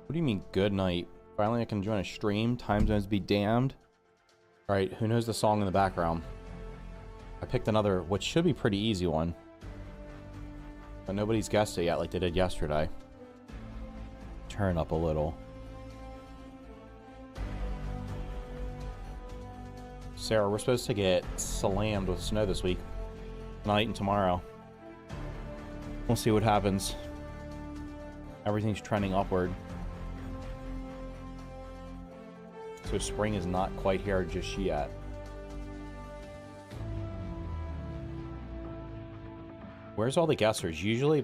What do you mean, good night? Finally, I can join a stream. Time zones be damned. Alright, who knows the song in the background? I picked another, what should be pretty easy one. But nobody's guessed it yet like they did yesterday. Turn up a little. Sarah, we're supposed to get slammed with snow this week. Tonight and tomorrow. We'll see what happens. Everything's trending upward. So spring is not quite here just yet. Where's all the guessers? Usually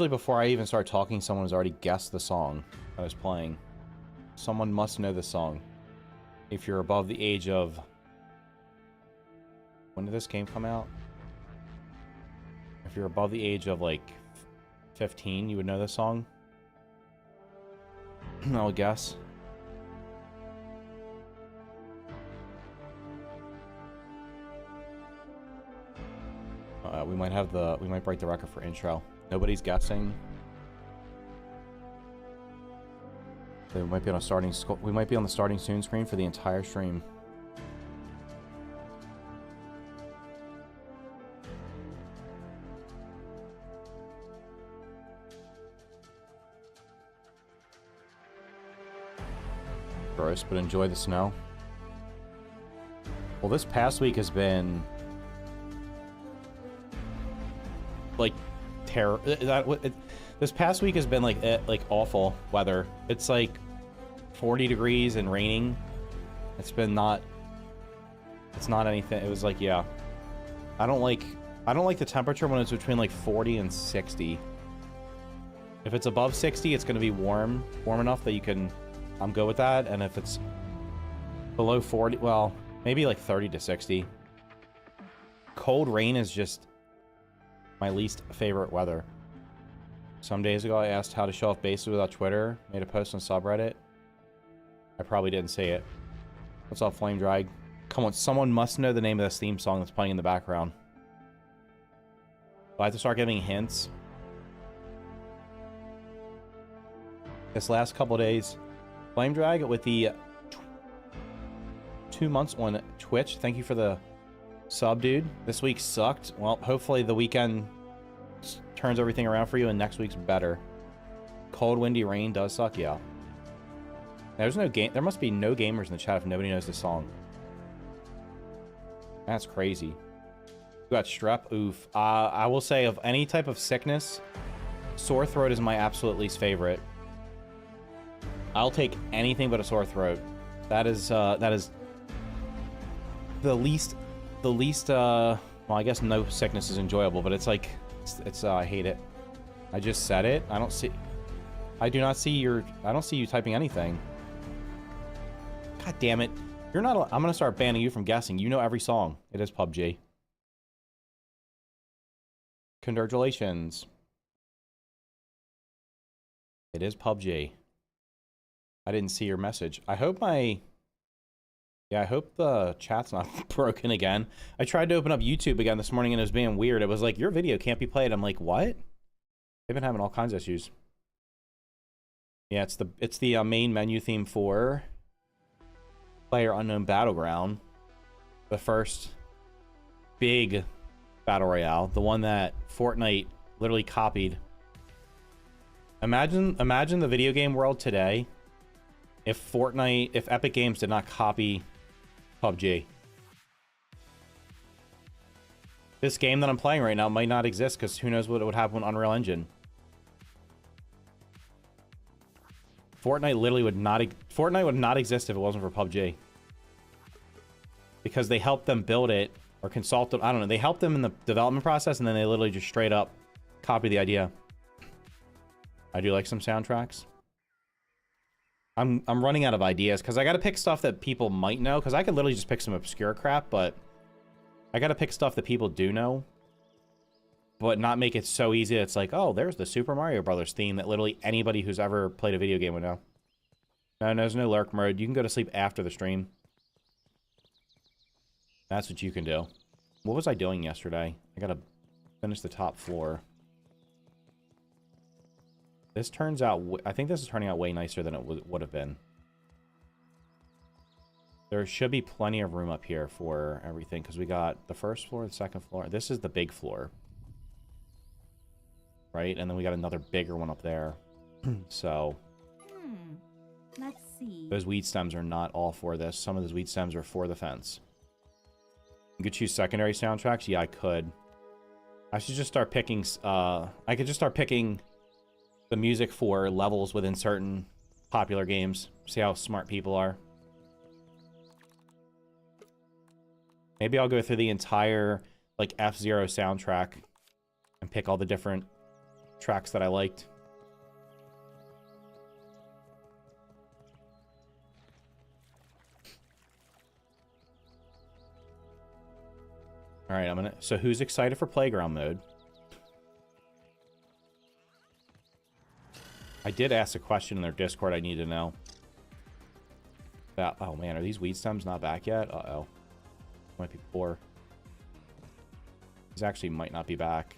before I even start talking, someone has already guessed the song I was playing. Someone must know the song. If you're above the age of... When did this game come out? If you're above the age of, like, 15, you would know this song. I'll guess. We might break the record for intro. Nobody's guessing. We might be on the starting soon screen for the entire stream. Gross, but enjoy the snow. Well, this past week has been like this past week has been like awful weather. It's like 40 degrees and raining. It's not anything. It was like, yeah. I don't like the temperature when it's between like 40 and 60. If it's above 60, it's going to be warm enough that you can I'm good with that. And if it's below 40, well, maybe like 30 to 60. Cold rain is just my least favorite weather. Some days ago, I asked how to show off bases without Twitter. Made a post on subreddit. I probably didn't say it. What's up, Flame Drag? Come on, someone must know the name of this theme song that's playing in the background. Do I have to start giving hints? This last couple days, Flame Drag with the 2 months on Twitch. Thank you for the sub, dude. This week sucked. Well, hopefully the weekend turns everything around for you and next week's better. Cold, windy rain does suck, yeah. There's no game. There must be no gamers in the chat if nobody knows this song. That's crazy. We got strep. Oof. I will say of any type of sickness, sore throat is my absolute least favorite. I'll take anything but a sore throat. That is the least, well, I guess no sickness is enjoyable, but it's like, I hate it. I just said it. I don't see you typing anything. God damn it. You're not, I'm gonna start banning you from guessing. You know every song. It is PUBG. Congratulations. It is PUBG. I didn't see your message. I hope I hope the chat's not broken again. I tried to open up YouTube again this morning and it was being weird. It was like, your video can't be played. I'm like, what? They've been having all kinds of issues. Yeah, it's the main menu theme for PlayerUnknown Battleground. The first big battle royale. The one that Fortnite literally copied. Imagine the video game world today if Epic Games did not copy PUBG. This game that I'm playing right now might not exist because who knows what it would have on Unreal Engine. Fortnite literally would not exist if it wasn't for PUBG. Because they helped them build it or consult them. I don't know. They helped them in the development process and then they literally just straight up copy the idea. I do like some soundtracks. I'm running out of ideas because I got to pick stuff that people might know because I could literally just pick some obscure crap, but I got to pick stuff that people do know, but not make it so easy. It's like, oh, there's the Super Mario Brothers theme that literally anybody who's ever played a video game would know. No, there's no lurk mode. You can go to sleep after the stream. That's what you can do. What was I doing yesterday? I got to finish the top floor. This turns out... I think this is turning out way nicer than it would have been. There should be plenty of room up here for everything, because we got the first floor, the second floor. This is the big floor. Right? And then we got another bigger one up there. So... Let's see. Those weed stems are not all for this. Some of those weed stems are for the fence. You could choose secondary soundtracks? Yeah, I could. I should just start picking... I could just start picking the music for levels within certain popular games. See how smart people are. Maybe I'll go through the entire, like, F-Zero soundtrack and pick all the different tracks that I liked. Alright, I'm gonna... So who's excited for playground mode? I did ask a question in their Discord I need to know. That, oh man, are these weed stems not back yet? Uh-oh. Might be poor. These actually might not be back.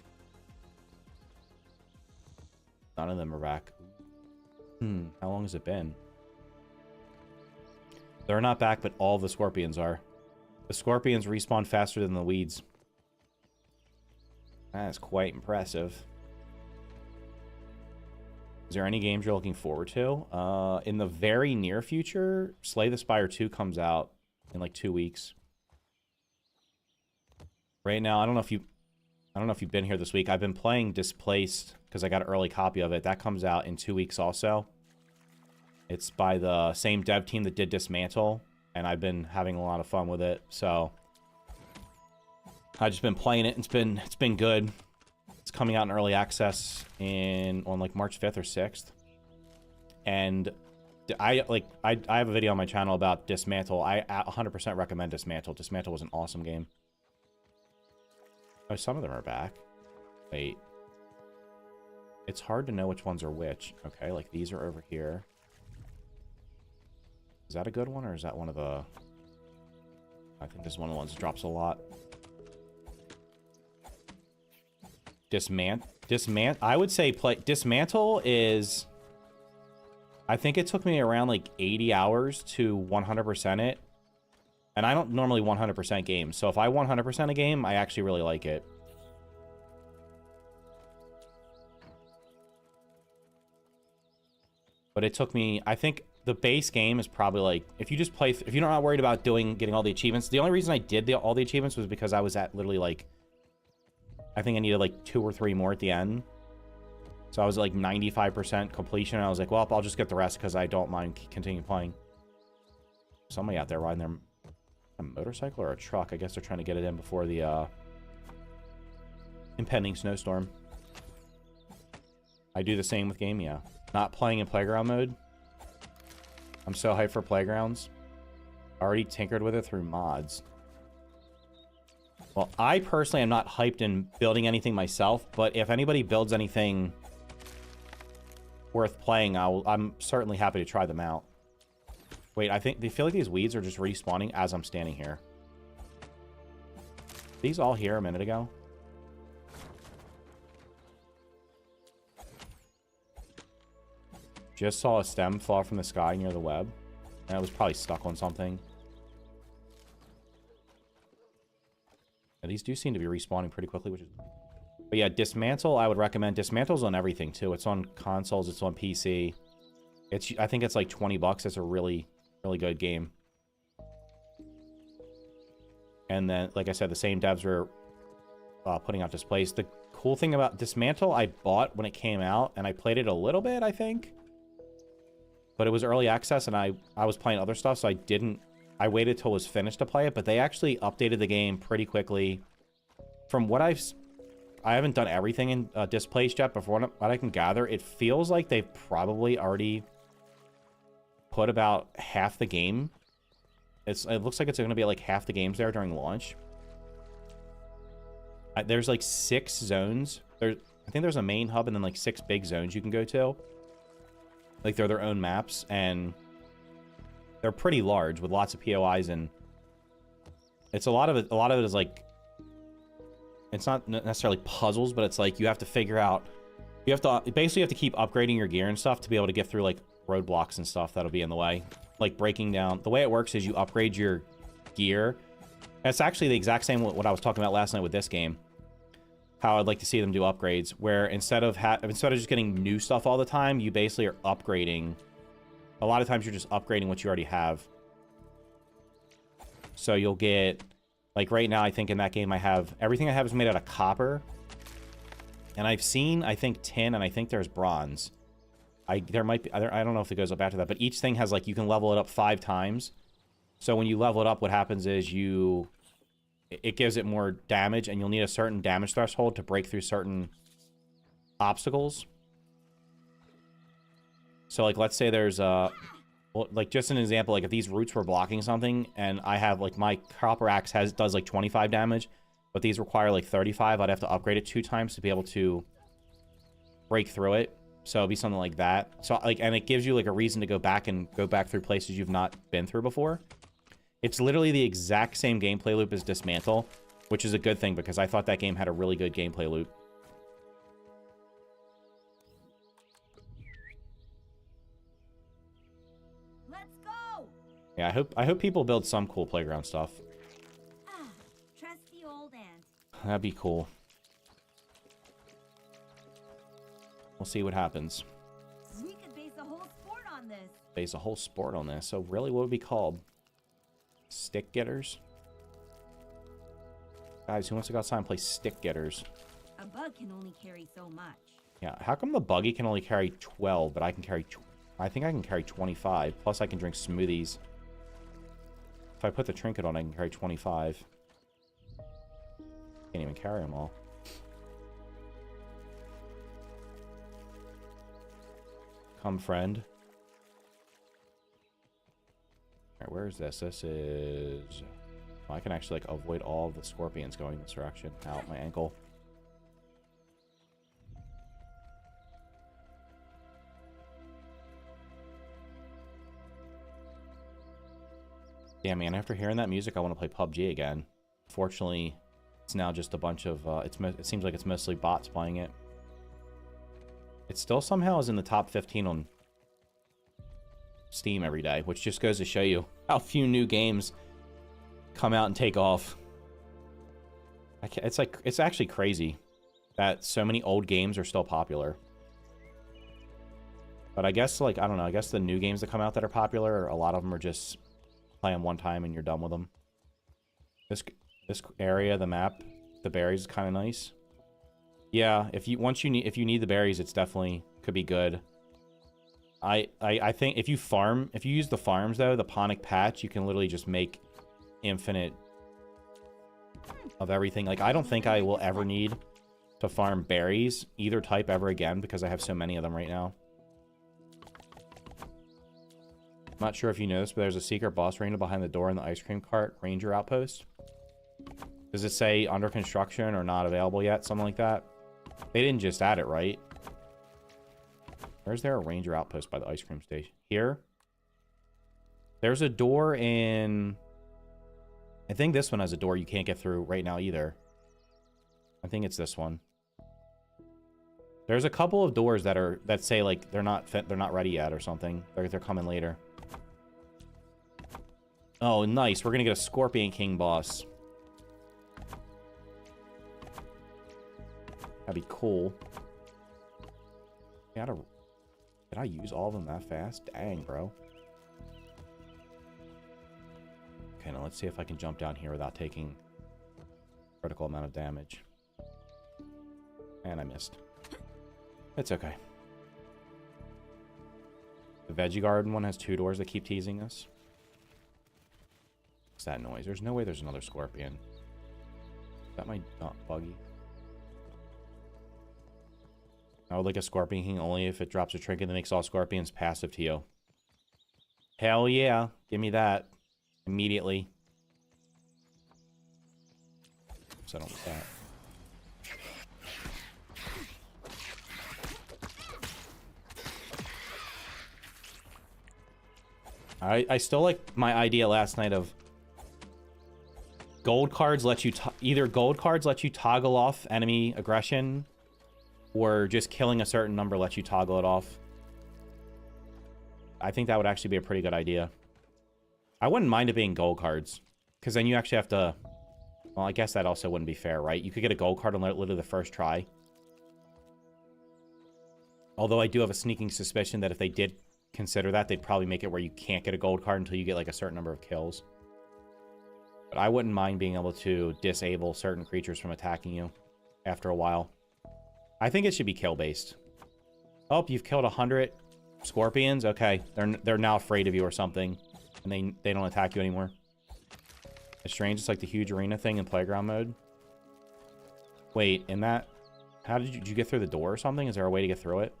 None of them are back. How long has it been? They're not back, but all the scorpions are. The scorpions respawn faster than the weeds. That's quite impressive. Is there any games you're looking forward to? In the very near future, Slay the Spire 2 comes out in like 2 weeks. Right now, I don't know if you've been here this week. I've been playing Displaced because I got an early copy of it. That comes out in 2 weeks also. It's by the same dev team that did Dismantle, and I've been having a lot of fun with it. So I've just been playing it. It's been good. It's coming out in early access on like March 5th or 6th. And I have a video on my channel about Dismantle. I 100% recommend Dismantle. Dismantle was an awesome game. Oh, some of them are back. Wait. It's hard to know which ones are which. Okay, like these are over here. Is that a good one, or is that one of the... I think this is one of the ones that drops a lot. I would say Dismantle is... I think it took me around like 80 hours to 100% it. And I don't normally 100% games, so if I 100% a game, I actually really like it. But it took me... I think the base game is probably like... If you just play... If you're not worried about getting all the achievements... The only reason I did all the achievements was because I was at literally like... I think I needed like 2 or 3 more at the end. So I was like 95% completion, and I was like, well, I'll just get the rest because I don't mind continuing playing. Somebody out there riding their... A motorcycle or a truck? I guess they're trying to get it in before the impending snowstorm. I do the same with game, yeah. Not playing in playground mode. I'm so hyped for playgrounds. Already tinkered with it through mods. Well, I personally am not hyped in building anything myself, but if anybody builds anything worth playing, I'm certainly happy to try them out. Wait, I feel like these weeds are just respawning as I'm standing here. These all here a minute ago? Just saw a stem fall from the sky near the web. And it was probably stuck on something. And these do seem to be respawning pretty quickly, which is... But yeah, Dismantle, I would recommend. Dismantle's on everything, too. It's on consoles, it's on PC. I think it's like 20 bucks. It's a really good game. And then, like I said, the same devs were putting out Displaced. The cool thing about Dismantle, I bought when it came out, and I played it a little bit, I think. But it was early access, and I was playing other stuff, so I waited till it was finished to play it, but they actually updated the game pretty quickly. From what I haven't done everything in Displaced yet, but from what I can gather, it feels like they've probably already put about half the game. It looks like it's going to be like half the games there during launch. There's like 6 zones. I think there's a main hub and then like 6 big zones you can go to. Like they're their own maps, and they're pretty large with lots of POIs, and it's a lot of it is like, it's not necessarily puzzles, but it's like you have to figure out You have to basically have to keep upgrading your gear and stuff to be able to get through like roadblocks and stuff that'll be in the way. Like breaking down. The way it works is you upgrade your gear. It's actually the exact same what I was talking about last night with this game. How I'd like to see them do upgrades, where instead of just getting new stuff all the time, you basically are upgrading. A lot of times you're just upgrading what you already have. So you'll get, like right now, I think in that game everything I have is made out of copper. And I've seen, I think, tin, and I think there's bronze. There might be, I don't know if it goes up after that, but each thing has, like, you can level it up 5 times. So when you level it up, what happens is it gives it more damage, and you'll need a certain damage threshold to break through certain obstacles. So, like, let's say there's well, like, just an example, like, if these roots were blocking something, and I have, like, my copper axe does, like, 25 damage, but these require, like, 35, I'd have to upgrade it 2 times to be able to break through it. So it'll be something like that. So, like, and it gives you, like, a reason to go back through places you've not been through before. It's literally the exact same gameplay loop as Dismantle, which is a good thing because I thought that game had a really good gameplay loop. Let's go. Yeah, I hope people build some cool playground stuff. Trusty old ant. That'd be cool. We'll see what happens. We could base a whole sport on this. Base a whole sport on this. So really, what would it be called? Stick getters? Guys, who wants to go outside and play stick getters? A bug can only carry so much. Yeah, how come the buggy can only carry 12, but I can carry... I think I can carry 25. Plus, I can drink smoothies. If I put the trinket on, I can carry 25. Can't even carry them all. Come, friend. Alright, where is this? This is... Oh, I can actually, like, avoid all of the scorpions going this direction. Ow, my ankle. Yeah, man, after hearing that music, I want to play PUBG again. Fortunately, it's now just a bunch of... it seems like it's mostly bots playing it. It still somehow is in the top 15 on Steam every day, which just goes to show you how few new games come out and take off. It's actually crazy that so many old games are still popular. But I guess, like, I don't know, I guess the new games that come out that are popular, a lot of them are just play them one time and you're done with them. This area, the map, the berries is kind of nice. Yeah, if you need the berries, it's definitely could be good. I think if you use the farms though, the Ponic Patch, you can literally just make infinite of everything. Like, I don't think I will ever need to farm berries, either type, ever again, because I have so many of them right now. I'm not sure if you noticed, but there's a secret boss arena behind the door in the ice cream cart ranger outpost. Does it say under construction or not available yet? Something like that. They didn't just add it, right? Where's there a ranger outpost by the ice cream station? Here? There's a door in... I think this one has a door you can't get through right now either. I think it's this one. There's a couple of doors that say like they're not ready yet or something. They're coming later. Oh, nice. We're gonna get a Scorpion King boss. That'd be cool. Did I use all of them that fast? Dang, bro. Okay, now let's see if I can jump down here without taking a critical amount of damage. And I missed. It's okay. The Veggie Garden one has 2 doors that keep teasing us. What's that noise? There's no way there's another scorpion. Is that my buggy? I would like a Scorpion King only if it drops a trinket that makes all scorpions passive to you. Hell yeah. Give me that. Immediately. So I don't want that. I still like my idea last night of gold cards let you either gold cards let you toggle off enemy aggression, or just killing a certain number lets you toggle it off. I think that would actually be a pretty good idea. I wouldn't mind it being gold cards, because then you actually have to... Well, I guess that also wouldn't be fair, right? You could get a gold card on literally the first try. Although I do have a sneaking suspicion that if they did consider that, they'd probably make it where you can't get a gold card until you get like a certain number of kills. But I wouldn't mind being able to disable certain creatures from attacking you after a while. I think it should be kill-based. Oh, you've killed 100 scorpions? Okay, they're now afraid of you or something, and they don't attack you anymore. It's strange. It's like the huge arena thing in playground mode. Wait, in that... How did you get through the door or something? Is there a way to get through it?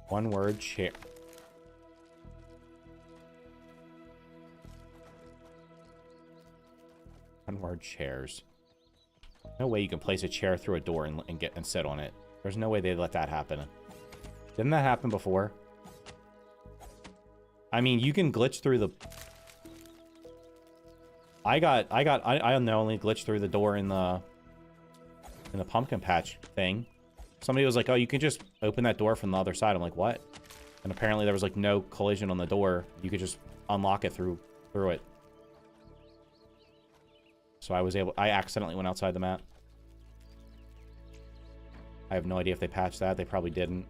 One word, chair. One word, chairs. No way you can place a chair through a door and sit on it. There's no way they'd let that happen. Didn't that happen before? I mean, you can glitch through the... I only glitched through the door in the pumpkin patch thing. Somebody was like, oh, you can just open that door from the other side. I'm like, what? And apparently there was like no collision on the door. You could just unlock it through it. So I accidentally went outside the map. I have no idea if they patched that. They probably didn't.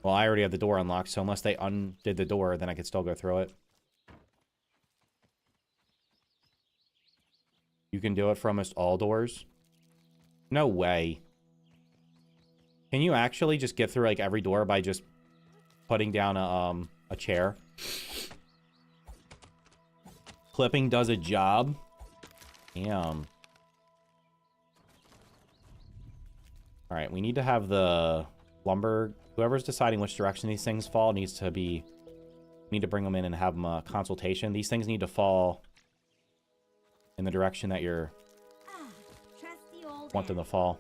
Well, I already have the door unlocked, so unless they undid the door, then I could still go through it. You can do it for almost all doors? No way. Can you actually just get through like every door by just putting down a chair? Clipping does a job. Damn. Alright, we need to have the lumber... Whoever's deciding which direction these things fall needs to be... Need to bring them in and have them a consultation. These things need to fall in the direction that you're... want them to fall.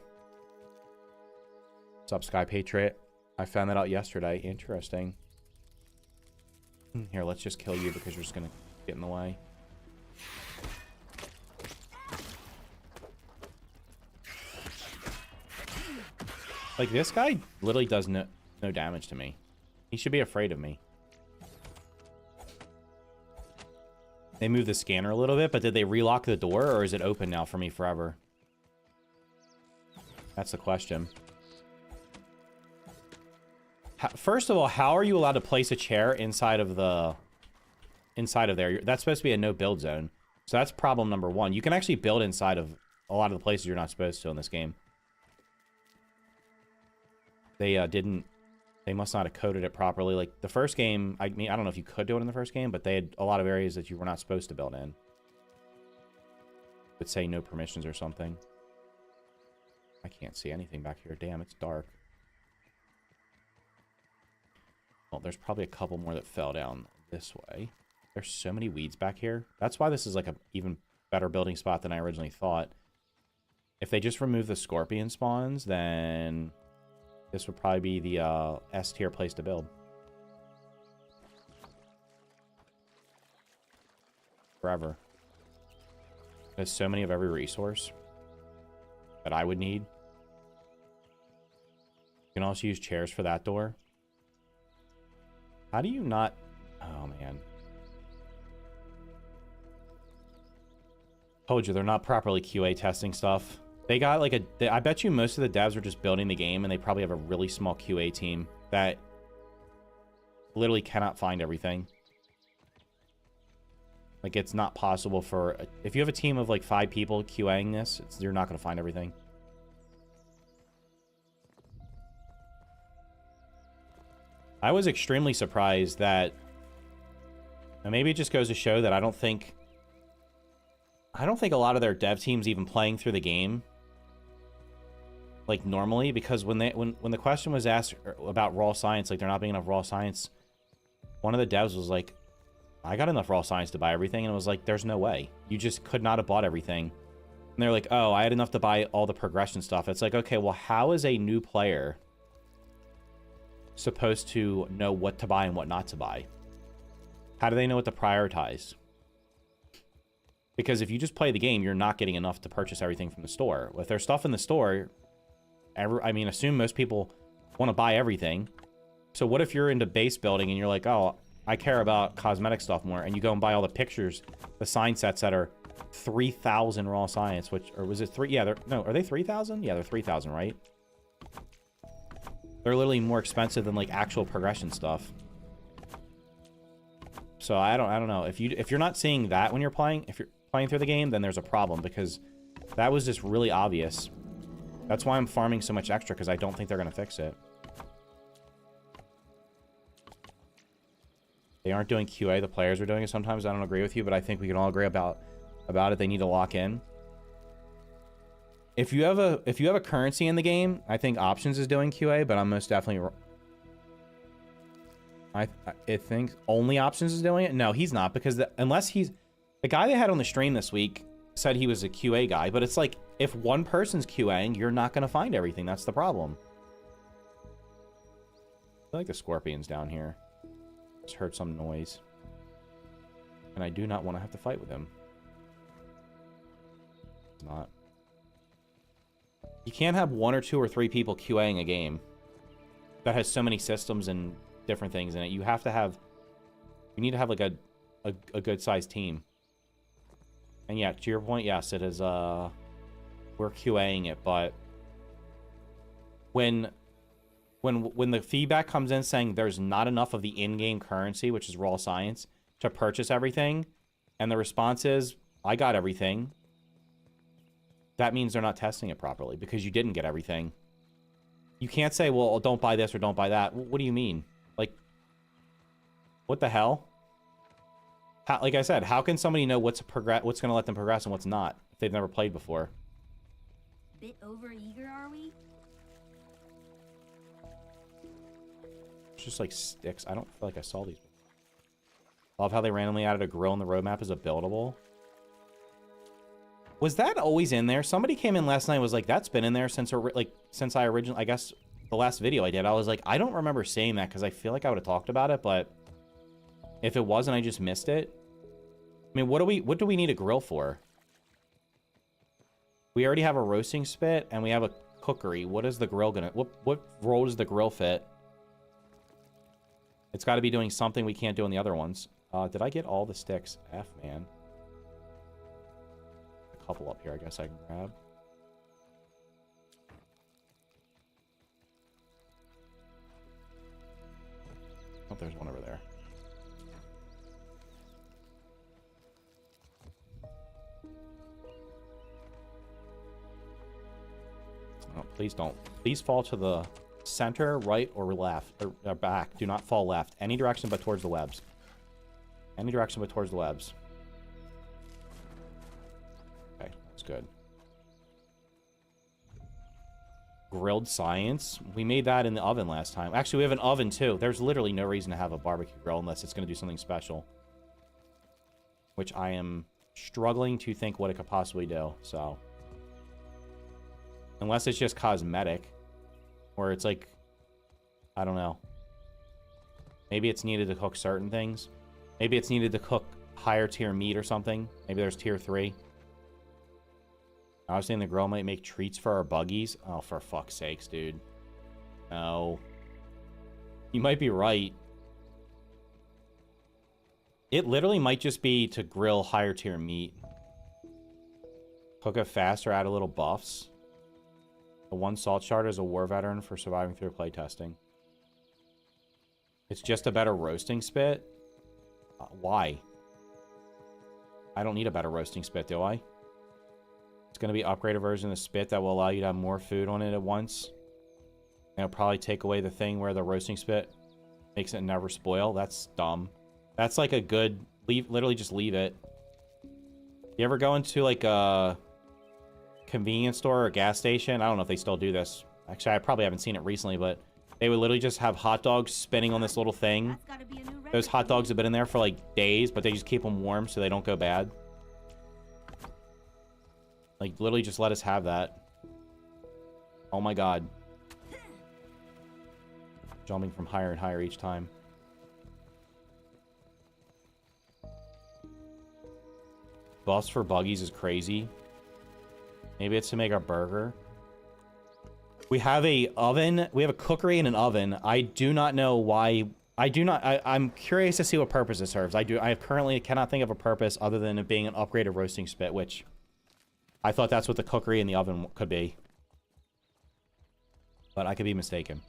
What's up, Sky Patriot? I found that out yesterday. Interesting. Here, let's just kill you because you're just gonna get in the way. Like, this guy literally does no damage to me. He should be afraid of me. They moved the scanner a little bit, but did they relock the door, or is it open now for me forever? That's the question. First of all, how are you allowed to place a chair inside of there? That's supposed to be a no build zone. So that's problem number one. You can actually build inside of a lot of the places you're not supposed to in this game. They they must not have coded it properly. Like the first game, I mean, I don't know if you could do it in the first game, but they had a lot of areas that you were not supposed to build in. Would say no permissions or something. I can't see anything back here. Damn, it's dark. Well, there's probably a couple more that fell down this way. There's so many weeds back here. That's why this is like a even better building spot than I originally thought. If they just remove the scorpion spawns, then this would probably be the S tier place to build. Forever. There's so many of every resource that I would need. You can also use chairs for that door. How do you not... Oh, man. Told you, they're not properly QA testing stuff. They got like a... I bet you most of the devs are just building the game, and they probably have a really small QA team that literally cannot find everything. Like, it's not possible for... If you have a team of like 5 people QAing this, you're not going to find everything. I was extremely surprised that... And maybe it just goes to show that I don't think a lot of their dev teams even playing through the game like normally, because when the question was asked about raw science, like there not being enough raw science, one of the devs was like, I got enough raw science to buy everything, and it was like, there's no way. You just could not have bought everything. And they're like, oh, I had enough to buy all the progression stuff. It's like, okay, well, how is a new player supposed to know what to buy and what not to buy? How do they know what to prioritize? Because if you just play the game, you're not getting enough to purchase everything from the store. If there's stuff in the store, I mean, assume most people want to buy everything. So what if you're into base building and you're like, oh, I care about cosmetic stuff more, and you go and buy all the pictures, the sign sets that are 3,000 raw science, which, or was it 3? Yeah, no, are they 3,000? Yeah, they're 3,000, right? They're literally more expensive than like actual progression stuff. So I don't know. If you're not seeing that when you're playing, if you're playing through the game, then there's a problem, because that was just really obvious. That's why I'm farming so much extra, because I don't think they're going to fix it. They aren't doing QA. The players are doing it sometimes. I don't agree with you, but I think we can all agree about it. They need to lock in. If you have a currency in the game, I think options is doing QA, but I'm most definitely. I think only options is doing it. No, he's not, because unless he's the guy they had on the stream this week said he was a QA guy, but it's like if one person's QAing, you're not going to find everything. That's the problem. I like the scorpions down here. Just heard some noise. And I do not want to have to fight with him. It's not. You can't have 1 or 2 or 3 people QAing a game that has so many systems and different things in it. You have to have... You need to have like a good-sized team. And yeah, to your point, yes, it is... We're QAing it, but... When the feedback comes in saying there's not enough of the in-game currency, which is raw science, to purchase everything, and the response is, I got everything, that means they're not testing it properly, because you didn't get everything. You can't say, well, don't buy this or don't buy that. What do you mean? Like, what the hell? Like I said, how can somebody know what's going to let them progress and what's not, if they've never played before? Bit over-eager, are we? Just like sticks. I don't feel like I saw these. Love how they randomly added a grill in the roadmap as a buildable. Was that always in there? Somebody came in last night and was like, that's been in there since I originally, I guess the last video I did. I was like, I don't remember saying that, because I feel like I would have talked about it, but if it wasn't, I just missed it. I mean, what do we need a grill for? We already have a roasting spit and we have a cookery. What is the grill gonna, what role does the grill fit? It's got to be doing something we can't do in the other ones. Did I get all the sticks? F, man. A couple up here, I guess I can grab. Oh, there's one over there. Oh, please don't. Please fall to the center, right, or left, or back. Do not fall left. Any direction but towards the webs. Any direction but towards the webs. Okay, that's good. Grilled science. We made that in the oven last time. Actually, we have an oven too. There's literally no reason to have a barbecue grill unless it's going to do something special. Which I am struggling to think what it could possibly do, so. Unless it's just cosmetic. Or it's like, I don't know. Maybe it's needed to cook certain things. Maybe it's needed to cook higher tier meat or something. Maybe there's tier 3. I was saying the grill might make treats for our buggies. Oh, for fuck's sakes, dude. No. You might be right. It literally might just be to grill higher tier meat. Cook it faster, add a little buffs. The 1 salt shard is a war veteran for surviving through playtesting. It's just a better roasting spit? Why? I don't need a better roasting spit, do I? It's going to be an upgraded version of the spit that will allow you to have more food on it at once. And it'll probably take away the thing where the roasting spit makes it never spoil. That's dumb. That's like a good... literally just leave it. You ever go into like a convenience store or a gas station? I don't know if they still do this. Actually, I probably haven't seen it recently, but they would literally just have hot dogs spinning on this little thing. Those hot dogs have been in there for like days, but they just keep them warm so they don't go bad. Like, literally just let us have that. Oh my god. jumping from higher and higher each time. Bust for buggies is crazy. Maybe it's to make our burger. We have a oven. We have a cookery and an oven. I do not know why. I'm curious to see what purpose it serves. I currently cannot think of a purpose other than it being an upgraded roasting spit, which I thought that's what the cookery and the oven could be. But I could be mistaken.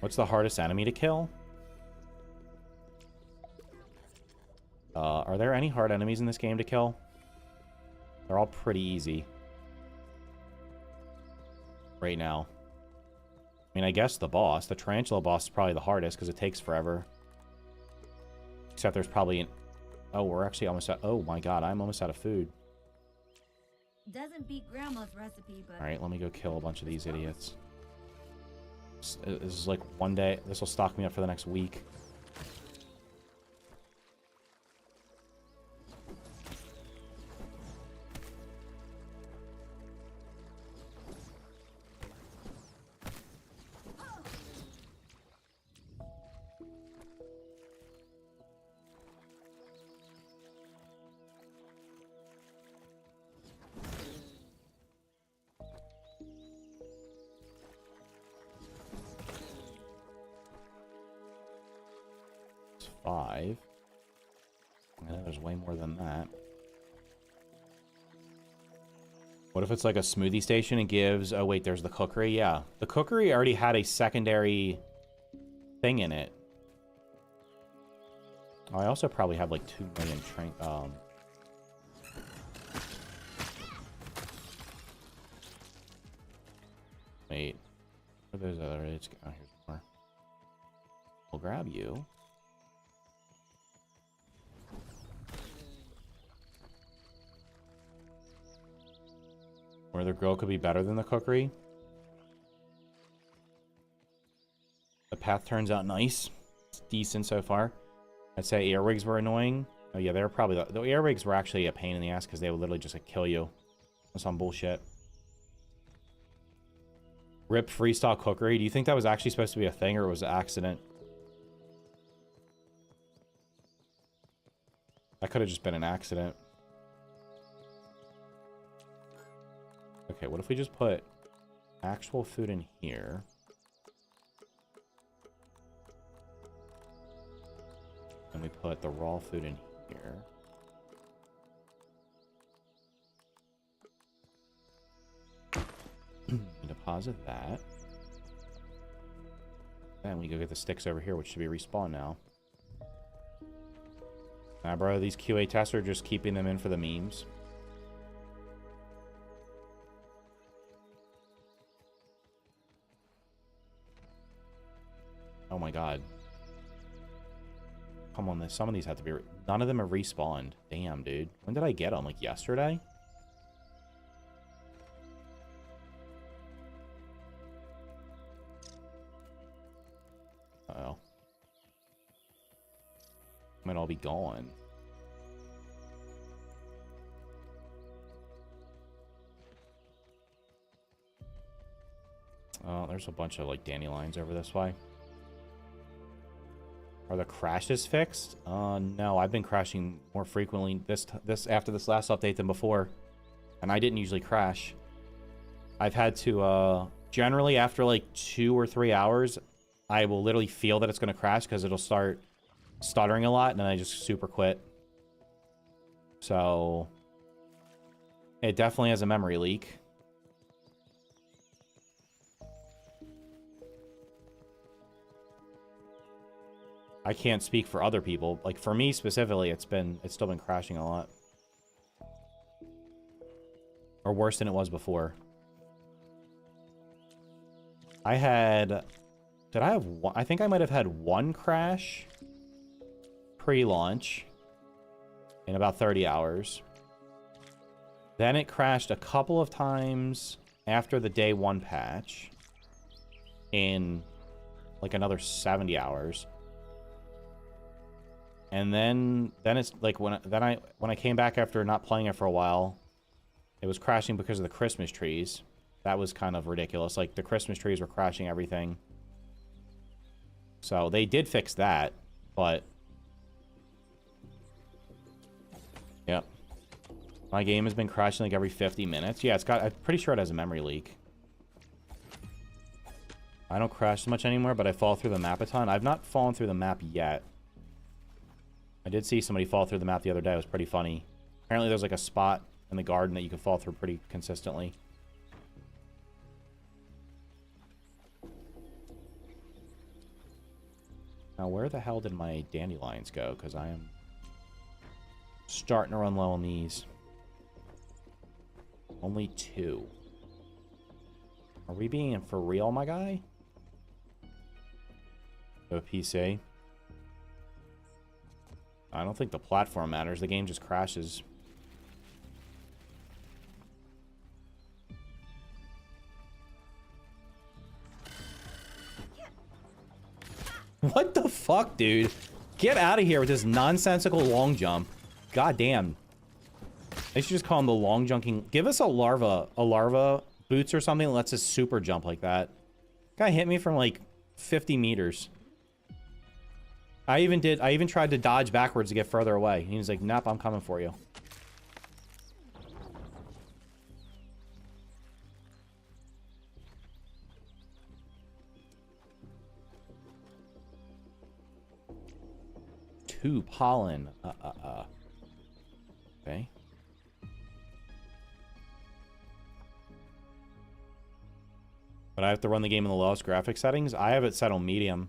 What's the hardest enemy to kill? Are there any hard enemies in this game to kill? They're all pretty easy. Right now. I mean, I guess the boss. The tarantula boss is probably the hardest because it takes forever. Except there's probably an... Oh, we're actually almost out... Oh my god, I'm almost out of food. Doesn't beat Grandma's recipe, but... Alright, let me go kill a bunch of these idiots. This is like one day. This will stock me up for the next week. Five. I know there's way more than that. What if it's like a smoothie station and gives... Oh, wait, there's the cookery? Yeah. The cookery already had a secondary thing in it. Oh, I also probably have like 2 million Wait. Where are those other... Oh, here's more. We'll grab you. Where the grill could be better than the cookery. The path turns out nice. It's decent so far. I'd say earwigs were annoying. Oh yeah, they were probably... The earwigs were actually a pain in the ass because they would literally just like kill you. That's some bullshit. Rip freestyle cookery. Do you think that was actually supposed to be a thing or was it an accident? That could have just been an accident. Okay, what if we just put actual food in here? And we put the raw food in here. We deposit that. Then we go get the sticks over here, which should be respawned now. Nah, bro, these QA tests are just keeping them in for the memes. Oh my god. Come on, some of these have to be... None of them are respawned. Damn, dude. When did I get them? Like, yesterday? Uh-oh. Might all be gone. Oh, there's a bunch of, like, dandelions over this way. Are the crashes fixed? No, I've been crashing more frequently after this last update than before. And I didn't usually crash. I've had to, generally after like 2 or 3 hours, I will literally feel that it's going to crash because it'll start stuttering a lot and then I just super quit. So, it definitely has a memory leak. I can't speak for other people. Like, for me specifically, it's still been crashing a lot. Or worse than it was before. I had... Did I have one? I think I might have had one crash pre-launch in about 30 hours. Then it crashed a couple of times after the day 1 patch in like another 70 hours. And then it's like when I came back after not playing it for a while, it was crashing because of the Christmas trees. That was kind of ridiculous. Like the Christmas trees were crashing everything. So they did fix that, but... Yep. My game has been crashing like every 50 minutes. Yeah, it's got... I'm pretty sure it has a memory leak. I don't crash as much anymore, but I fall through the map a ton. I've not fallen through the map yet. I did see somebody fall through the map the other day. It was pretty funny. Apparently there's like a spot in the garden that you can fall through pretty consistently. Now, where the hell did my dandelions go? Because I am starting to run low on these. Only 2. Are we being for real, my guy? Go PC. I don't think the platform matters. The game just crashes. What the fuck, dude? Get out of here with this nonsensical long jump. God damn. They should just call him the long junking. Give us a larva boots or something that lets us super jump like that. Guy hit me from like 50 meters. I even tried to dodge backwards to get further away. He was like, nope, I'm coming for you. Two pollen. Okay. But I have to run the game in the lowest graphic settings. I have it set on medium.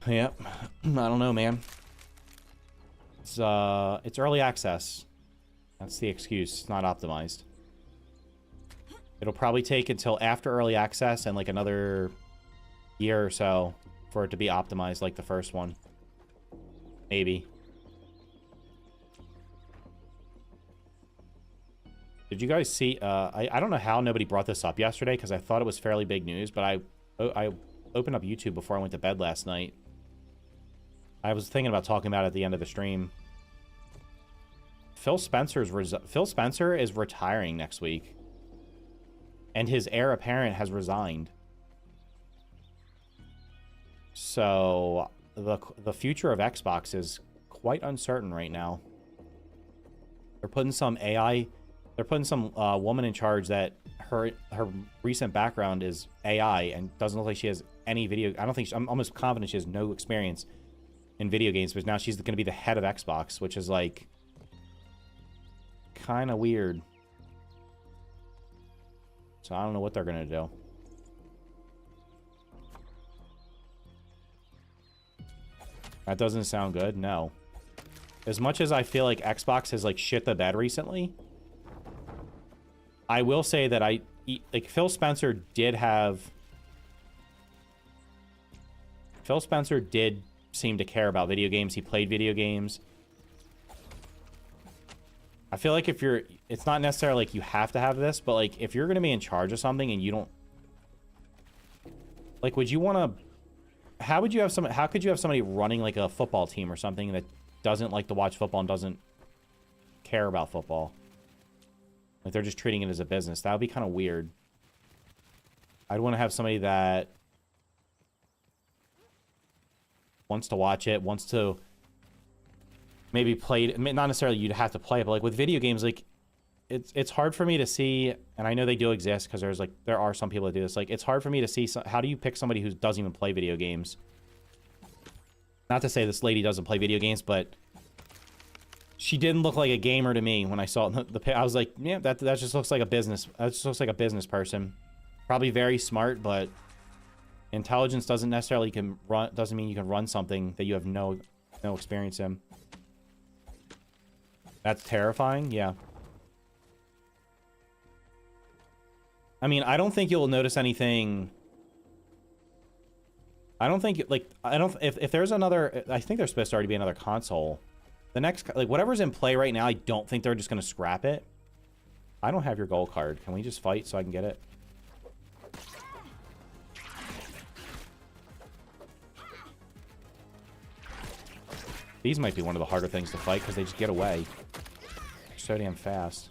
Yep. I don't know, man. It's early access. That's the excuse. It's not optimized. It'll probably take until after early access and like another year or so for it to be optimized like the first one. Maybe. Did you guys see, I don't know how nobody brought this up yesterday because I thought it was fairly big news, but I opened up YouTube before I went to bed last night. I was thinking about talking about it at the end of the stream. Phil Spencer is retiring next week. And his heir apparent has resigned. So the future of Xbox is quite uncertain right now. They're putting some AI... They're putting some woman in charge that her recent background is AI and doesn't look like she has any video... I don't think... I'm almost confident she has no experience in video games, but now she's going to be the head of Xbox, which is, like, kind of weird. So I don't know what they're going to do. That doesn't sound good? No. As much as I feel like Xbox has, like, shit the bed recently... I will say that like, Phil Spencer did seem to care about video games. He played video games. I feel like it's not necessarily like you have to have this, but like if you're going to be in charge of something and you don't, like, would you want to, how could you have somebody running like a football team or something that doesn't like to watch football and doesn't care about football? Like, they're just treating it as a business. That would be kind of weird. I'd want to have somebody that wants to watch it, wants to maybe play it. Not necessarily you'd have to play it, but like with video games, like it's hard for me to see, and I know they do exist because there are some people that do this. Like, it's hard for me to see how do you pick somebody who doesn't even play video games? Not to say this lady doesn't play video games, but she didn't look like a gamer to me when I saw the I was like, yeah, that just looks like a business. That just looks like a business person. Probably very smart, but intelligence doesn't necessarily doesn't mean you can run something that you have no experience in. That's terrifying. Yeah. I mean, I don't think you'll notice anything. I don't think if there's another, I think there's supposed to already be another console. The next, like, whatever's in play right now, I don't think they're just going to scrap it. I don't have your gold card. Can we just fight so I can get it? These might be one of the harder things to fight because they just get away. They're so damn fast.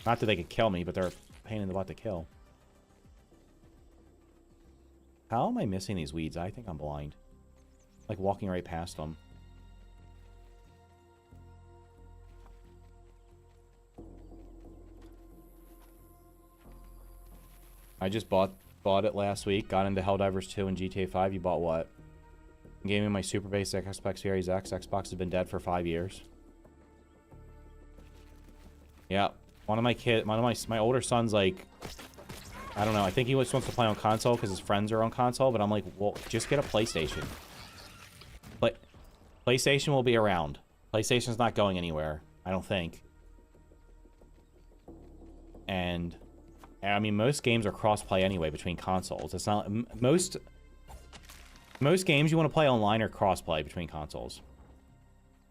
Not that they could kill me, but they're a pain in the butt to kill. How am I missing these weeds? I think I'm blind. Like walking right past them. I just bought it last week. Got into Helldivers 2 and GTA 5. You bought what? Gave me my super basic Xbox Series X. Xbox has been dead for 5 years. Yeah. My older son's like, I don't know. I think he just wants to play on console because his friends are on console. But I'm like, well, just get a PlayStation. But PlayStation will be around. PlayStation's not going anywhere, I don't think. And I mean, most games are cross-play anyway between consoles. It's not most games you want to play online are cross-play between consoles.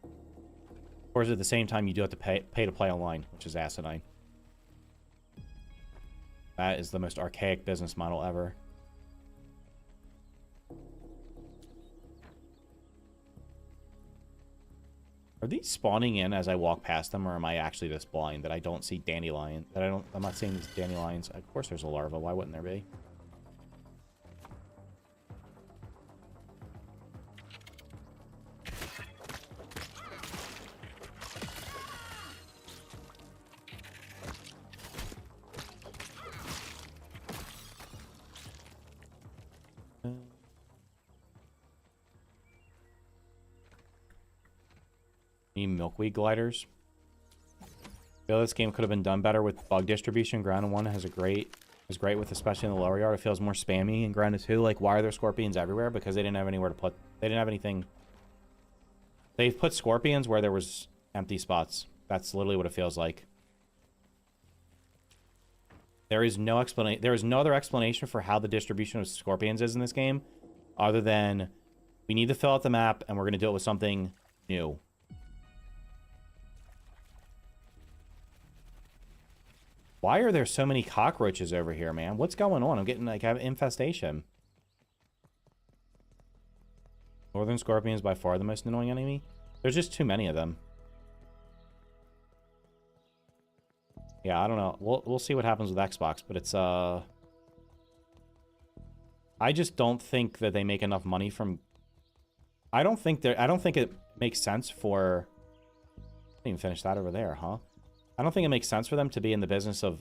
Of course, at the same time, you do have to pay to play online, which is asinine. That is the most archaic business model ever. Are these spawning in as I walk past them, or am I actually this blind that I don't see dandelion? I'm not seeing these dandelions. Of course there's a larva. Why wouldn't there be? Milkweed gliders. I feel this game could have been done better with bug distribution. Grounded 1 is great with, especially in the lower yard. It feels more spammy. And Grounded 2, like, why are there scorpions everywhere? Because they didn't have anywhere to put. They didn't have anything. They've put scorpions where there was empty spots. That's literally what it feels like. There is no explanation. There is no other explanation for how the distribution of scorpions is in this game, other than we need to fill out the map and we're going to do it with something new. Why are there so many cockroaches over here, man? What's going on? I'm getting, like, I have infestation. Northern scorpion is by far the most annoying enemy. There's just too many of them. Yeah, I don't know. We'll see what happens with Xbox, but it's, I just don't think that they make enough money from... I don't think it makes sense for... I didn't even finish that over there, huh? I don't think it makes sense for them to be in the business of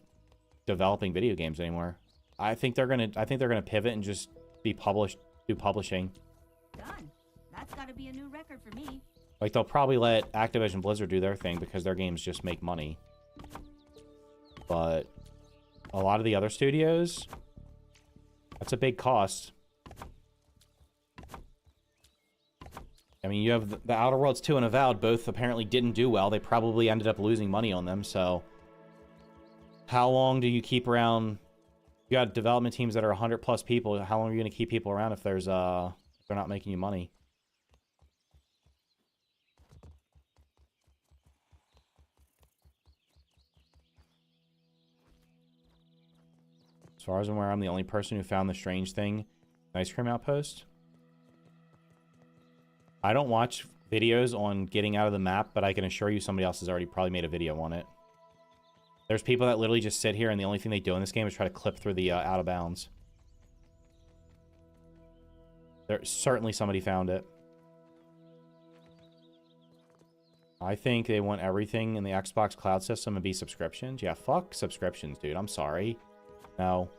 developing video games anymore. I think they're gonna pivot and just do publishing. Done. That's gotta be a new record for me. Like, they'll probably let Activision Blizzard do their thing because their games just make money. But a lot of the other studios, that's a big cost. I mean, you have the Outer Worlds 2 and Avowed, both apparently didn't do well. They probably ended up losing money on them, so... How long do you keep around... You got development teams that are 100+ people. How long are you going to keep people around if there's, if they're not making you money? As far as I'm aware, I'm the only person who found the strange thing. Ice Cream Outpost. I don't watch videos on getting out of the map, but I can assure you somebody else has already probably made a video on it. There's people that literally just sit here and the only thing they do in this game is try to clip through the out of bounds. There's certainly somebody found it. I think they want everything in the Xbox cloud system to be subscriptions. Yeah, fuck subscriptions, dude. I'm sorry. No.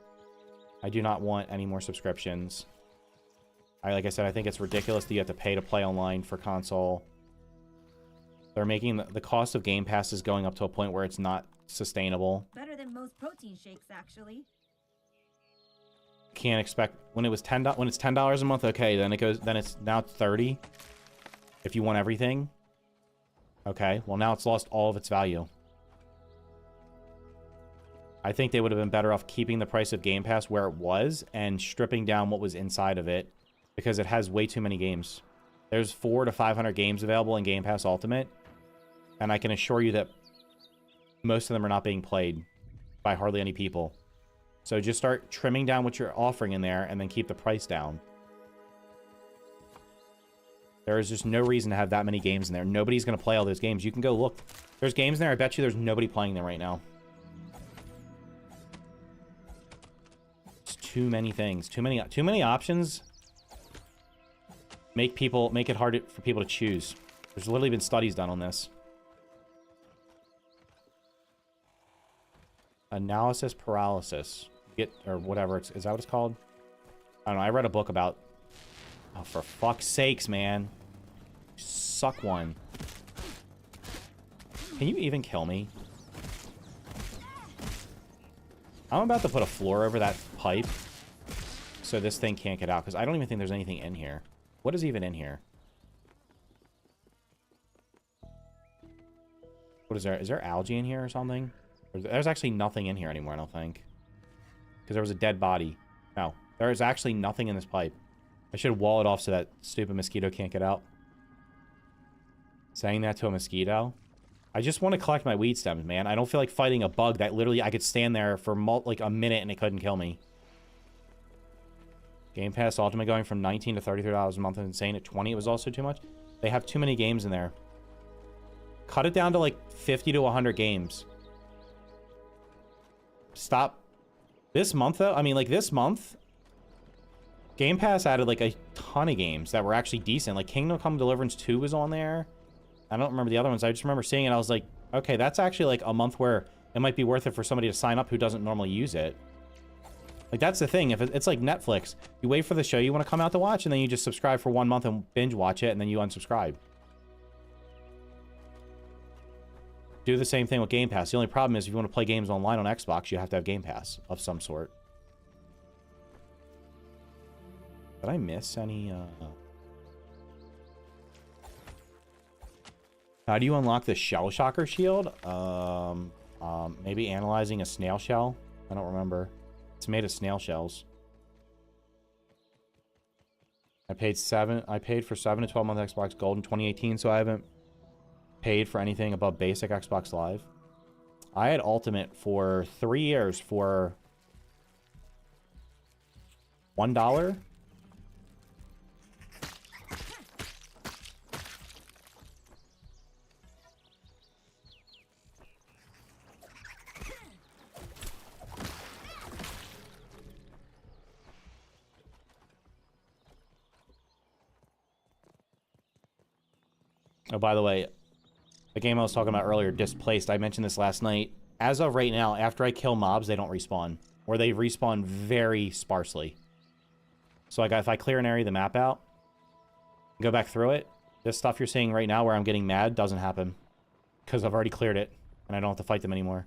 I do not want any more subscriptions. Like I said, I think it's ridiculous that you have to pay to play online for console. They're making the cost of Game Pass is going up to a point where it's not sustainable. Better than most protein shakes, actually. Can't expect when it's $10 a month. Okay, then it's now $30. If you want everything. Okay, well now it's lost all of its value. I think they would have been better off keeping the price of Game Pass where it was and stripping down what was inside of it. Because it has way too many games. There's 400 to 500 games available in Game Pass Ultimate. And I can assure you that most of them are not being played by hardly any people. So just start trimming down what you're offering in there and then keep the price down. There is just no reason to have that many games in there. Nobody's going to play all those games. You can go look. There's games in there. I bet you there's nobody playing them right now. It's too many things. Too many options make it hard for people to choose. There's literally been studies done on this. Analysis paralysis. Or whatever. Is that what it's called? I don't know. I read a book about... Oh, for fuck's sakes, man. Suck one. Can you even kill me? I'm about to put a floor over that pipe so this thing can't get out, because I don't even think there's anything in here. What is even in here? What is there? Is there algae in here or something? There's actually nothing in here anymore, I don't think. Because there was a dead body. No, there is actually nothing in this pipe. I should wall it off so that stupid mosquito can't get out. Saying that to a mosquito? I just want to collect my weed stems, man. I don't feel like fighting a bug that literally I could stand there for like a minute and it couldn't kill me. Game Pass Ultimate going from $19 to $33 a month is insane. At $20 it was also too much. They have too many games in there. Cut it down to like 50 to 100 games. Stop. This month, though, I mean, like this month, Game Pass added like a ton of games that were actually decent. Like Kingdom Come Deliverance 2 was on there. I don't remember the other ones. I just remember seeing it. I was like, okay, that's actually like a month where it might be worth it for somebody to sign up who doesn't normally use it. Like, that's the thing. If it's like Netflix, you wait for the show you want to come out to watch, and then you just subscribe for 1 month and binge watch it, and then you unsubscribe. Do the same thing with Game Pass. The only problem is if you want to play games online on Xbox, you have to have Game Pass of some sort. Did I miss any, How do you unlock the Shell Shocker shield? Maybe analyzing a snail shell? I don't remember. It's made of snail shells. I paid for 7 to 12 month Xbox Gold in 2018, so I haven't paid for anything above basic Xbox Live. I had Ultimate for 3 years for $1. Oh, by the way, the game I was talking about earlier, Displaced, I mentioned this last night. As of right now, after I kill mobs, they don't respawn. Or they respawn very sparsely. So like, if I clear an area of the map out, go back through it, this stuff you're seeing right now where I'm getting mad doesn't happen. Because I've already cleared it, and I don't have to fight them anymore.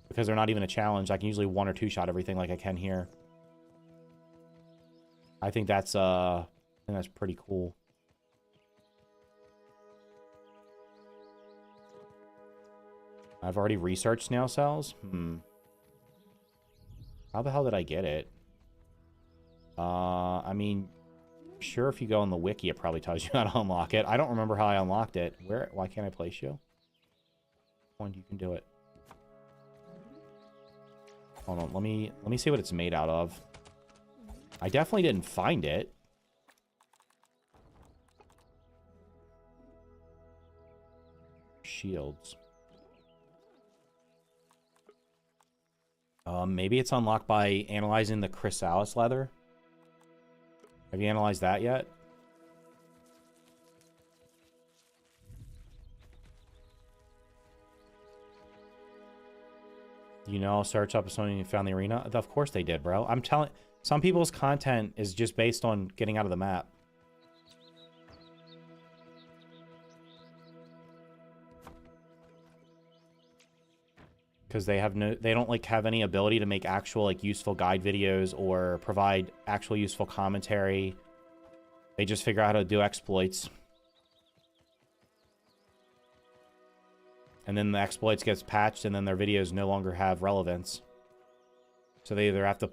Because they're not even a challenge. I can usually 1 or 2 shot everything like I can here. I think that's pretty cool. I've already researched snail cells? How the hell did I get it? I mean, sure, if you go on the wiki, it probably tells you how to unlock it. I don't remember how I unlocked it. Why can't I place you? One, you can do it. Hold on, let me see what it's made out of. I definitely didn't find it. Shields. Maybe it's unlocked by analyzing the chrysalis leather. Have you analyzed that yet? You know, search up something you found the arena. Of course they did, bro. I'm telling... Some people's content is just based on getting out of the map. Because they don't like have any ability to make actual like useful guide videos or provide actual useful commentary. They just figure out how to do exploits. And then the exploits gets patched and then their videos no longer have relevance. So they either have to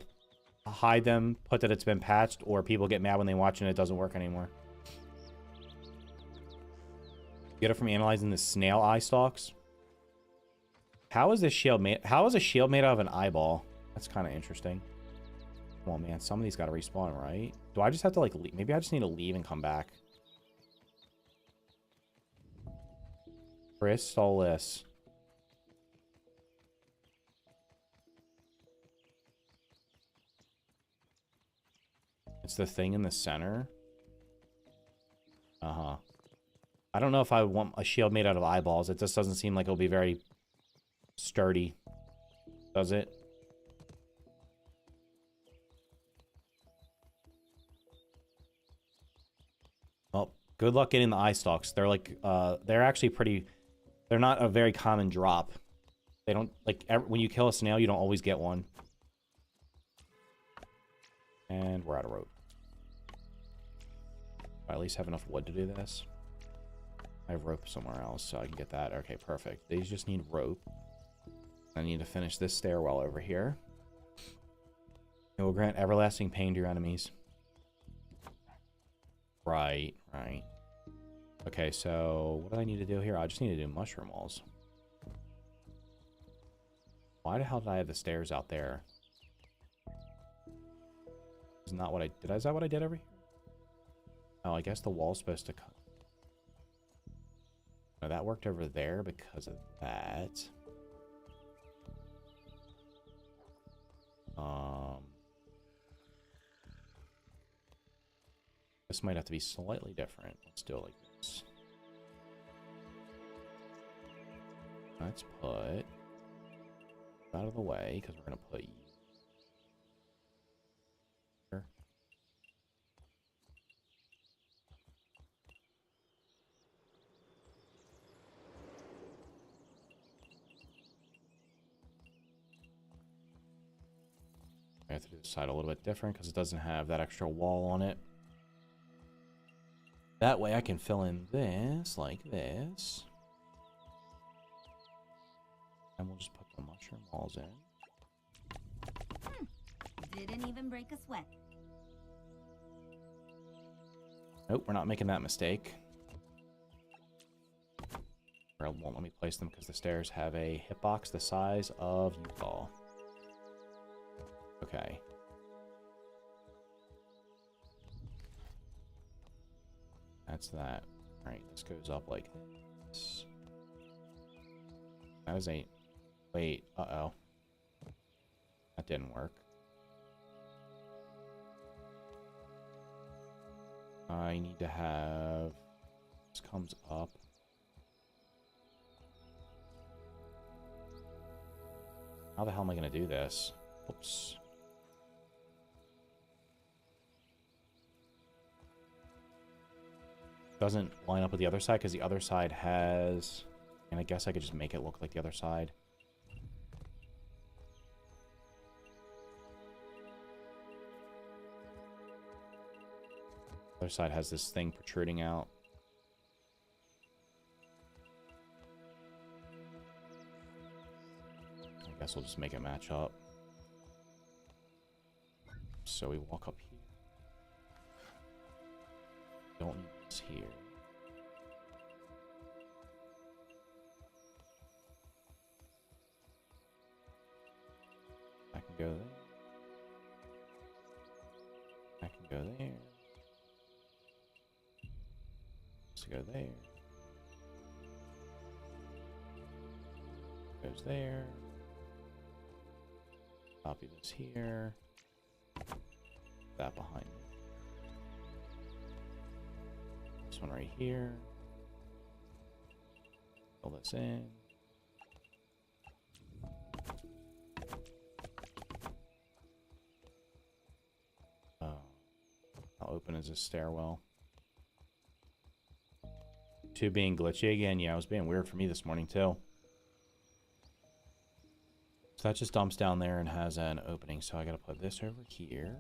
hide them, put that it's been patched, or people get mad when they watch and it doesn't work anymore. Get it from analyzing the snail eye stalks. How is this shield made? How is a shield made out of an eyeball? That's kind of interesting. Come on, man. Somebody's got to respawn, right? Do I just have to, like, leave? Maybe I just need to leave and come back. Chrysalis. It's the thing in the center. Uh-huh. I don't know if I want a shield made out of eyeballs. It just doesn't seem like it'll be very sturdy. Does it? Well, good luck getting the eye stalks. They're like, they're actually pretty... They're not a very common drop. They don't, like, when you kill a snail, you don't always get one. And we're out of rope. I at least have enough wood to do this. I have rope somewhere else, so I can get that. Okay, perfect. These just need rope. I need to finish this stairwell over here. It will grant everlasting pain to your enemies. Right, right. Okay, so what do I need to do here? I just need to do mushroom walls. Why the hell did I have the stairs out there? Is not what I did. Is that what I did over here? Oh, I guess the wall's supposed to come. No, that worked over there because of that. This might have to be slightly different. Let's do it like this. Let's put out of the way because we're gonna put you here. I have to do the side a little bit different because it doesn't have that extra wall on it. That way I can fill in this like this. And we'll just put the mushroom walls in. Didn't even break a sweat. Nope, we're not making that mistake. Or it won't let me place them because the stairs have a hitbox the size of Utah. Okay. That's that. Alright, this goes up like this. That was a... Wait, uh-oh. That didn't work. I need to have... This comes up. How the hell am I going to do this? Oops. Doesn't line up with the other side because the other side has... And I guess I could just make it look like the other side. The other side has this thing protruding out. I guess we'll just make it match up. So we walk up here. Don't need this here. I can go there. I can go there. Let's go there. Goes there. Copy this here. That behind me. This one right here. Fill this in. How open is this stairwell? 2 being glitchy again. Yeah, it was being weird for me this morning too. So that just dumps down there and has an opening. So I gotta put this over here.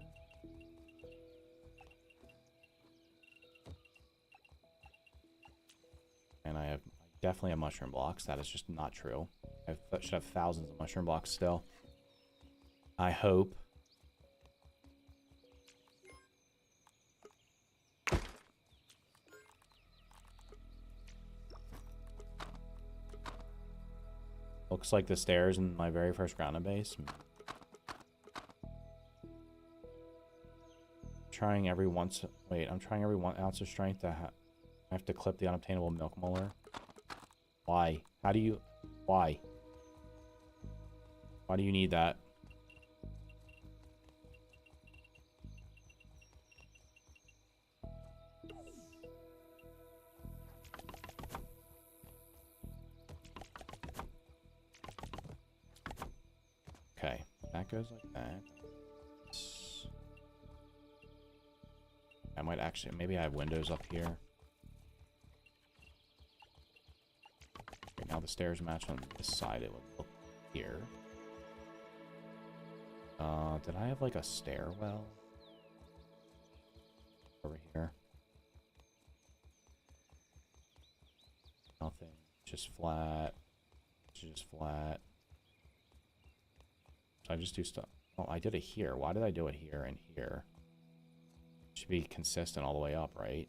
And I definitely have mushroom blocks. That is just not true. I should have thousands of mushroom blocks still. I hope. Looks like the stairs in my very first grounded base. Trying every once... Wait, I'm trying every 1 ounce of strength to I have to clip the unobtainable milk molar. Why? How do you... Why? Why do you need that? That goes like that. I might actually, maybe I have windows up here. Right now the stairs match on this side, it would look here. Did I have like a stairwell? Over here. Nothing. Just flat. Just flat. So I just do stuff. Oh, I did it here. Why did I do it here and here? Should be consistent all the way up, right?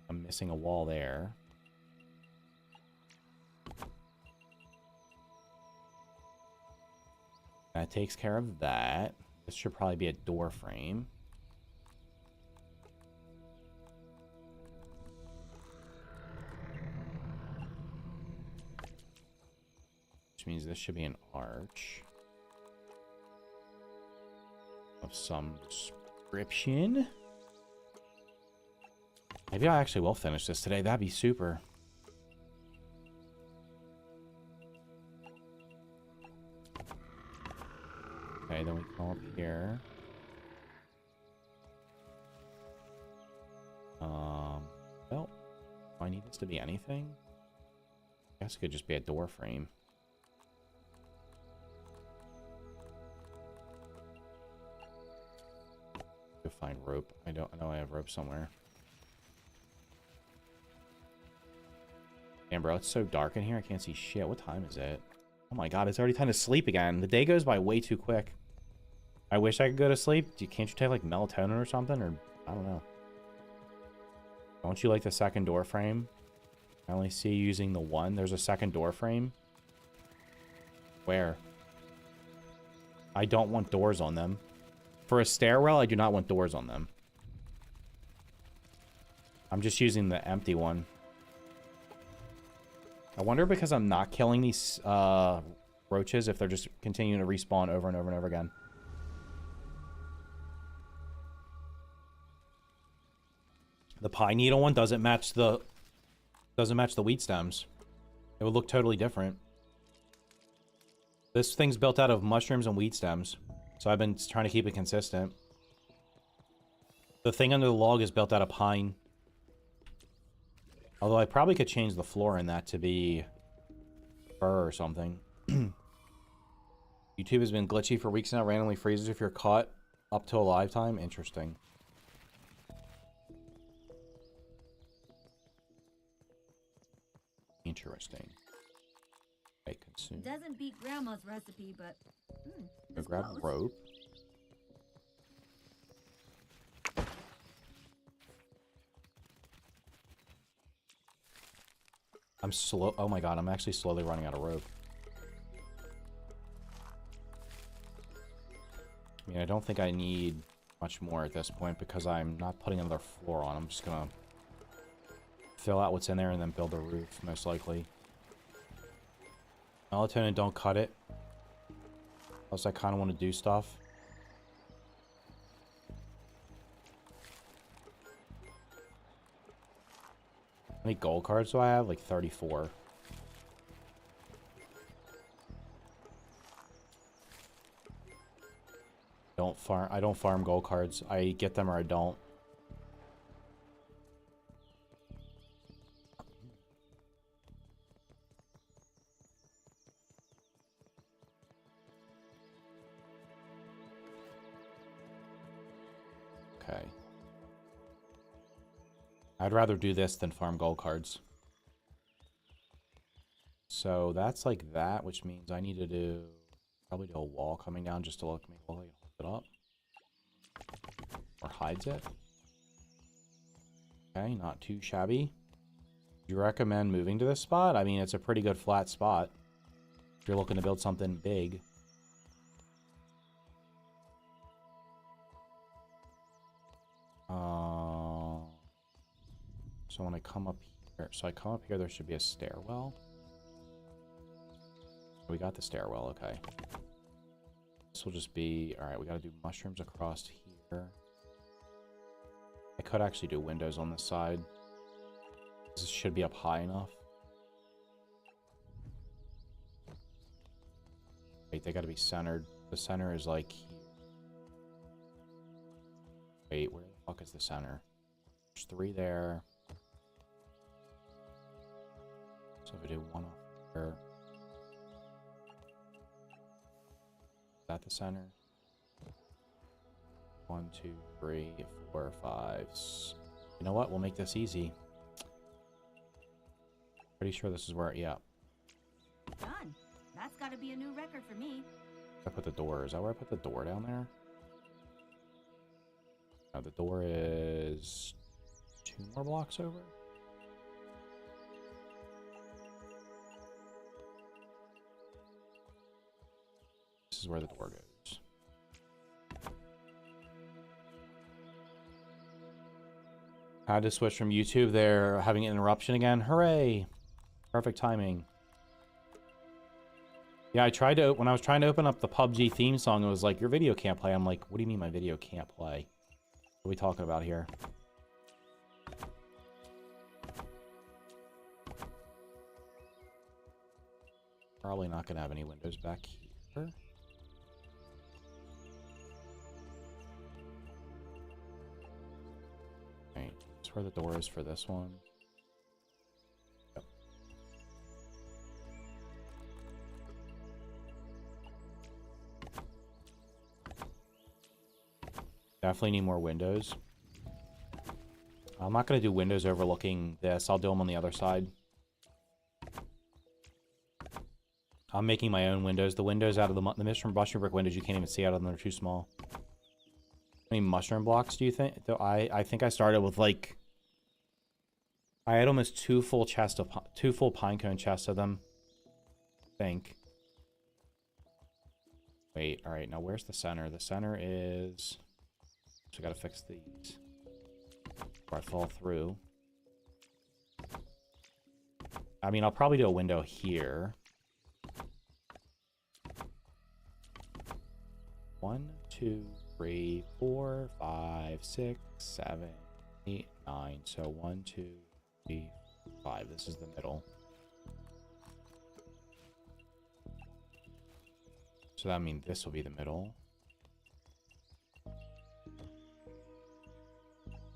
I'm missing a wall there. That takes care of that. This should probably be a door frame. Which means this should be an arch of some description. Maybe I actually will finish this today. That'd be super. Okay, then we come up here. Well, do I need this to be anything? I guess it could just be a door frame. Go find rope. I know I have rope somewhere. Damn, bro, it's so dark in here. I can't see shit. What time is it? Oh my god, it's already time to sleep again. The day goes by way too quick. I wish I could go to sleep. Can't you take like melatonin or something? Or I don't know. Don't you like the second door frame? I only see you using the one. There's a second door frame. Where? I don't want doors on them. For a stairwell, I do not want doors on them. I'm just using the empty one. I wonder because I'm not killing these roaches if they're just continuing to respawn over and over and over again. The pine needle one doesn't match the wheat stems. It would look totally different. This thing's built out of mushrooms and wheat stems, so I've been trying to keep it consistent. The thing under the log is built out of pine. Although I probably could change the floor in that to be fur or something. YouTube has been glitchy for weeks now. Randomly freezes if you're caught up to a live time. Interesting. Interesting. I consume. Doesn't beat grandma's recipe, but Go grab a rope. I'm slow. Oh my god, I'm actually slowly running out of rope. I mean, I don't think I need much more at this point because I'm not putting another floor on. I'm just gonna fill out what's in there and then build a roof, most likely. Melatonin, don't cut it. Unless I kind of want to do stuff. How many gold cards do I have? Like 34. I don't farm gold cards. I get them or I don't. Okay. I'd rather do this than farm gold cards. So that's like that, which means I need to probably do a wall coming down just to make it look like it holds it up. Or hides it. Okay, not too shabby. Do you recommend moving to this spot? I mean, it's a pretty good flat spot. If you're looking to build something big. So when I come up here, there should be a stairwell. We got the stairwell, okay. This will just be, alright, we gotta do mushrooms across here. I could actually do windows on this side. This should be up high enough. Wait, they gotta be centered. The center is like here. Wait, where the fuck is the center? There's 3 there. So if I do 1 off there. Is that the center? 1, 2, 3, 4, 5. You know what? We'll make this easy. Pretty sure this is where, yeah. Done. That's got to be a new record for me. I put the door. Is that where I put the door down there? No, the door is 2 more blocks over. This is where the door goes. I had to switch from YouTube. They're having an interruption again. Hooray! Perfect timing. Yeah, I tried to, when I was trying to open up the PUBG theme song, it was like, your video can't play. I'm like, what do you mean my video can't play? What are we talking about here? Probably not going to have any windows back here. Right, that's where the door is for this one. Yep. Definitely need more windows. I'm not going to do windows overlooking this. I'll do them on the other side. I'm making my own windows. The windows out of the mushroom brick windows you can't even see out of them. They're too small. How many mushroom blocks do you think? I think I started with like... I had almost 2 full pinecone chests of them. I think. Wait, alright, now where's the center? The center is... So I gotta fix these. Before I fall through. I mean, I'll probably do a window here. 1, 2, 3, 4, 5, 6, 7, 8, 9. So 1, 2, 3, 5. This is the middle. So that means this will be the middle.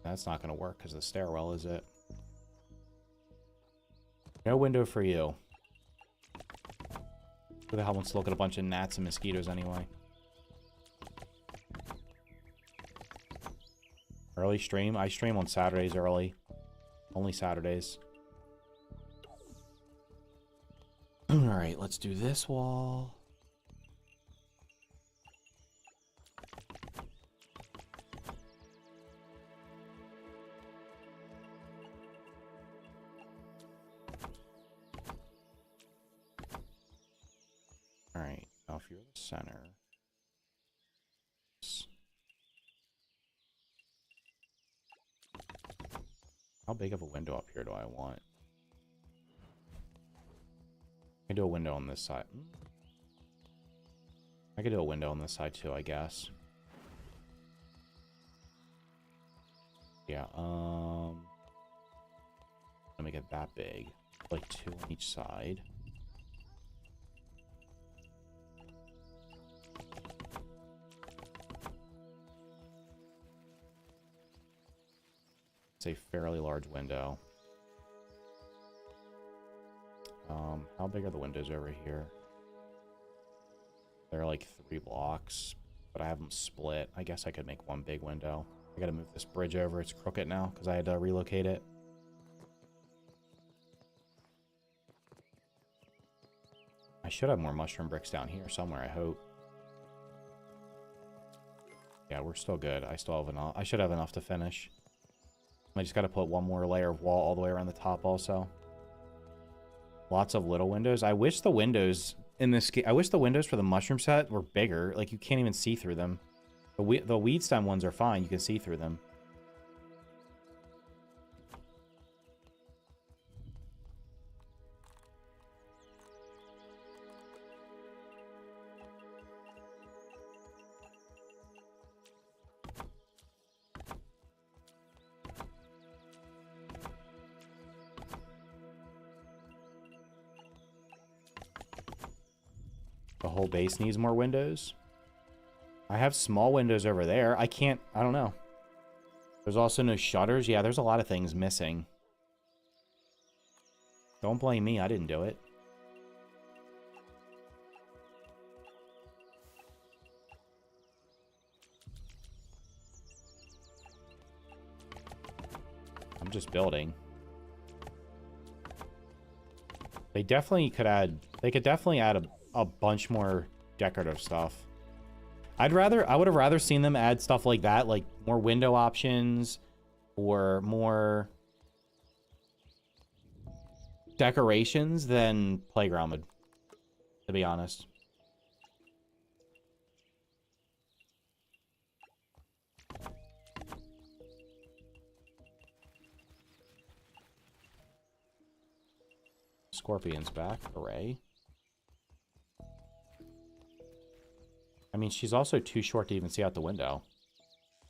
That's not going to work because the stairwell, is it? No window for you. Who the hell wants to look at a bunch of gnats and mosquitoes anyway? Early stream? I stream on Saturdays early. Only Saturdays. Alright, let's do this wall. Alright, now if you're the center... How big of a window up here do I want? I can do a window on this side. I could do a window on this side too, I guess. Yeah, let me make it that big. Like 2 on each side. A fairly large window. How big are the windows over here? They're like 3 blocks, but I have them split. I guess I could make 1 big window. I gotta move this bridge over. It's crooked now because I had to relocate it. I should have more mushroom bricks down here somewhere, I hope. Yeah, we're still good. I still have enough. I should have enough to finish. I just got to put 1 more layer of wall all the way around the top also. Lots of little windows. I wish the windows in this game... I wish the windows for the mushroom set were bigger. Like, you can't even see through them. The weed stem ones are fine. You can see through them. whole base needs more windows. I have small windows over there. I don't know. There's also no shutters. Yeah, there's a lot of things missing. Don't blame me. I didn't do it. I'm just building. They could definitely add a bunch more decorative stuff. I would have rather seen them add stuff like that, like more window options or more decorations than playground would, to be honest. Scorpion's back. Hooray. I mean, she's also too short to even see out the window.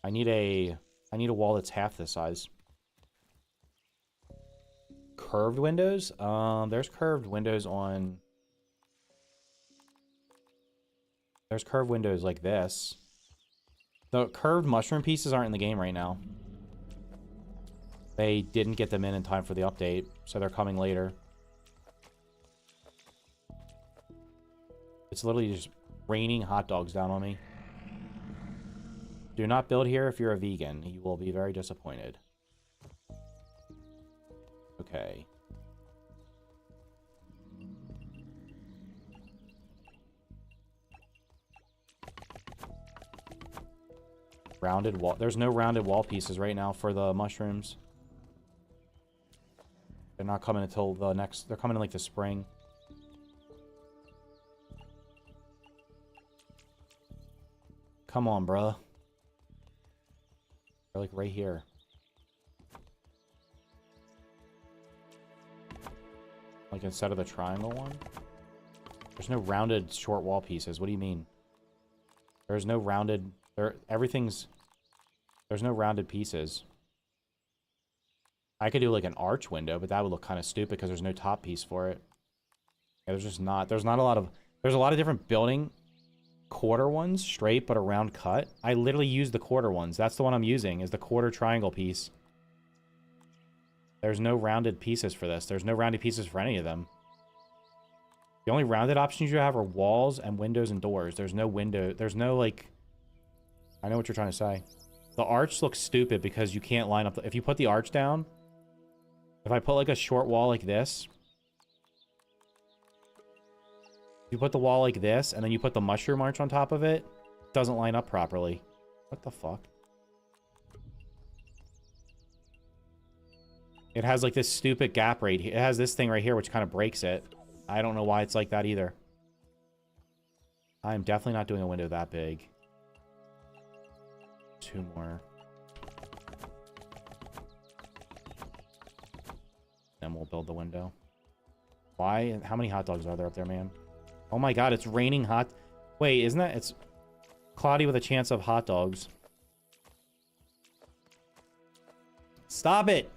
I need a wall that's half this size. Curved windows? There's curved windows on... There's curved windows like this. The curved mushroom pieces aren't in the game right now. They didn't get them in time for the update, so they're coming later. It's literally just raining hot dogs down on me. Do not build here if you're a vegan. You will be very disappointed. Okay. Rounded wall. There's no rounded wall pieces right now for the mushrooms. They're not coming until the next... They're coming in like the spring. Come on, bruh. They're like right here. Like instead of the triangle one? There's no rounded short wall pieces. What do you mean? There's no rounded... There's no rounded pieces. I could do like an arch window, but that would look kind of stupid because there's no top piece for it. Yeah, there's just not... There's not a lot of... There's a lot of different building... quarter ones, straight but a round cut. I literally use the quarter ones. That's the one I'm using, is the quarter triangle piece. There's no rounded pieces for this. There's no rounded pieces for any of them. The only rounded options you have are walls and windows and doors. There's no window. There's no, like... I know what you're trying to say. The arch looks stupid because you can't line up... If you put the arch down... If I put, like, a short wall like this... You put the wall like this, and then you put the mushroom arch on top of it, it doesn't line up properly. What the fuck? It has like this stupid gap right here. It has this thing right here, which kind of breaks it. I don't know why it's like that either. I'm definitely not doing a window that big. 2 more. Then we'll build the window. Why? How many hot dogs are there up there, man? Oh my god, it's raining hot... Wait, isn't that... It's cloudy with a chance of hot dogs. Stop it!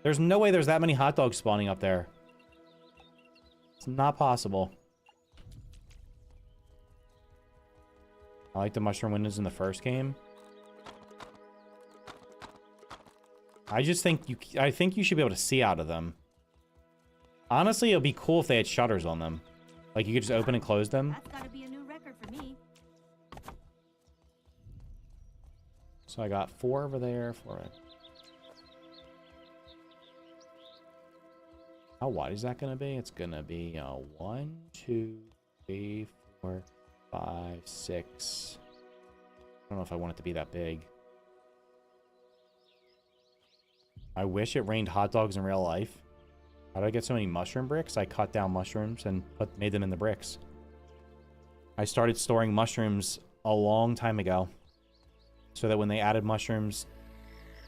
There's no way there's that many hot dogs spawning up there. It's not possible. I like the mushroom windows in the first game. I just think I think you should be able to see out of them. Honestly, it would be cool if they had shutters on them. Like, you could just open and close them. That's gotta be a new record for me. So I got 4 over there, 4 right. How wide is that going to be? It's going to be 1, 2, 3, 4, 5, 6. I don't know if I want it to be that big. I wish it rained hot dogs in real life. How did I get so many mushroom bricks? I cut down mushrooms and made them in the bricks. I started storing mushrooms a long time ago. So that when they added mushrooms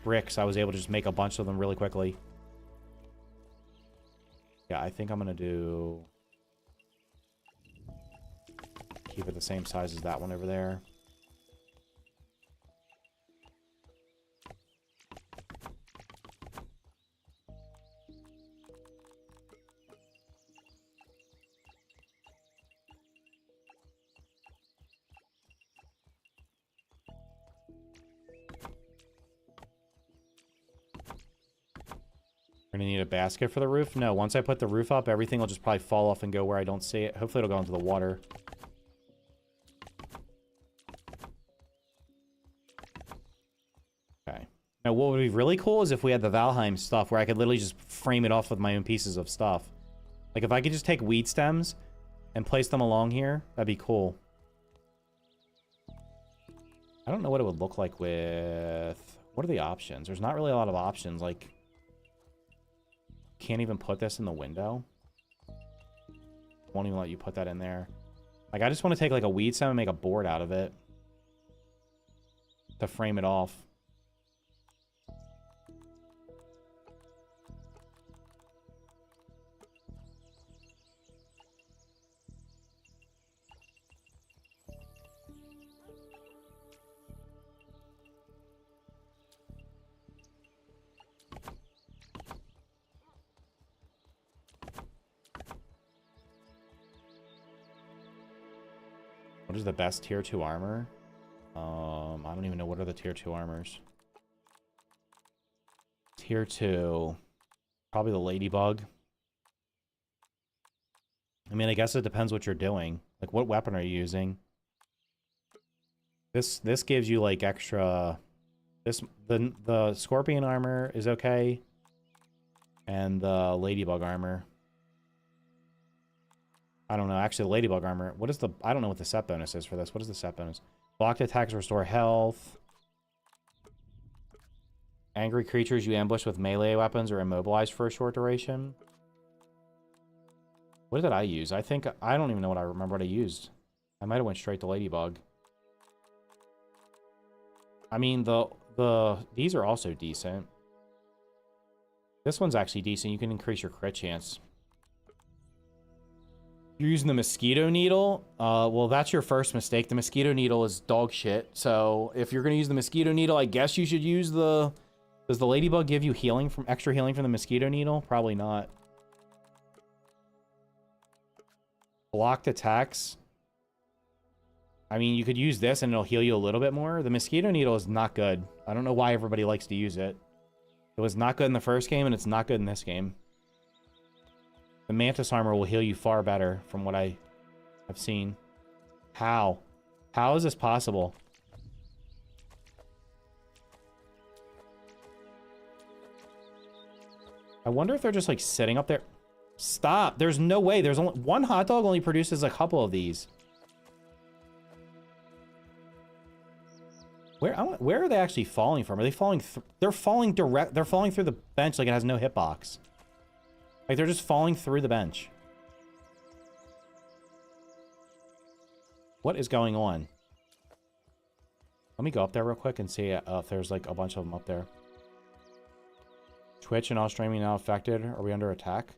bricks, I was able to just make a bunch of them really quickly. Yeah, I think I'm going to do... Keep it the same size as that one over there. We're gonna need a basket for the roof? No, once I put the roof up, everything will just probably fall off and go where I don't see it. Hopefully it'll go into the water. Okay. Now what would be really cool is if we had the Valheim stuff where I could literally just frame it off with my own pieces of stuff. Like if I could just take weed stems and place them along here, that'd be cool. I don't know what it would look like with... What are the options? There's not really a lot of options. Like, can't even put this in the window. Won't even let you put that in there. Like, I just want to take like a weed stem and make a board out of it to frame it off. What is the best tier 2 armor? I don't even know what are the tier 2 armors. Tier 2. Probably the ladybug. I mean, I guess it depends what you're doing. Like, what weapon are you using? This gives you, like, extra... The scorpion armor is okay. And the ladybug armor. I don't know. Actually, the ladybug armor. What is the... I don't know what the set bonus is for this. What is the set bonus? Blocked attacks restore health. Angry creatures you ambush with melee weapons are immobilized for a short duration. What did I use? I think... I don't even know what I remember what I used. I might have went straight to ladybug. I mean, these are also decent. This one's actually decent. You can increase your crit chance. You're using the mosquito needle? Well, that's your first mistake. The mosquito needle is dog shit. So if you're going to use the mosquito needle, I guess you should use the... Does the ladybug give you healing from extra healing from the mosquito needle? Probably not. Blocked attacks. I mean, you could use this and it'll heal you a little bit more. The mosquito needle is not good. I don't know why everybody likes to use it. It was not good in the first game and it's not good in this game. The mantis armor will heal you far better from what I have seen. How? How is this possible? I wonder if they're just like sitting up there. Stop! There's no way. There's only one hot dog only produces a couple of these. Where are they actually falling from? Are they falling? They're falling direct. They're falling through the bench like it has no hitbox. Like, they're just falling through the bench. What is going on? Let me go up there real quick and see if there's, like, a bunch of them up there. Twitch and all streaming now affected. Are we under attack?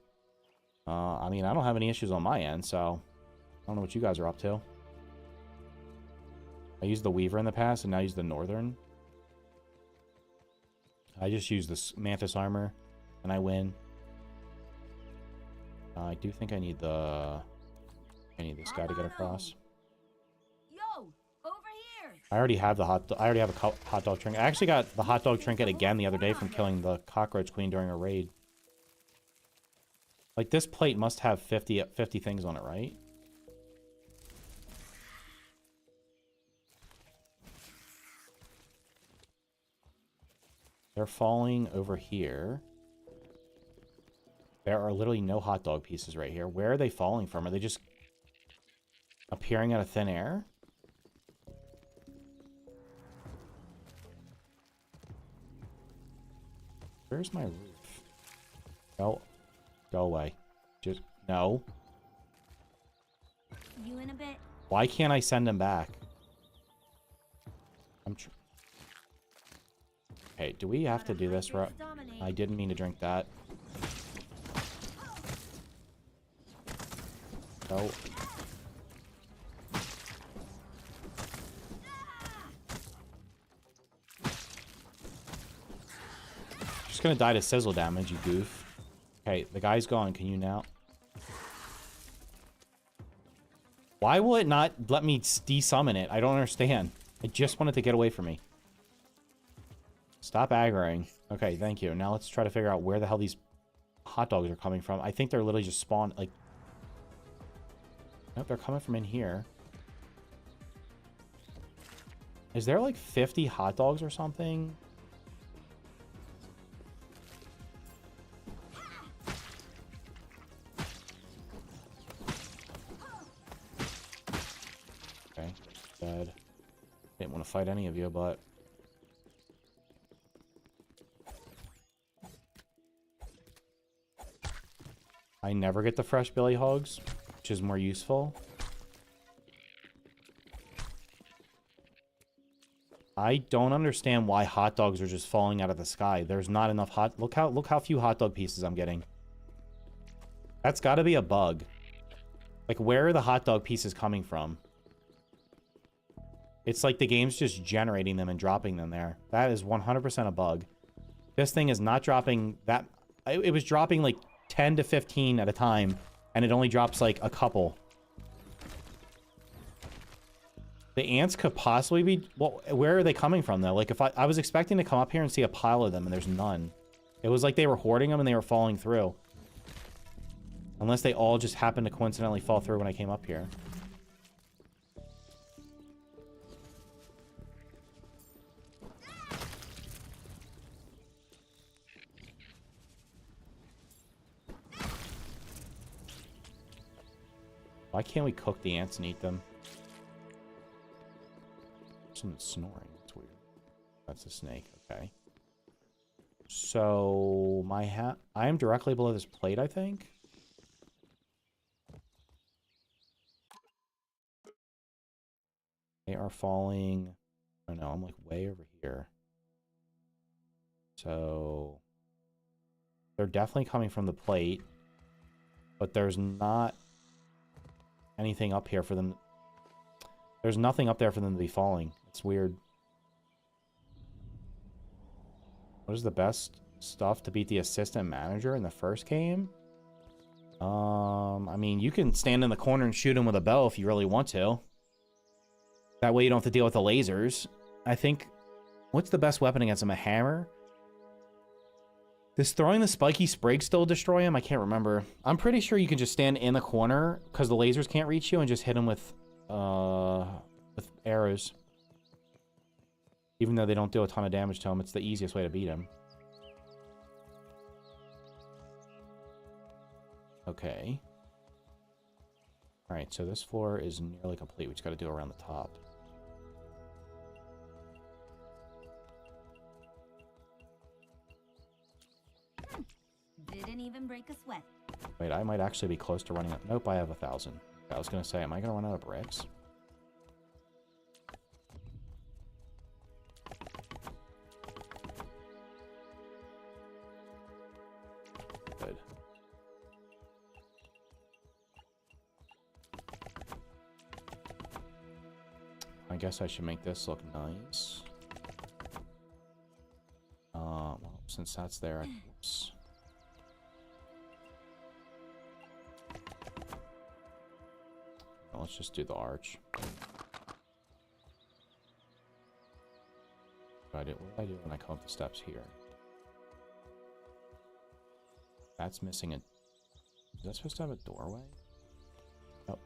I mean, I don't have any issues on my end, so... I don't know what you guys are up to. I used the Weaver in the past, and now I use the Northern. I just use this Mantis armor, and I win. I do think I need the... I need this guy to get across. Yo, over here. I already have the hot dog trinket. I actually got the hot dog trinket again the other day from killing the cockroach queen during a raid. Like, this plate must have 50 things on it, right? They're falling over here. There are literally no hot dog pieces right here. Where are they falling from? Are they just appearing out of thin air? Where's my roof? No. Go away. Just... No. You in a bit. Why can't I send him back? Okay, do we have to do this? I didn't mean to drink that. No. Just gonna die to sizzle damage, you goof. Okay, the guy's gone. Can you now? Why will it not let me de-summon it? I don't understand. I just wanted to get away from me. Stop aggroing. Okay, thank you. Now let's try to figure out where the hell these hot dogs are coming from. I think they're literally just spawned, like... Nope, they're coming from in here. Is there like 50 hot dogs or something? Okay, dead. Didn't want to fight any of you, but... I never get the fresh billy hogs, which is more useful. I don't understand why hot dogs are just falling out of the sky. There's not enough hot... Look how few hot dog pieces I'm getting. That's got to be a bug. Like, where are the hot dog pieces coming from? It's like the game's just generating them and dropping them there. That is 100% a bug. This thing is not dropping that... It was dropping like 10 to 15 at a time, and it only drops like a couple. The ants could possibly be... Well, where are they coming from, though? Like, if I was expecting to come up here and see a pile of them, and there's none. It was like they were hoarding them and they were falling through. Unless they all just happened to coincidentally fall through when I came up here. Why can't we cook the ants and eat them? Someone's snoring. That's weird. That's a snake. Okay. So, I am directly below this plate, I think. They are falling... Oh no, I'm like way over here. So... They're definitely coming from the plate. But there's not... anything up here for them. There's nothing up there for them to be falling. It's weird. What is the best stuff to beat the assistant manager in the first game? I mean, you can stand in the corner and shoot him with a bow if you really want to. That way you don't have to deal with the lasers. I think... What's the best weapon against him? A hammer? Does throwing the spiky sprig still destroy him? I can't remember. I'm pretty sure you can just stand in the corner because the lasers can't reach you and just hit him with arrows. Even though they don't do a ton of damage to him, it's the easiest way to beat him. Okay. Alright, so this floor is nearly complete. We just got to do it around the top. Didn't even break a sweat. Wait, I might actually be close to running out. Nope, I have 1,000. I was going to say, am I going to run out of bricks? Good. I guess I should make this look nice. Well, since that's there, oops. Let's just do the arch. What do I do when I come up the steps here? That's missing a... Is that supposed to have a doorway? Nope.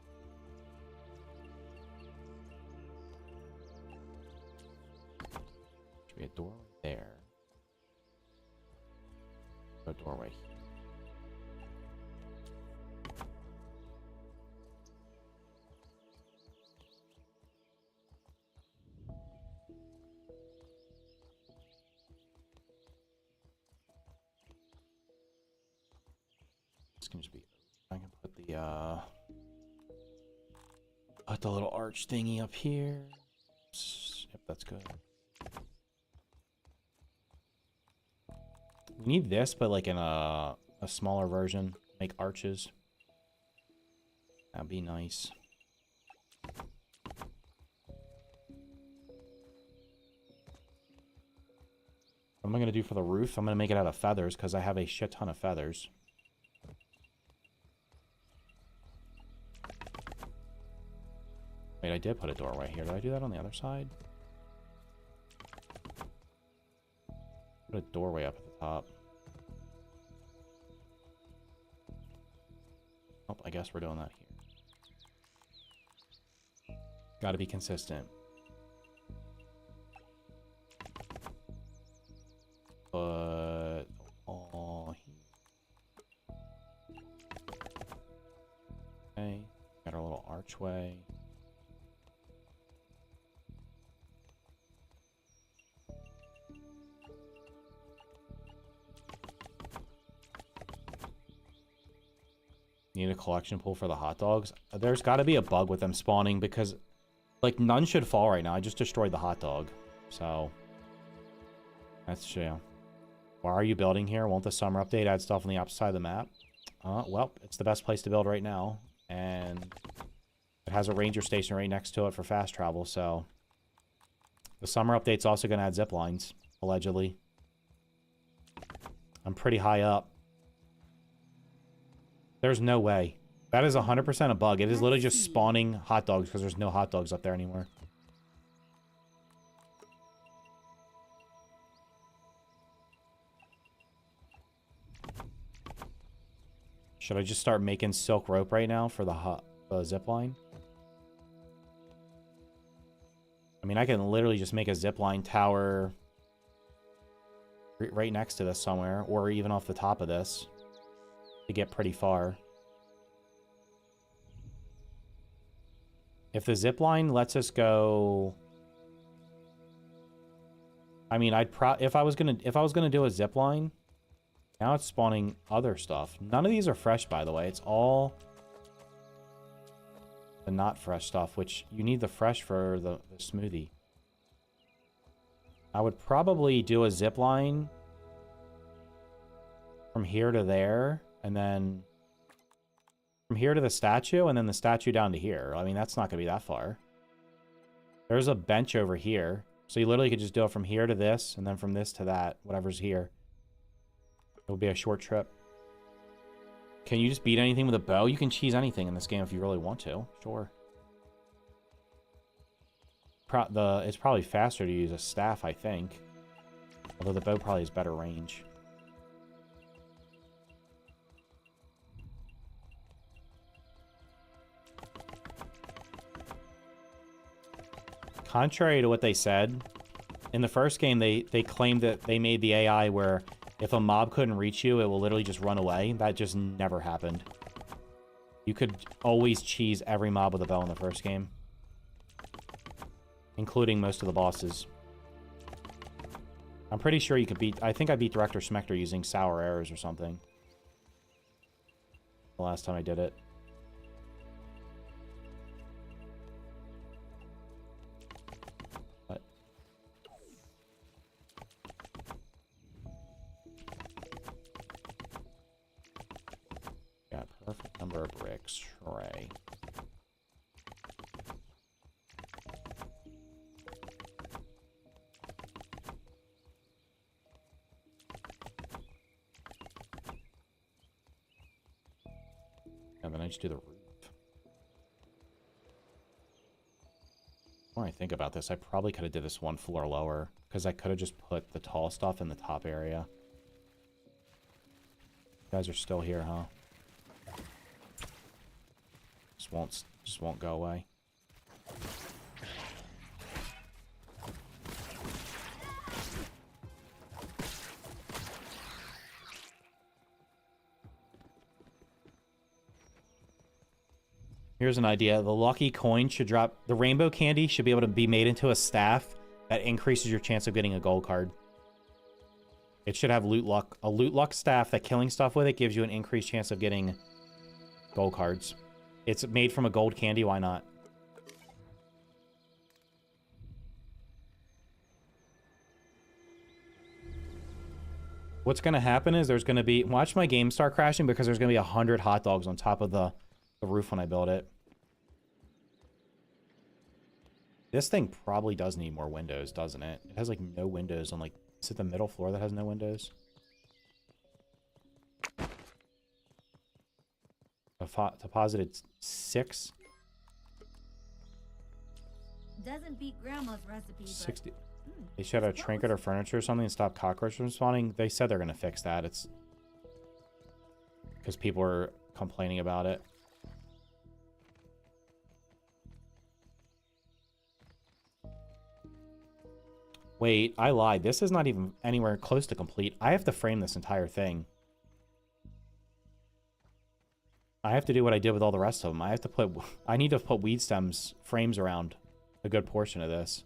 Should be a doorway there. A doorway here. Can just be... I can put the little arch thingy up here. Yep, that's good. We need this, but like in a smaller version. Make arches. That'd be nice. What am I going to do for the roof? I'm going to make it out of feathers because I have a shit ton of feathers. Wait, I did put a doorway here. Did I do that on the other side? Put a doorway up at the top. Oh, I guess we're doing that here. Got to be consistent. But all here. Okay, got our little archway. Need a collection pool for the hot dogs. There's got to be a bug with them spawning because, like, none should fall right now. I just destroyed the hot dog. So, that's, yeah. Why are you building here? Won't the summer update add stuff on the opposite side of the map? Well, it's the best place to build right now. And it has a ranger station right next to it for fast travel, so... The summer update's also going to add zip lines, allegedly. I'm pretty high up. There's no way. That is 100% a bug. It is literally just spawning hot dogs because there's no hot dogs up there anymore. Should I just start making silk rope right now for the zip line? I mean, I can literally just make a zip line tower right next to this somewhere, or even off the top of this to get pretty far. If the zip line lets us go, I mean, if I was gonna do a zip line. Now it's spawning other stuff. None of these are fresh, by the way. It's all the not fresh stuff, which you need the fresh for the smoothie. I would probably do a zip line from here to there, and then from here to the statue, and then the statue down to here. I mean, that's not going to be that far. There's a bench over here. So you literally could just do it from here to this, and then from this to that, whatever's here. It'll be a short trip. Can you just beat anything with a bow? You can cheese anything in this game if you really want to. Sure. It's probably faster to use a staff, I think. Although the bow probably has better range. Contrary to what they said, in the first game, they claimed that they made the AI where if a mob couldn't reach you, it will literally just run away. That just never happened. You could always cheese every mob with a bow in the first game. Including most of the bosses. I'm pretty sure you could beat... I think I beat Director Smector using Sour Arrows or something. The last time I did it. Perfect number of bricks, hooray. And then I just do the roof. When I think about this, I probably could have did this one floor lower, because I could have just put the tall stuff in the top area. You guys are still here, huh? Just won't go away. Here's an idea. The lucky coin should drop. The rainbow candy should be able to be made into a staff that increases your chance of getting a gold card. It should have loot luck. A loot luck staff that killing stuff with it gives you an increased chance of getting gold cards. It's made from a gold candy, why not? What's going to happen is there's going to be... Watch my game start crashing because there's going to be 100 hot dogs on top of the roof when I build it. This thing probably does need more windows, doesn't it? It has, like, no windows on, like... Is it the middle floor that has no windows? Deposited 6. Doesn't beat grandma's recipe, 60. They should have a trinket or furniture or something and stop cockroaches from spawning. They said they're going to fix that. It's because people are complaining about it. Wait, I lied. This is not even anywhere close to complete. I have to frame this entire thing. I have to do what I did with all the rest of them. I need to put weed stems frames around a good portion of this.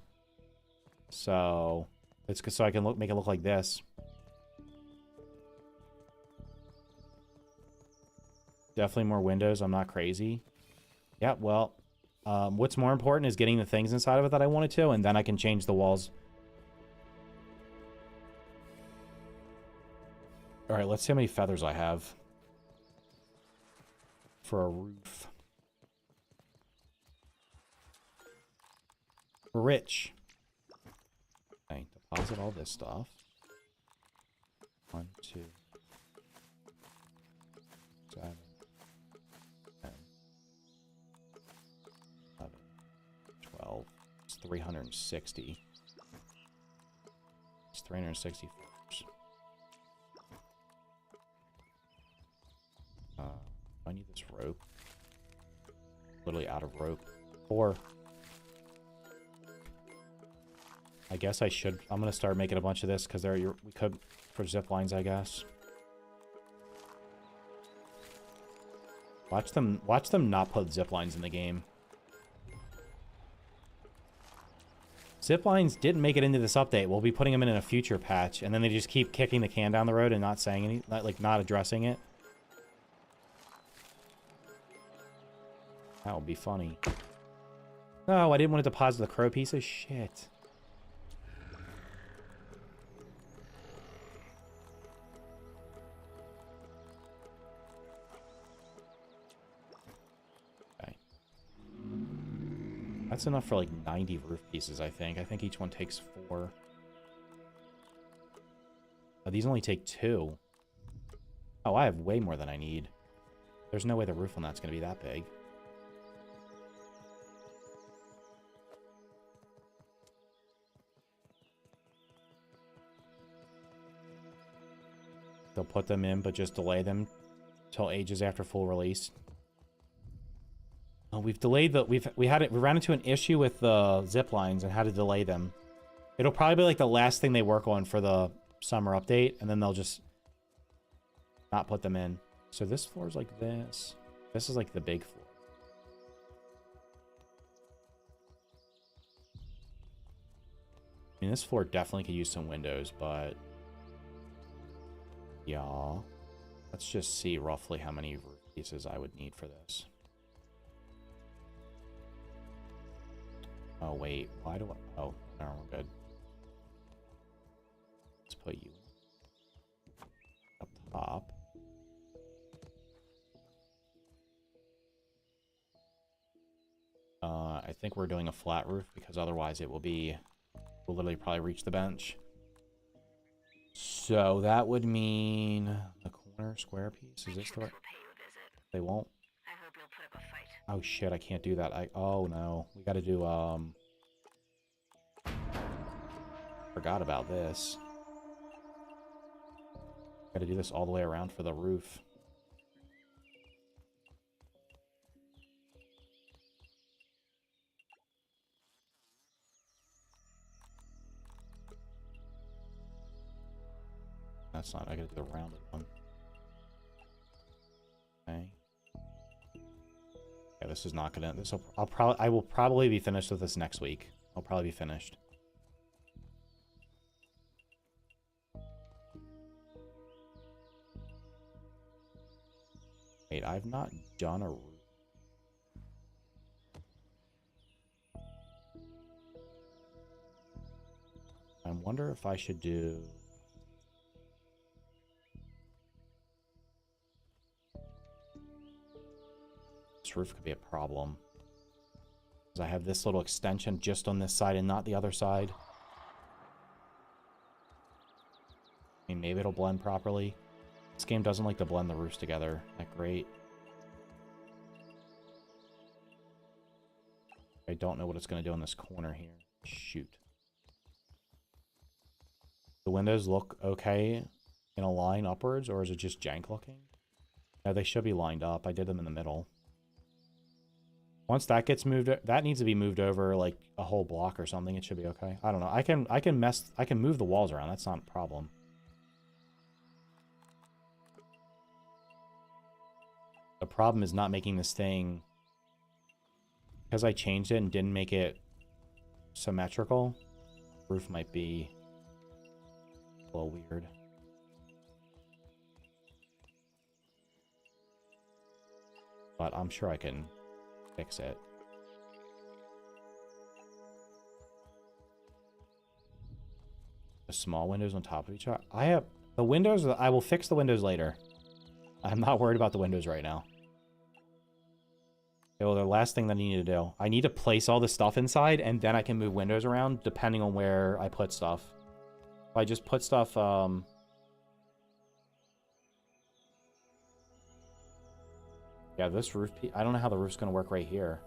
So it's so I can make it look like this. Definitely more windows. I'm not crazy. Yeah, well, what's more important is getting the things inside of it that I wanted to, and then I can change the walls. All right, let's see how many feathers I have for a roof. Rich. Okay, deposit all this stuff. 1, 2, 7, 10, 11, 12. It's 360. It's 360 feathers. I need this rope. Literally out of rope. Or I guess I should. I'm gonna start making a bunch of this because we could for zip lines, I guess. Watch them not put zip lines in the game. Zip lines didn't make it into this update. We'll be putting them in a future patch, and then they just keep kicking the can down the road and not saying any, not addressing it. That would be funny. No, I didn't want to deposit the crow piece of shit. Okay. That's enough for like 90 roof pieces, I think. I think each one takes 4. Oh, these only take 2. Oh, I have way more than I need. There's no way the roof on that's going to be that big. They'll put them in, but just delay them till ages after full release. Oh, we've delayed the we ran into an issue with the zip lines and had to delay them. It'll probably be like the last thing they work on for the summer update, and then they'll just not put them in. So this floor is like this. This is like the big floor. I mean, this floor definitely could use some windows, but yeah. Let's just see roughly how many roof pieces I would need for this. Oh, wait. Why do I... Oh, no, we're good. Let's put you up top. I think we're doing a flat roof because otherwise it will be... We'll literally probably reach the bench. So that would mean the corner square piece. Is this the right? They won't. I hope you'll put up a fight. Oh shit! I can't do that. Oh no, we got to do Forgot about this. Got to do this all the way around for the roof. That's not. I gotta do the rounded one. Okay. Yeah, this is not gonna. I will probably be finished with this next week. I'll probably be finished. Wait, I've not done a roof. I wonder if I should do. This roof could be a problem. Because I have this little extension just on this side and not the other side. I mean, maybe it'll blend properly. This game doesn't like to blend the roofs together that great. I don't know what it's going to do in this corner here. Shoot. The windows look okay in a line upwards, or is it just jank looking? No, they should be lined up. I did them in the middle. Once that gets moved, that needs to be moved over like a whole block or something. It should be okay. I don't know. I can move the walls around. That's not a problem. The problem is not making this thing, because I changed it and didn't make it symmetrical. Roof might be a little weird. But I'm sure I can fix it. The small windows on top of each other. I have the windows. I will fix the windows later. I'm not worried about the windows right now. Okay, well, the last thing that I need to do. I need to place all the stuff inside, and then I can move windows around depending on where I put stuff. If I just put stuff, yeah, this roof, I don't know how the roof's going to work right here.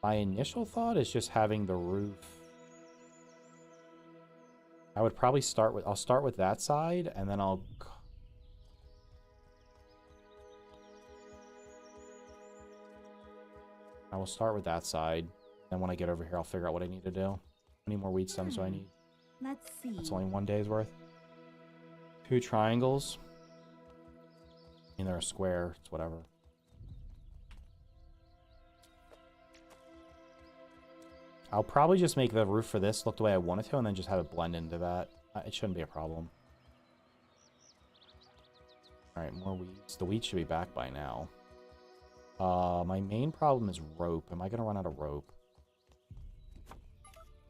My initial thought is just having the roof. I would probably start with, I'll start with that side, and then I will start with that side. And when I get over here, I'll figure out what I need to do. How many more weed stems do I need? Let's see. That's only 1 day's worth. 2 triangles. I mean, they're a square. It's whatever. I'll probably just make the roof for this look the way I want it to, and then just have it blend into that. It shouldn't be a problem. Alright, more weeds. The weeds should be back by now. My main problem is rope. Am I going to run out of rope?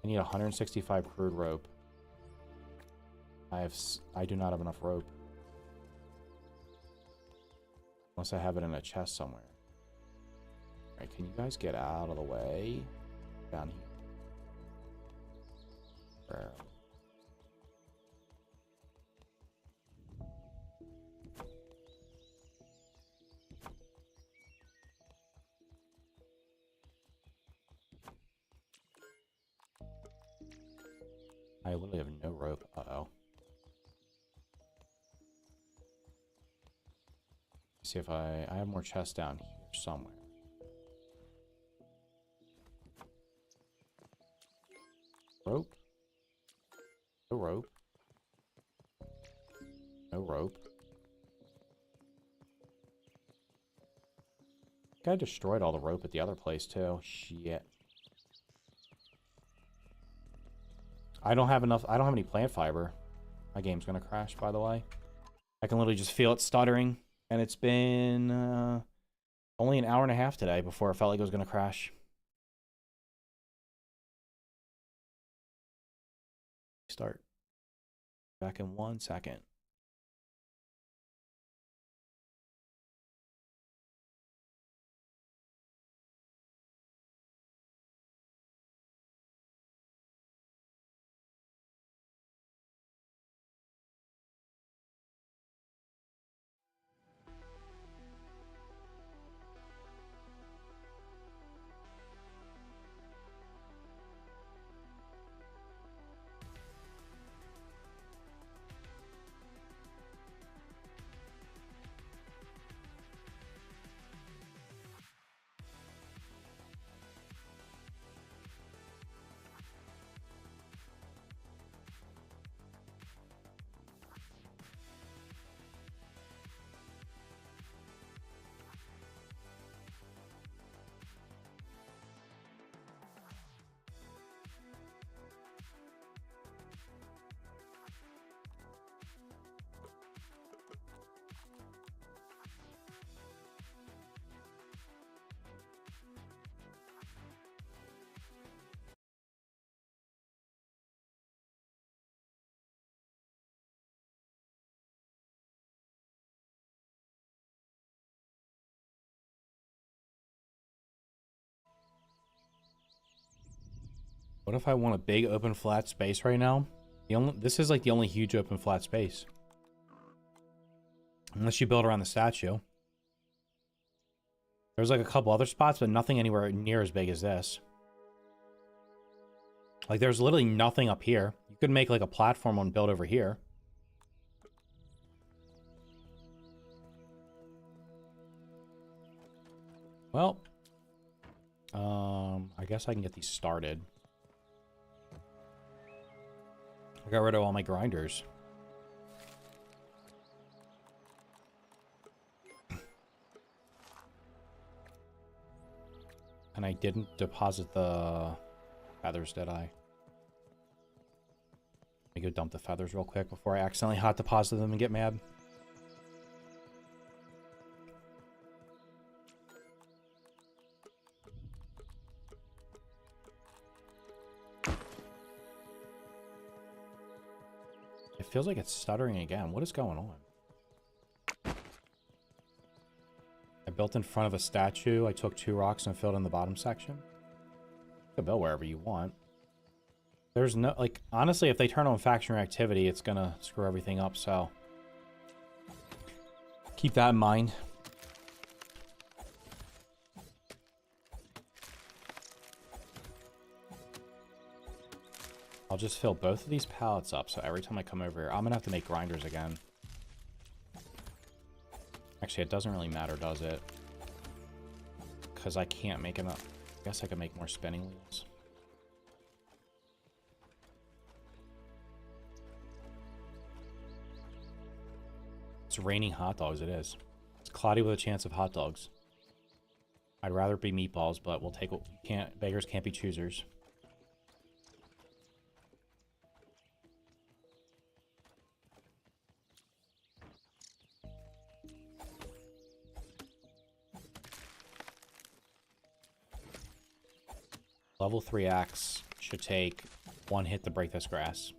I need 165 crude rope. I do not have enough rope. Unless I have it in a chest somewhere. Alright, can you guys get out of the way? Down here. Where? I literally have no rope. Uh-oh. See if I have more chests down here somewhere. Rope? No rope. No rope. I think I destroyed all the rope at the other place too. Shit. I don't have enough. I don't have any plant fiber. My game's gonna crash, by the way. I can literally just feel it stuttering. And it's been only an hour and a half today before I felt like it was gonna crash. Start. Back in 1 second. What if I want a big open flat space right now? This is like the only huge open flat space. Unless you build around the statue. There's like a couple other spots, but nothing anywhere near as big as this. Like there's literally nothing up here. You could make like a platform and build over here. Well, I guess I can get these started. I got rid of all my grinders. And I didn't deposit the feathers, did I? Let me go dump the feathers real quick before I accidentally hot deposit them and get mad. It feels like it's stuttering again. What is going on? I built in front of a statue. I took 2 rocks and filled in the bottom section. You can build wherever you want. There's no, like, honestly, if they turn on faction reactivity, it's gonna screw everything up, so keep that in mind. I'll just fill both of these pallets up, so every time I come over here, I'm gonna have to make grinders again. Actually, it doesn't really matter, does it? Because I can't make enough. I guess I can make more spinning wheels. It's raining hot dogs, it is. It's cloudy with a chance of hot dogs. I'd rather it be meatballs, but we'll take what we can't. Beggars can't be choosers. Level 3 axe should take 1 hit to break this grass.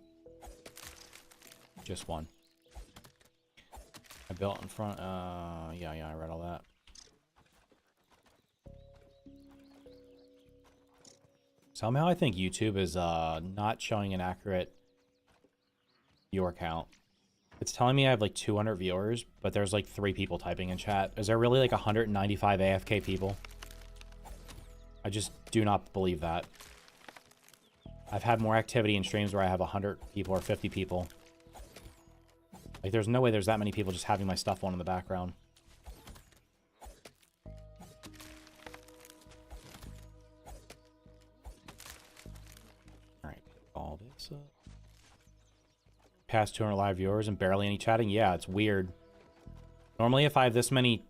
Just 1. I built in front, yeah, I read all that. Somehow I think YouTube is not showing an accurate viewer count. It's telling me I have like 200 viewers, but there's like 3 people typing in chat. Is there really like 195 AFK people? I just do not believe that. I've had more activity in streams where I have 100 people or 50 people. Like, there's no way there's that many people just having my stuff on in the background. Alright, all this up. Past 200 live viewers and barely any chatting? Yeah, it's weird. Normally, if I have this many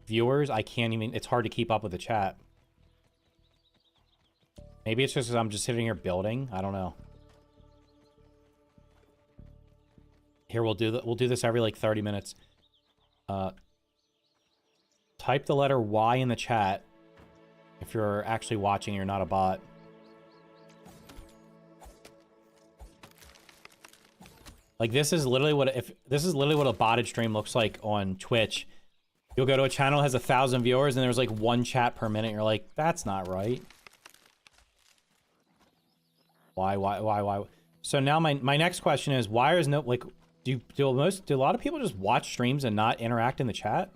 viewers, I can't even... It's hard to keep up with the chat. Maybe it's just because I'm just sitting here building. I don't know. Here, we'll do this every like 30 minutes. Type the letter Y in the chat if you're actually watching and you're not a bot. Like, this is literally what this is literally what a botted stream looks like on Twitch. You'll go to a channel that has 1,000 viewers and there's like 1 chat per minute. You're like, that's not right. Why? So now my next question is, why is no, like, do a lot of people just watch streams and not interact in the chat?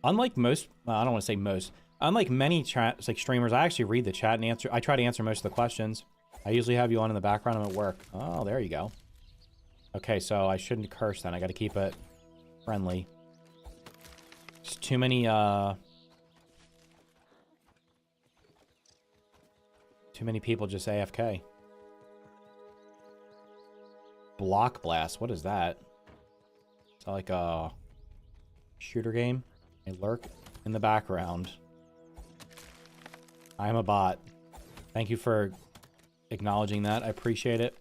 Unlike most, well, I don't want to say most, unlike many chats, like streamers, I actually read the chat and answer. I try to answer most of the questions. I usually have you on in the background. I'm at work. Oh, there you go. Okay, so I shouldn't curse then. I got to keep it friendly. Just too many, too many people just AFK. Block Blast, what is that? Is that like a shooter game? I lurk in the background. I'm a bot. Thank you for acknowledging that. I appreciate it.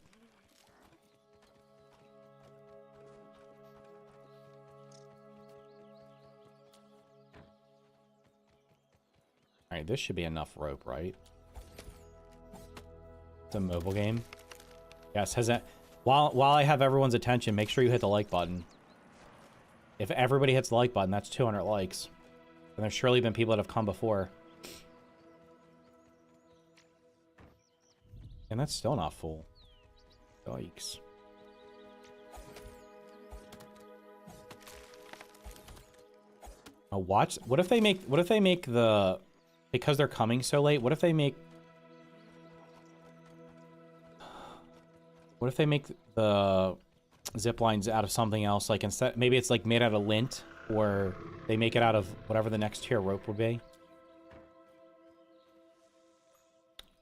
Alright, this should be enough rope, right? It's a mobile game. Yes, has that... While I have everyone's attention, make sure you hit the like button. If everybody hits the like button, that's 200 likes. And there's surely been people that have come before. And that's still not full. Yikes. Oh, watch. What if they make the... Because they're coming so late, what if they make... What if they make the zip lines out of something else? Like, instead, maybe it's like made out of lint, or they make it out of whatever the next tier rope would be.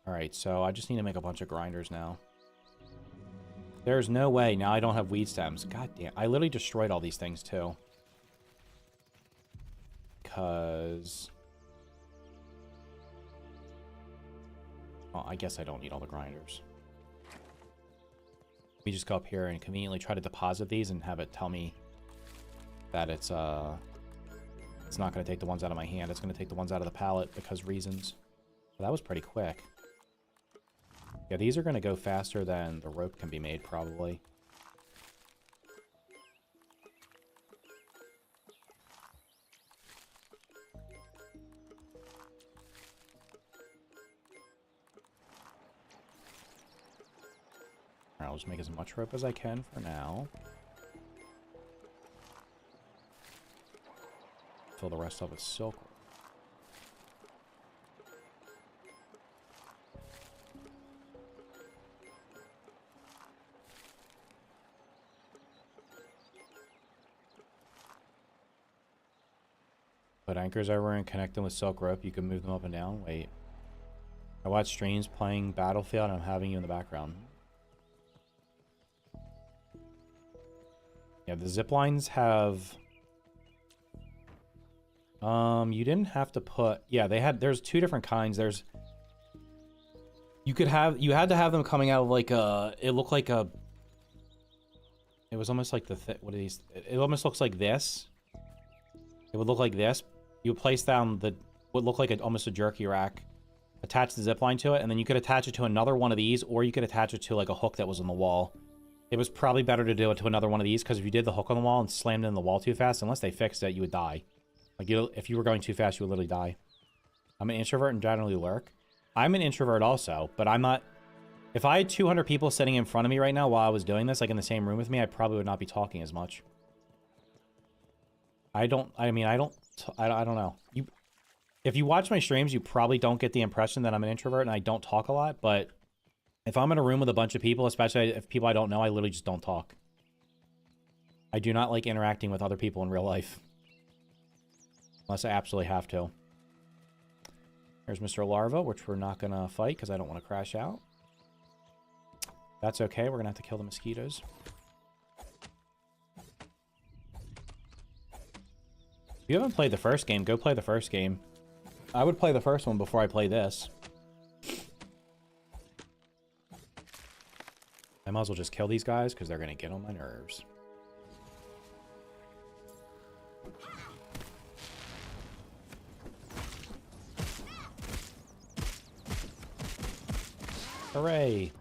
Alright, so I just need to make a bunch of grinders now. There's no way. Now I don't have weed stems. God damn. I literally destroyed all these things, too. Because... well, I guess I don't need all the grinders. We just go up here and conveniently try to deposit these and have it tell me that it's not going to take the ones out of my hand. It's going to take the ones out of the pallet because reasons. Well, that was pretty quick. Yeah, these are going to go faster than the rope can be made, probably. Alright, I'll just make as much rope as I can for now. Fill the rest up with silk. Put anchors everywhere and connect them with silk rope. You can move them up and down. Wait. I watch streams playing Battlefield and I'm having you in the background. Yeah, the zip lines have... you didn't have to put... yeah, they had... there's two different kinds. There's... you could have... you had to have them coming out of like a... it looked like a... it was almost like the... what are these... it almost looks like this. It would look like this. You would place down the... what looked like almost a jerky rack. Attach the zip line to it, and then you could attach it to another one of these, or you could attach it to like a hook that was on the wall. It was probably better to do it to another one of these, because if you did the hook on the wall and slammed it in the wall too fast, unless they fixed it, you would die. Like, if you were going too fast, you would literally die. I'm an introvert and generally lurk. I'm an introvert also, but I'm not... if I had 200 people sitting in front of me right now while I was doing this, like in the same room with me, I probably would not be talking as much. I don't know. If you watch my streams, you probably don't get the impression that I'm an introvert and I don't talk a lot, but if I'm in a room with a bunch of people, especially if people I don't know, I literally just don't talk. I do not like interacting with other people in real life. Unless I absolutely have to. There's Mr. Larva, which we're not going to fight because I don't want to crash out. That's okay. We're going to have to kill the mosquitoes. If you haven't played the first game, go play the first game. I would play the first one before I play this. I might as well just kill these guys because they're going to get on my nerves. Hooray!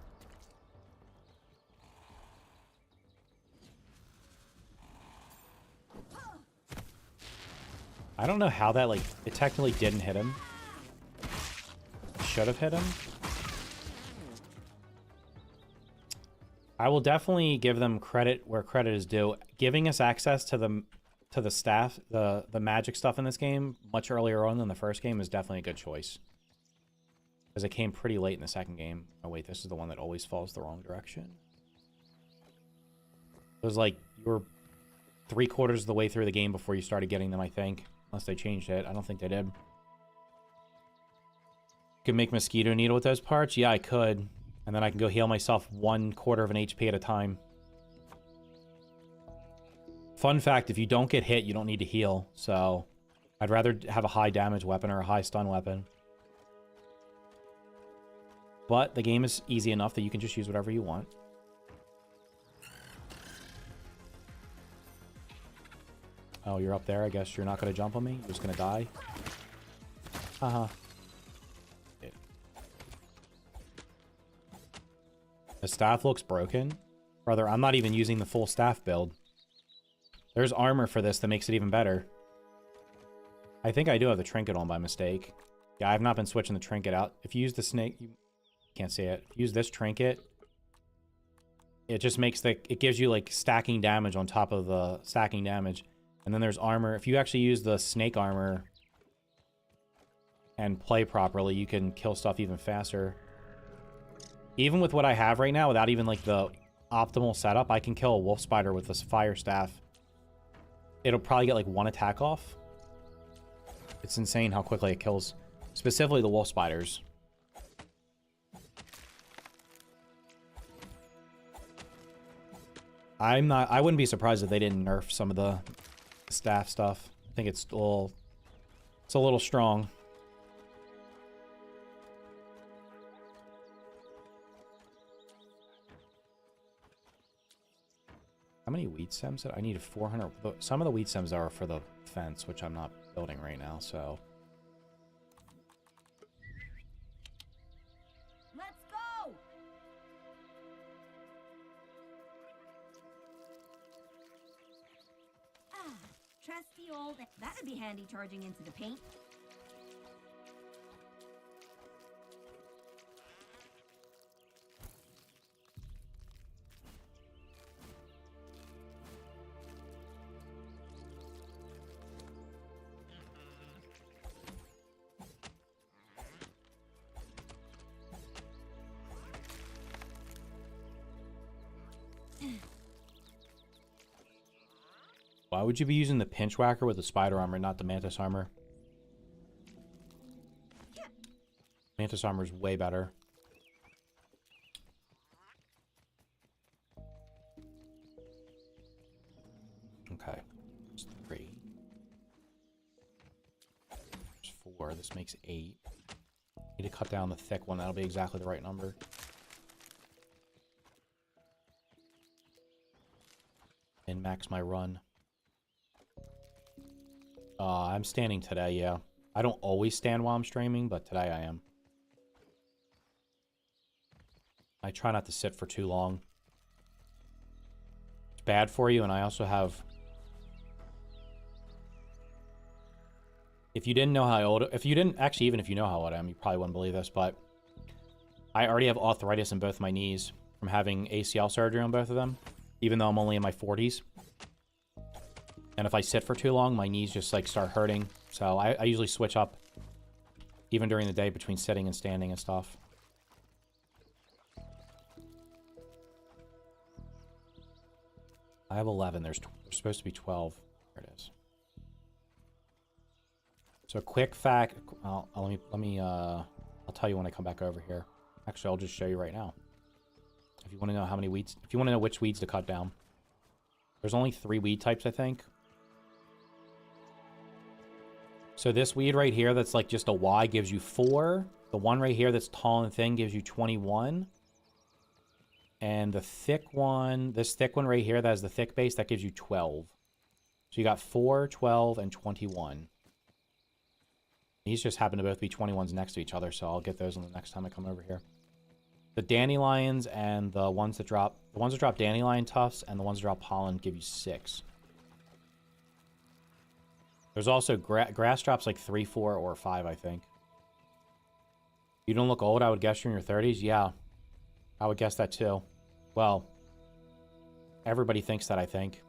I don't know how that, like, it technically didn't hit him. Should have hit him. I will definitely give them credit where credit is due. Giving us access to the staff, the magic stuff in this game much earlier on than the first game is definitely a good choice. Because it came pretty late in the second game. Oh wait, this is the one that always falls the wrong direction. It was like you were 3/4 of the way through the game before you started getting them, I think. Unless they changed it. I don't think they did. You can make mosquito needle with those parts? Yeah, I could. And then I can go heal myself 1/4 of an HP at a time. Fun fact, if you don't get hit, you don't need to heal. So, I'd rather have a high damage weapon or a high stun weapon. But the game is easy enough that you can just use whatever you want. Oh, you're up there. I guess you're not going to jump on me. You're just going to die. Haha. The staff looks broken. Brother, I'm not even using the full staff build. There's armor for this that makes it even better. I think I do have the trinket on by mistake. Yeah, I've not been switching the trinket out. If you use the snake... you can't see it. If you use this trinket, it just makes the... it gives you, like, stacking damage on top of the stacking damage. And then there's armor. If you actually use the snake armor and play properly, you can kill stuff even faster. Even with what I have right now, without even, like, the optimal setup, I can kill a wolf spider with this fire staff. It'll probably get, like, 1 attack off. It's insane how quickly it kills, specifically the wolf spiders. I wouldn't be surprised if they didn't nerf some of the staff stuff. I think it's a little strong. How many weed stems? I need 400. Some of the weed stems are for the fence, which I'm not building right now, so. Let's go! Ah, trusty old... That'd be handy charging into the paint. Why would you be using the pinch whacker with the spider armor, not the mantis armor? Mantis armor is way better. Okay. That's 3. There's 4. This makes 8. Need to cut down the thick one. That'll be exactly the right number. And max my run. I'm standing today, yeah. I don't always stand while I'm streaming, but today I am. I try not to sit for too long. It's bad for you, and I also have... If you didn't know how old... If you didn't... Actually, even if you know how old I am, you probably wouldn't believe this, but... I already have arthritis in both my knees from having ACL surgery on both of them, even though I'm only in my 40s. And if I sit for too long, my knees just, like, start hurting. So I usually switch up, even during the day, between sitting and standing and stuff. I have 11. There's supposed to be 12. There it is. So quick fact... I'll tell you when I come back over here. Actually, I'll just show you right now. If you want to know how many weeds... If you want to know which weeds to cut down. There's only 3 weed types, I think. So this weed right here that's like just a Y gives you 4. The one right here that's tall and thin gives you 21. And the thick one, this thick one right here that has the thick base, that gives you 12. So you got 4, 12, and 21. These just happen to both be 21s next to each other, so I'll get those on the next time I come over here. The dandelions and the ones that drop dandelion tufts and the ones that drop pollen give you 6. There's also grass drops like 3, 4, or 5, I think. You don't look old, I would guess you're in your 30s? Yeah. I would guess that too. Well, everybody thinks that, I think.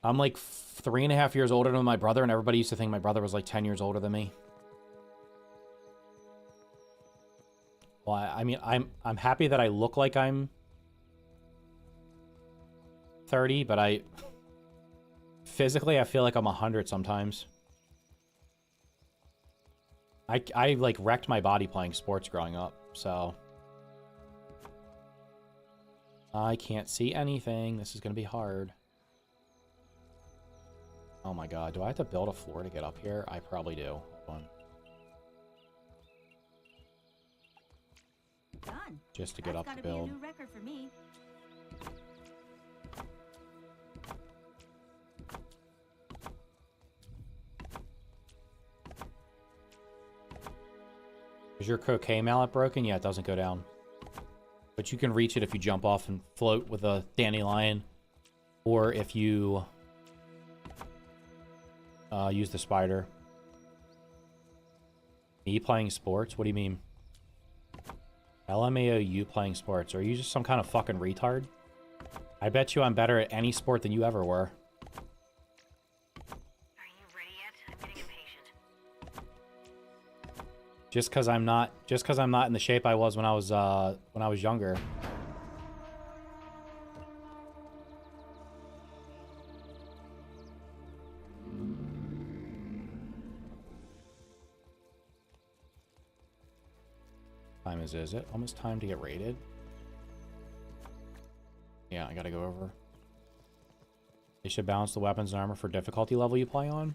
I'm like 3.5 years older than my brother, and everybody used to think my brother was like 10 years older than me. Well, I mean, I'm happy that I look like I'm 30, but physically I feel like I'm 100 sometimes. I like wrecked my body playing sports growing up, so I can't see anything. This is gonna be hard. Oh my god, do I have to build a floor to get up here? I probably do. Hold on. Done. Just to get up to build. Be a new record for me. Is your croquet mallet broken? Yeah, it doesn't go down. But you can reach it if you jump off and float with a dandelion. Or if you use the spider. Me playing sports? What do you mean? LMAO, you playing sports? Are you just some kind of fucking retard? I bet you I'm better at any sport than you ever were. Are you ready yet? I'm getting impatient. Just because I'm not in the shape I was when I was younger. time is it? Almost time to get raided? Yeah, I gotta go over. They should balance the weapons and armor for difficulty level you play on.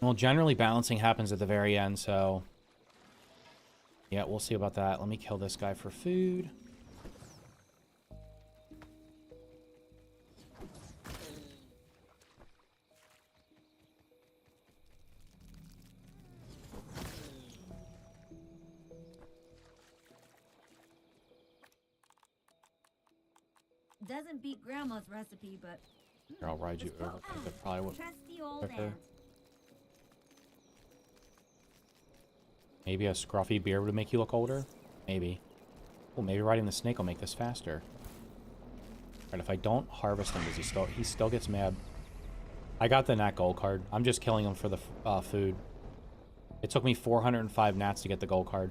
Well, generally balancing happens at the very end, so... Yeah, we'll see about that. Let me kill this guy for food. Doesn't beat Grandma's recipe, but Here, I'll ride you over. That probably would trusty old quicker. aunt. Maybe a scruffy beard would make you look older? Maybe. Well, maybe riding the snake will make this faster. Alright, if I don't harvest him, does he still gets mad. I got the Nat gold card. I'm just killing him for the food. It took me 405 Nats to get the gold card.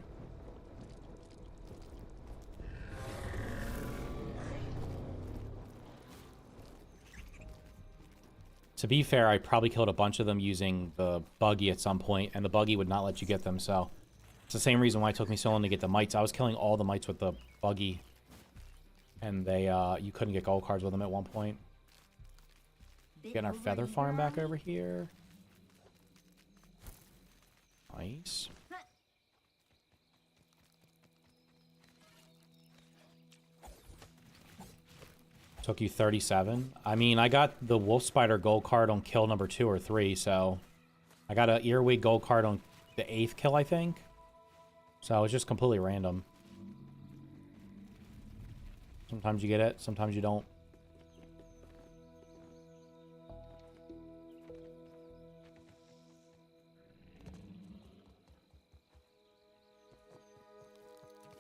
To be fair, I probably killed a bunch of them using the buggy at some point, and the buggy would not let you get them, so... It's the same reason why it took me so long to get the mites. I was killing all the mites with the buggy. And they, you couldn't get gold cards with them at one point. Getting our feather farm back over here. Nice. Took you 37. I mean, I got the wolf spider gold card on kill number 2 or 3, so... I got an earwig gold card on the 8th kill, I think. So it's just completely random. Sometimes you get it, sometimes you don't.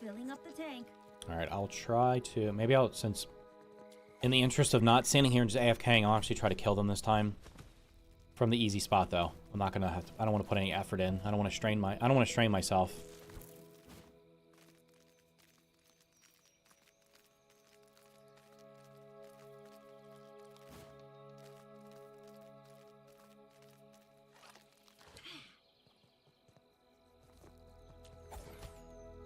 Filling up the tank. Alright, I'll try to... Maybe I'll... Since... In the interest of not standing here and just AFKing, I'll actually try to kill them this time. From the easy spot, though. I'm not gonna have to... I don't want to put any effort in. I don't want to strain myself.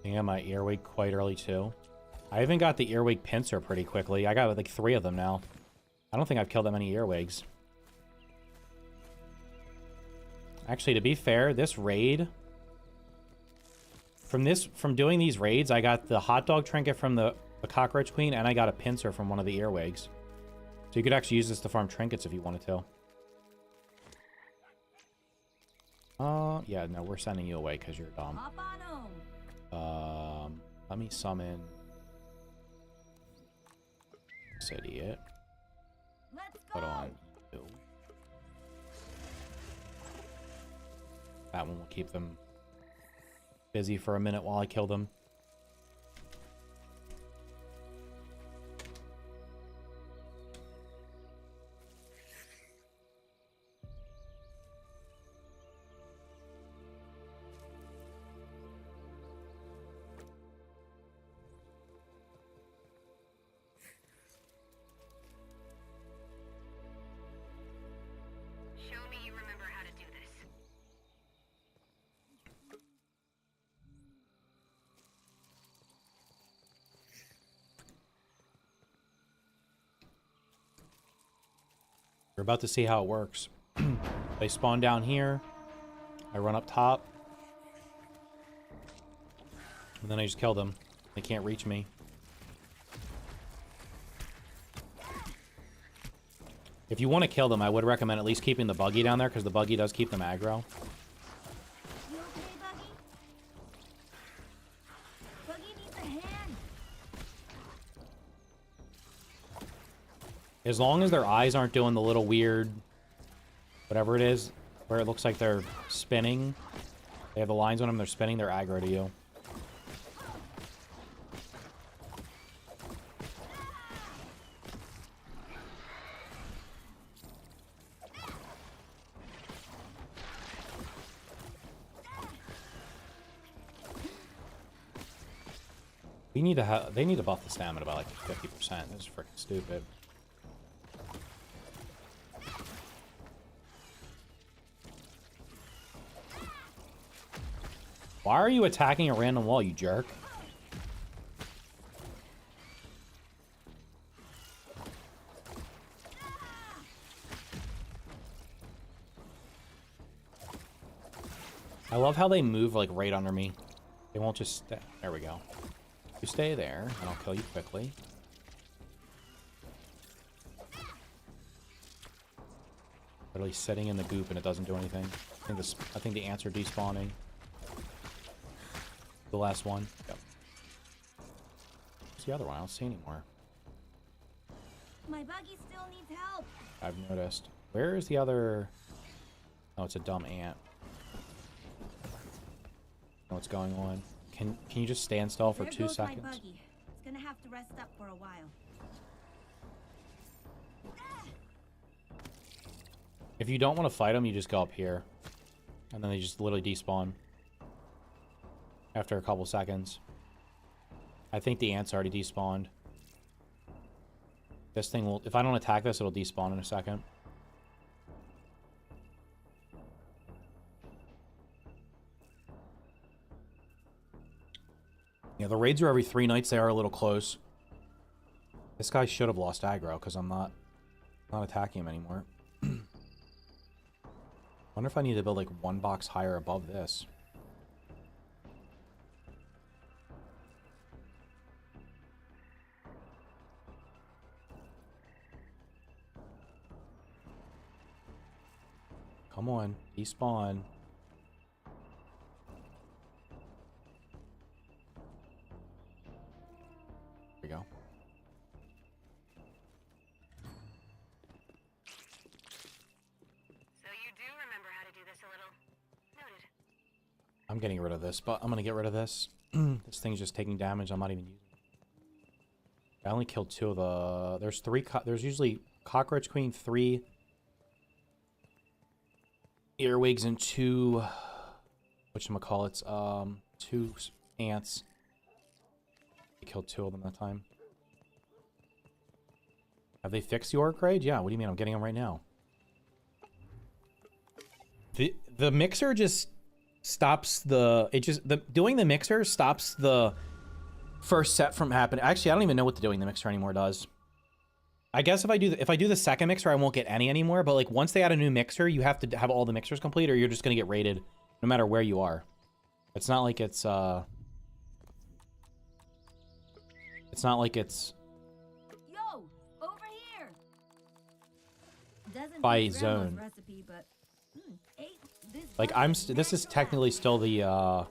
I got my earwig quite early, too. I even got the earwig pincer pretty quickly. I got, like, 3 of them now. I don't think I've killed that many earwigs. Actually, to be fair, this raid... From doing these raids, I got the hot dog trinket from the cockroach queen, and I got a pincer from one of the earwigs. So you could actually use this to farm trinkets if you wanted to. Yeah, no, we're sending you away because you're dumb. Hop on home. Let me summon this idiot. Let's go. Put on you. That one will keep them busy for a minute while I kill them. We're about to see how it works. They spawn down here. I run up top. And then I just kill them. They can't reach me. If you want to kill them, I would recommend at least keeping the buggy down there, because the buggy does keep them aggro. You okay, Buggy? Buggy needs a hand. As long as their eyes aren't doing the little weird... whatever it is, where it looks like they're spinning. They have the lines on them, they're spinning, they're aggro to you. We need to have... They need to buff the stamina by like 50%. This is freaking stupid. Why are you attacking a random wall, you jerk? I love how they move, like, right under me. They won't just stay. There we go. You stay there, and I'll kill you quickly. Literally sitting in the goop, and it doesn't do anything. I think the ants are despawning. The last one. Yep. What's the other one? I don't see anymore. My buggy still needs help. I've noticed. Where is the other... Oh, it's a dumb ant. Know what's going on. Can you just stand still for 2 seconds? My buggy. It's gonna have to rest up for a while. If you don't want to fight them, you just go up here. And then they just literally despawn. After a couple seconds. I think the ants already despawned. This thing will... If I don't attack this, it'll despawn in a second. Yeah, the raids are every 3 nights. They are a little close. This guy should have lost aggro because I'm not attacking him anymore. Wonder if I need to build like 1 box higher above this. Come on, despawn. There we go. So you do remember how to do this a little. Noted. I'm getting rid of this, but I'm gonna get rid of this. This thing's just taking damage. I'm not even using it. I only killed 2 of the... There's 3... There's usually Cockroach Queen, 3 earwigs, and 2... Whatchamacallits? 2 ants. I killed 2 of them that time. Have they fixed the orc raid? Yeah, what do you mean? I'm getting them right now. The mixer just stops the... doing the mixer stops the first set from happening. Actually, I don't even know what the doing the mixer anymore does. I guess if I do the second mixer, I won't get any anymore. But like once they add a new mixer, you have to have all the mixers complete, or you're just gonna get raided no matter where you are. It's not like it's not like it's Yo, over here. Doesn't by beat Grandma's zone. Recipe, but, like this is technically still the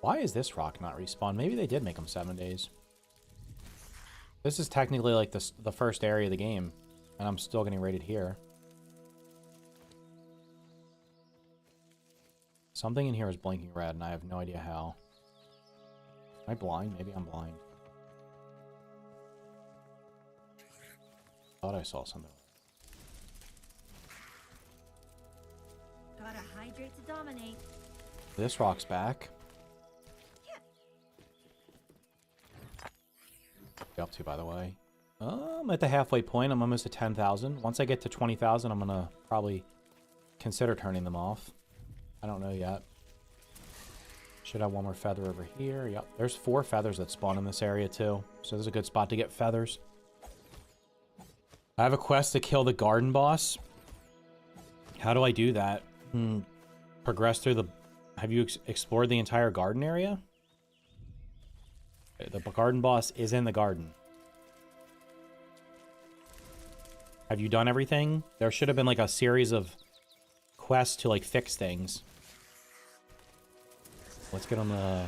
why is this rock not respawn? Maybe they did make them 7 days. This is technically like the first area of the game, and I'm still getting raided here. Something in here is blinking red, and I have no idea how. Am I blind? Maybe I'm blind. Thought I saw something. Gotta hydrate to dominate. This rock's back. Up to, by the way. I'm at the halfway point. I'm almost at 10,000. Once I get to 20,000, I'm gonna probably consider turning them off. I don't know yet. Should have 1 more feather over here. Yep, there's 4 feathers that spawn in this area too, so this is a good spot to get feathers. I have a quest to kill the garden boss. How do I do that? Progress through the... Have you explored the entire garden area? The garden boss is in the garden. Have you done everything? There should have been like a series of quests to like fix things. Let's get on the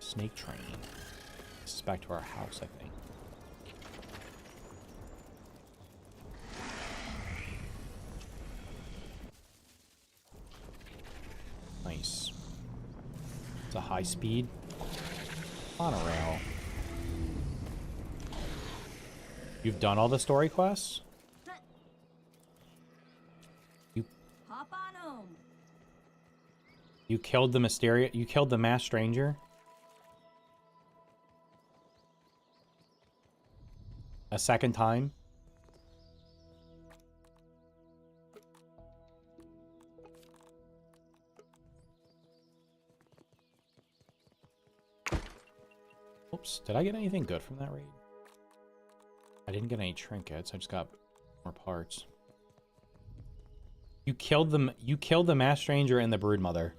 snake train. This is back to our house, I think. Nice. It's a high speed monorail. You've done all the story quests? Hop on home. You killed the mysterious... You killed the masked stranger? A second time? Oops. Did I get anything good from that raid? I didn't get any trinkets. I just got more parts. You killed them. You killed the Masked Ranger and the Broodmother.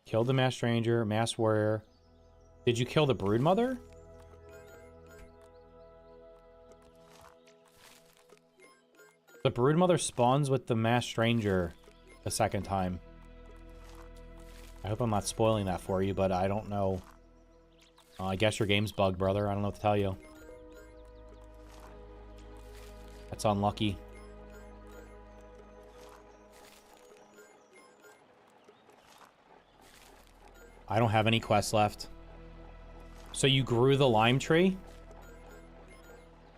Killed the Masked Ranger, Masked Warrior. Did you kill the Broodmother? The Broodmother spawns with the Masked Ranger the second time. I hope I'm not spoiling that for you, but I don't know. I guess your game's bugged, brother. I don't know what to tell you. That's unlucky. I don't have any quests left. So you grew the lime tree?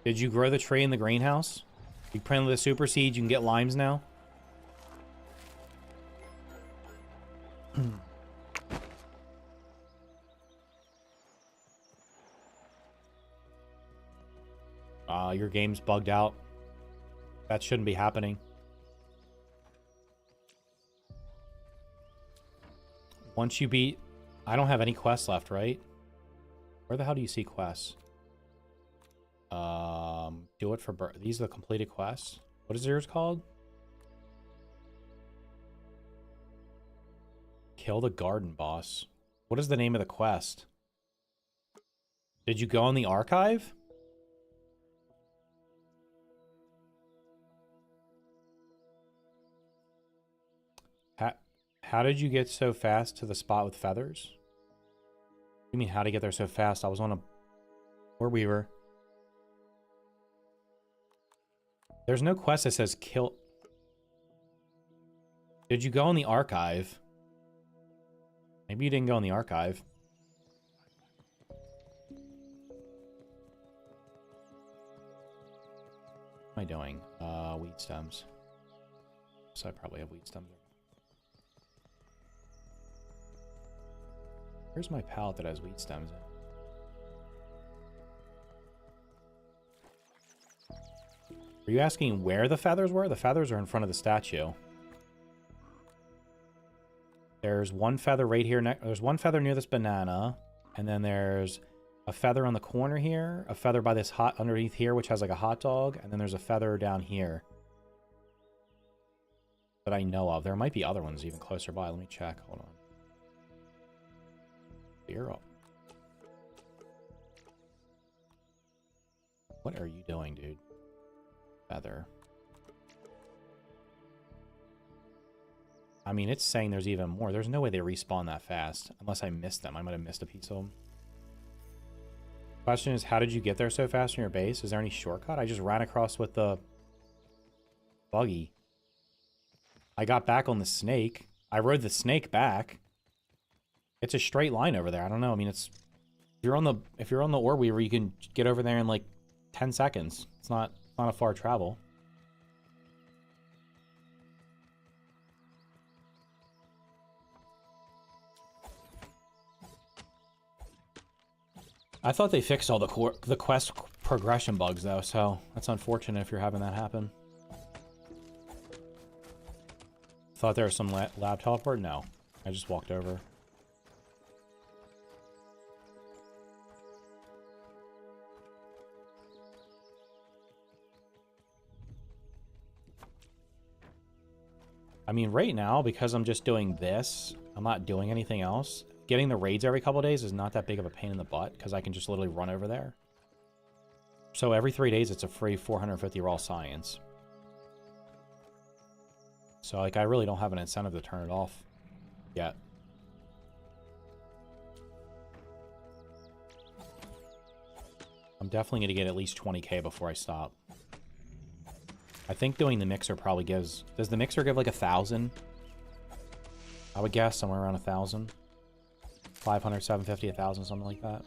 Did you grow the tree in the greenhouse? You planted the super seeds, you can get limes now? Your game's bugged out. That shouldn't be happening. Once you beat... I don't have any quests left, right? Where the hell do you see quests? Do it for... These are the completed quests. What is yours called? Kill the garden boss. What is the name of the quest? Did you go in the archive? How did you get so fast to the spot with feathers? You mean how to get there so fast? I was on a... Where we were. There's no quest that says kill... Did you go in the archive? Maybe you didn't go in the archive. What am I doing? Weed stems. So I probably have weed stems. Where's my pallet that has weed stems in? Are you asking where the feathers were? The feathers are in front of the statue. There's one feather right here. There's one feather near this banana. And then there's a feather on the corner here. A feather by this hot underneath here, which has like a hot dog. And then there's a feather down here that I know of. There might be other ones even closer by. Let me check. Hold on. Zero. What are you doing, dude? Feather. I mean, it's saying there's even more. There's no way they respawn that fast. Unless I missed them. I might have missed a piece of them. Question is, how did you get there so fast from your base? Is there any shortcut? I just ran across with the buggy. I got back on the snake. I rode the snake back. It's a straight line over there. I don't know. I mean, it's... If you're on the Ore Weaver, you can get over there in like 10 seconds. It's not a far travel. I thought they fixed all the quest progression bugs though, so that's unfortunate if you're having that happen. Thought there was some lab teleport? No. I just walked over. I mean, right now, because I'm just doing this, I'm not doing anything else. Getting the raids every couple of days is not that big of a pain in the butt, because I can just literally run over there. So every 3 days, it's a free 450 raw science. So, like, I really don't have an incentive to turn it off yet. I'm definitely going to get at least 20k before I stop. I think doing the mixer probably gives... Does the mixer give like 1,000? I would guess somewhere around 1,000. 500, 750, 1,000, something like that.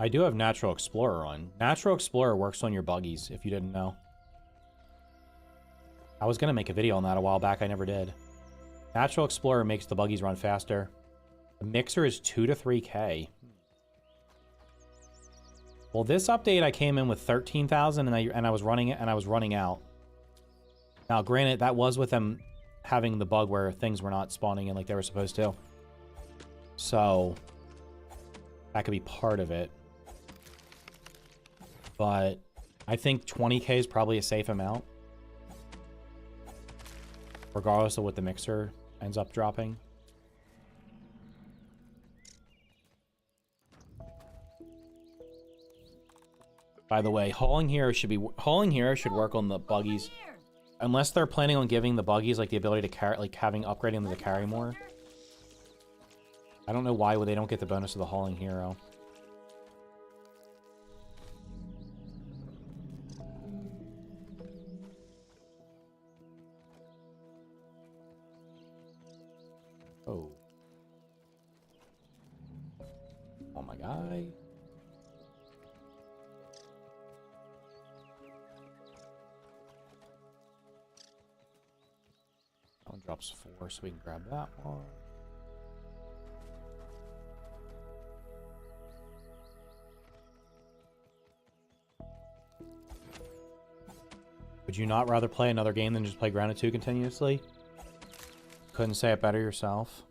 I do have Natural Explorer on. Natural Explorer works on your buggies, if you didn't know. I was going to make a video on that a while back. I never did. Natural Explorer makes the buggies run faster. The mixer is 2 to 3K. Well, this update I came in with 13,000 and I was running it and I was running out. Now, granted, that was with them having the bug where things were not spawning in like they were supposed to. So that could be part of it. But I think 20K is probably a safe amount, regardless of what the mixer ends up dropping. By the way, Hauling Hero should work on the buggies, unless they're planning on giving the buggies like the ability to carry, like upgrading them to carry more. I don't know why they don't get the bonus of the Hauling Hero. Oh. Oh my guy. That one drops 4, so we can grab that one. Would you not rather play another game than just play Grounded 2 continuously? Couldn't say it better yourself.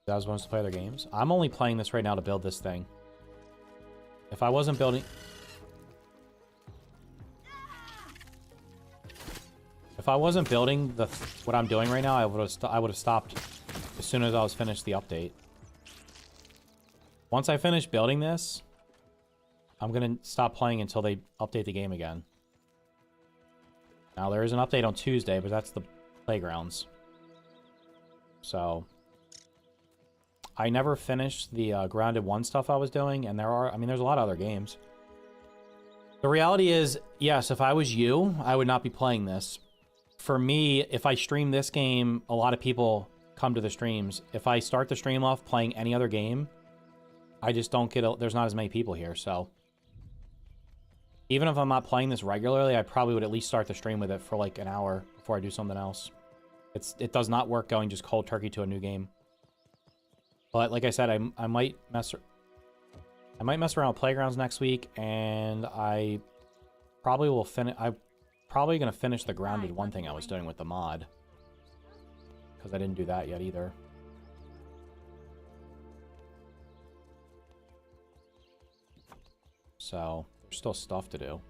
You guys want us to play other games? I'm only playing this right now to build this thing. If I wasn't building... If I wasn't building what I'm doing right now, I would have stopped as soon as I was finished the update. Once I finish building this, I'm going to stop playing until they update the game again. Now, there is an update on Tuesday, but that's the playgrounds. So, I never finished the Grounded 1 stuff I was doing, and there's a lot of other games. The reality is, yes, if I was you, I would not be playing this. For me, if I stream this game, a lot of people come to the streams. If I start the stream off playing any other game, I just don't get... there's not as many people here, so... Even if I'm not playing this regularly, I probably would at least start the stream with it for like an hour before I do something else. It does not work going just cold turkey to a new game. But like I said, I might mess around with Playgrounds next week, and I probably will finish... I'm probably going to finish the Grounded 1 thing I was doing with the mod. Because I didn't do that yet either. So... there's still stuff to do.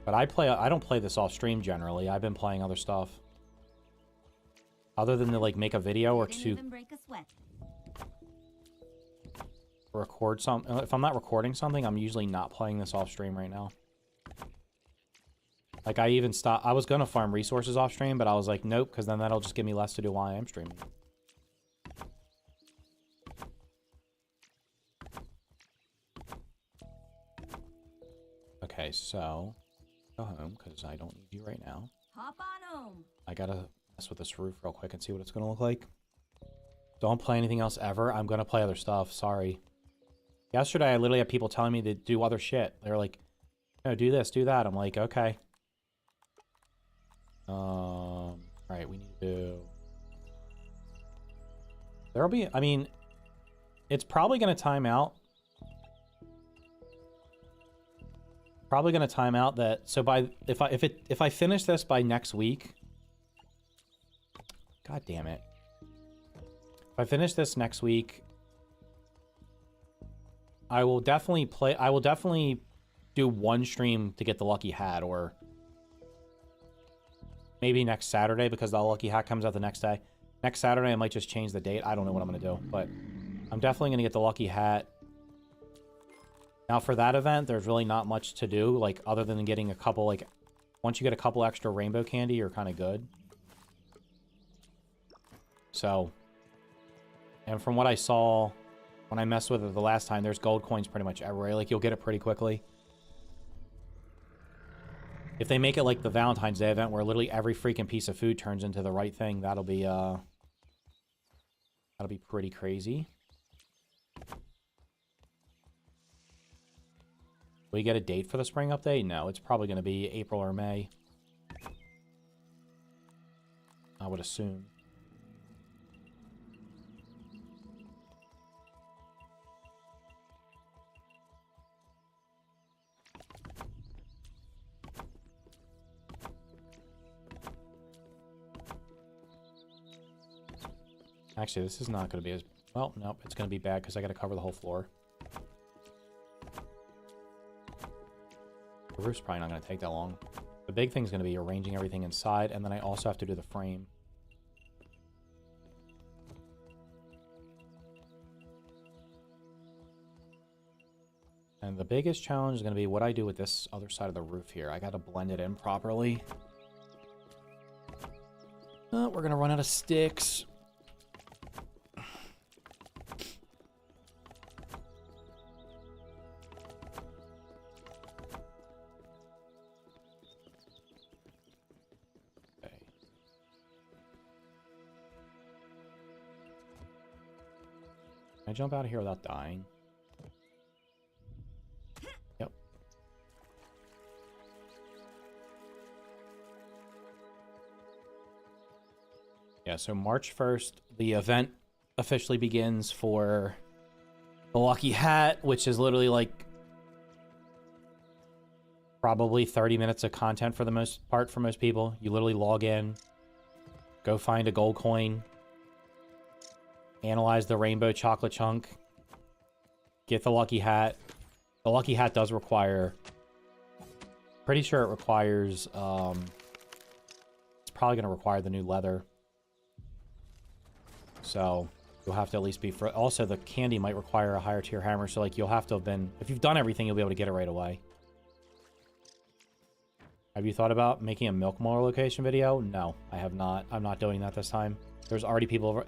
But I don't play this off stream generally. I've been playing other stuff. Other than to like make a video or to record something. If I'm not recording something, I'm usually not playing this off stream right now. Like I even stopped. I was gonna farm resources off stream, but I was like, nope, because then that'll just give me less to do while I am streaming. Okay, so go home because I don't need you right now. Hop on home. I gotta mess with this roof real quick and see what it's gonna look like. Don't play anything else ever. I'm gonna play other stuff. Sorry. Yesterday, I literally had people telling me to do other shit. They're like, "No, do this, do that." I'm like, okay. All right, we need to. There'll be. I mean, it's probably gonna time out. Probably gonna time out that. So if I finish this by next week. God damn it. If I finish this next week, I will definitely do one stream to get the lucky hat, or maybe next Saturday because the lucky hat comes out the next day. Next Saturday, I might just change the date. I don't know what I'm going to do, but I'm definitely going to get the lucky hat. Now, for that event, there's really not much to do, like, other than getting a couple, like, once you get a couple extra rainbow candy, you're kind of good. So, and from what I saw when I messed with it the last time, there's gold coins pretty much everywhere. Like, you'll get it pretty quickly. If they make it like the Valentine's Day event where literally every freaking piece of food turns into the right thing, that'll be pretty crazy. We get a date for the spring update? No, it's probably going to be April or May. I would assume. Actually, this is not going to be as... Well, nope, it's going to be bad because I got to cover the whole floor. The roof's probably not going to take that long. The big thing's going to be arranging everything inside, and then I also have to do the frame. And the biggest challenge is going to be what I do with this other side of the roof here. I got to blend it in properly. We're going to run out of sticks. Can I jump out of here without dying? Yep. Yeah, so March 1st, the event officially begins for the Lucky Hat, which is literally like probably 30 minutes of content for the most part for most people. You literally log in, go find a gold coin, analyze the rainbow chocolate chunk, get the Lucky Hat. The Lucky Hat does require... Pretty sure it requires... it's probably going to require the new leather. So, you'll have to at least be... Also, the candy might require a higher tier hammer, so like you'll have to have been... If you've done everything, you'll be able to get it right away. Have you thought about making a milk molar location video? No, I have not. I'm not doing that this time. There's already people...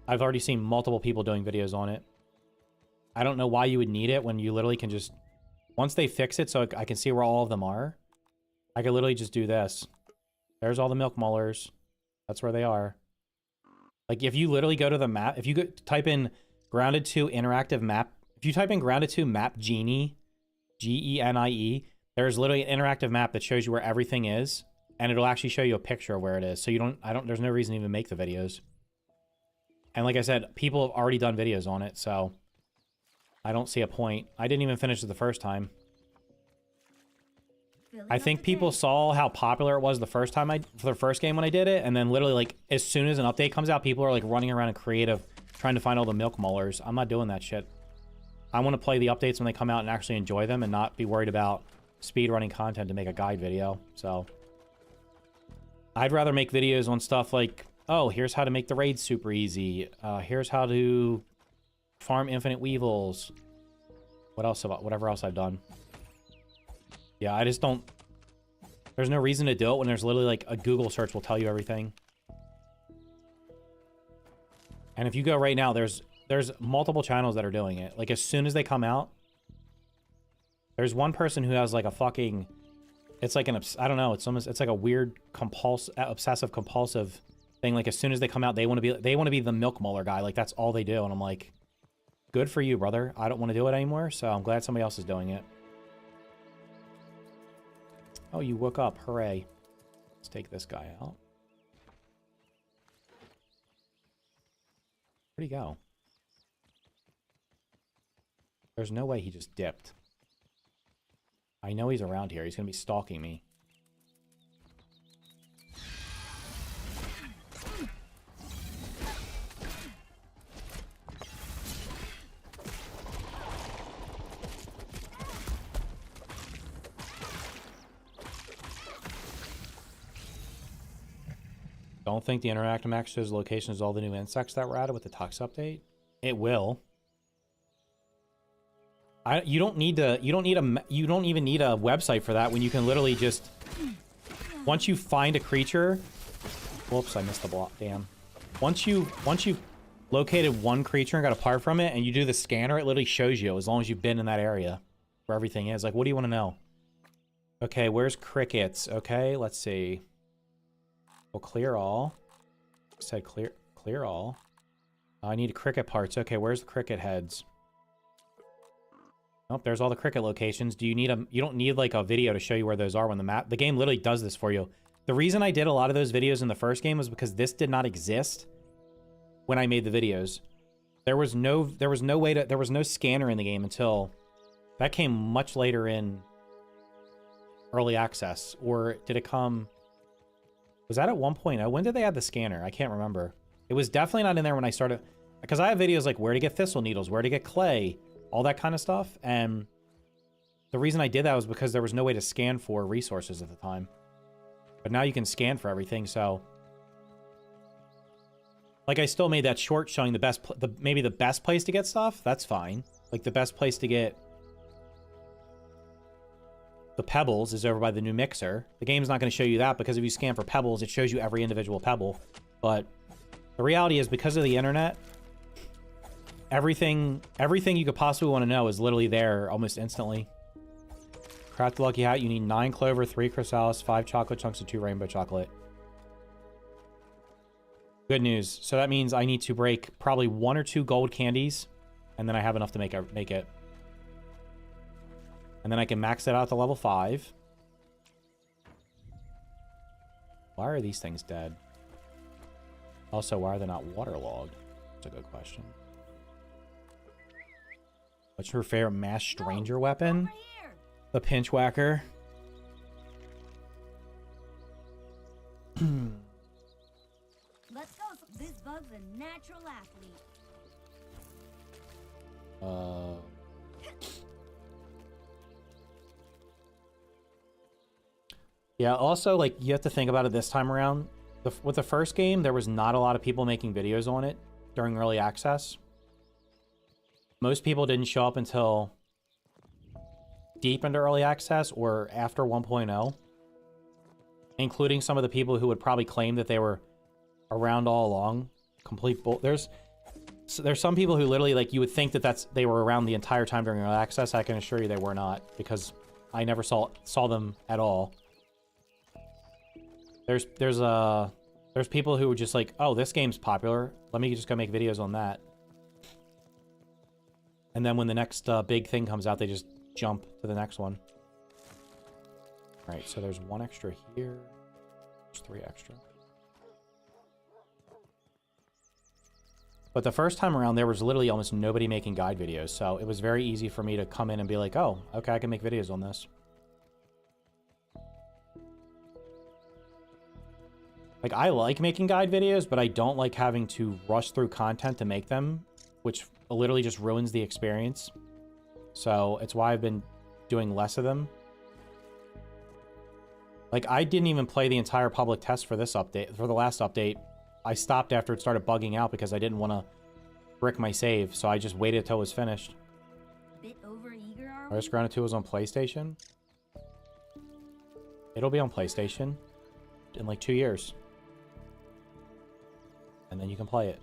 I've already seen multiple people doing videos on it. I don't know why you would need it when you literally can just... Once they fix it so I can see where all of them are, I could literally just do this. There's all the milk molars. That's where they are. Like, if you literally go to the map... If you type in Grounded 2 interactive map... If you type in Grounded 2 map Genie, Genie, there's literally an interactive map that shows you where everything is, and it'll actually show you a picture of where it is. So you don't... There's no reason to even make the videos. And like I said, people have already done videos on it, so I don't see a point. I didn't even finish it the first time. I think people saw how popular it was the first time for the first game when I did it, and then literally, like, as soon as an update comes out, people are, like, running around in creative trying to find all the milk molars. I'm not doing that shit. I want to play the updates when they come out and actually enjoy them and not be worried about speedrunning content to make a guide video, so... I'd rather make videos on stuff like... Oh, here's how to make the raid super easy. Here's how to farm infinite weevils. What else? Whatever else I've done. Yeah, I just don't... There's no reason to do it when there's literally like a Google search will tell you everything. And if you go right now, there's multiple channels that are doing it. Like as soon as they come out, there's one person who has like a fucking... It's like an... I don't know. It's almost... It's like a weird obsessive compulsive thing. Like as soon as they come out, they want to be the milk molar guy. Like that's all they do. And I'm like, good for you, brother. I don't want to do it anymore. So I'm glad somebody else is doing it. Oh, you woke up. Hooray. Let's take this guy out. Where'd he go? There's no way he just dipped. I know he's around here. He's going to be stalking me. Don't think the interactive map shows locations of all the new insects that were added with the Tux update. It will. You don't even need a website for that when you can literally just once you find a creature. Whoops, I missed the block. Damn. Once you've located one creature and got a part from it and you do the scanner, it literally shows you as long as you've been in that area where everything is. Like, what do you want to know? Okay, where's crickets? Okay, let's see. We'll clear all. Said clear all. I need cricket parts. Okay, where's the cricket heads? Oh, there's all the cricket locations. Do you need a... You don't need, like, a video to show you where those are when the map... The game literally does this for you. The reason I did a lot of those videos in the first game was because this did not exist when I made the videos. There was no way to... There was no scanner in the game until... That came much later in early access. Or did it come... Was that at 1.0? When did they add the scanner? I can't remember. It was definitely not in there when I started... Because I have videos like where to get thistle needles, where to get clay, all that kind of stuff. And the reason I did that was because there was no way to scan for resources at the time. But now you can scan for everything, so... Like, I still made that short showing the best... maybe the best place to get stuff. That's fine. Like, the best place to get... The pebbles is over by the new mixer. The game's not going to show you that because if you scan for pebbles, it shows you every individual pebble. But the reality is because of the internet, everything you could possibly want to know is literally there almost instantly. Craft the lucky hat. You need 9 clover, 3 chrysalis, 5 chocolate chunks, and 2 rainbow chocolate. Good news. So that means I need to break probably 1 or 2 gold candies, and then I have enough to make it. And then I can max it out to level 5. Why are these things dead? Also, why are they not waterlogged? That's a good question. What's your favorite mass stranger weapon? The pinch whacker. Let's go. This bug's a natural athlete. Yeah, also, like, you have to think about it this time around. With the first game, there was not a lot of people making videos on it during early access. Most people didn't show up until deep into early access or after 1.0. Including some of the people who would probably claim that they were around all along. Complete bull. There's some people who literally, like, you would think that they were around the entire time during early access. I can assure you they were not, because I never saw them at all. There's people who were just like, oh, this game's popular. Let me just go make videos on that. And then when the next big thing comes out, they just jump to the next one. All right, so there's 1 extra here. There's 3 extra. But the first time around, there was literally almost nobody making guide videos. So it was very easy for me to come in and be like, oh, okay, I can make videos on this. Like, I like making guide videos, but I don't like having to rush through content to make them, which literally just ruins the experience. So it's why I've been doing less of them. Like, I didn't even play the entire public test for this update, for the last update. I stopped after it started bugging out because I didn't want to brick my save, so I just waited until it was finished. Bit over eager, are we? Rise Grounded 2 was on PlayStation. It'll be on PlayStation in like 2 years. And then you can play it.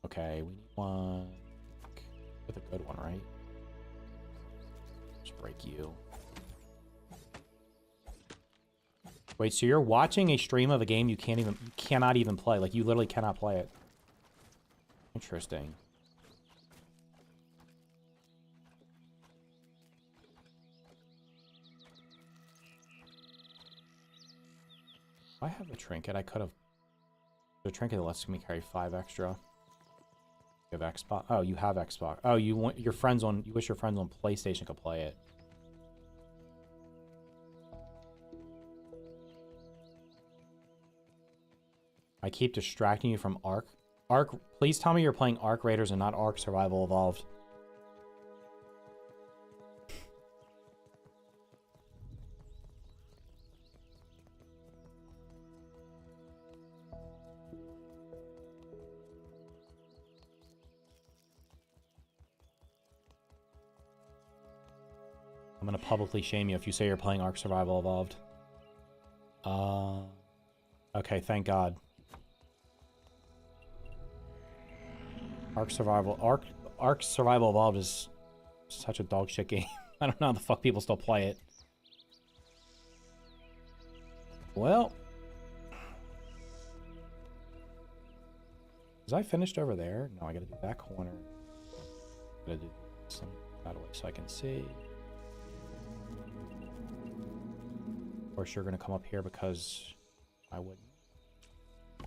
Okay, we need one with a good one, right? Just break you. Wait, so you're watching a stream of a game you cannot even play. Like, you literally cannot play it. Interesting. If I have a trinket, I could have... The trinket that lets me carry 5 extra. You have Xbox? Oh, you have Xbox. Oh, you want your friends on... You wish your friends on PlayStation could play it. I keep distracting you from Ark. Ark, please tell me you're playing Ark Raiders and not Ark Survival Evolved. I'm gonna publicly shame you if you say you're playing Ark Survival Evolved. Okay, thank God. Ark Survival Evolved is such a dog shit game. I don't know how the fuck people still play it. Well, was I finished over there? No, I gotta do that corner. Gotta do some that way so I can see. Of course, you're gonna come up here because I wouldn't.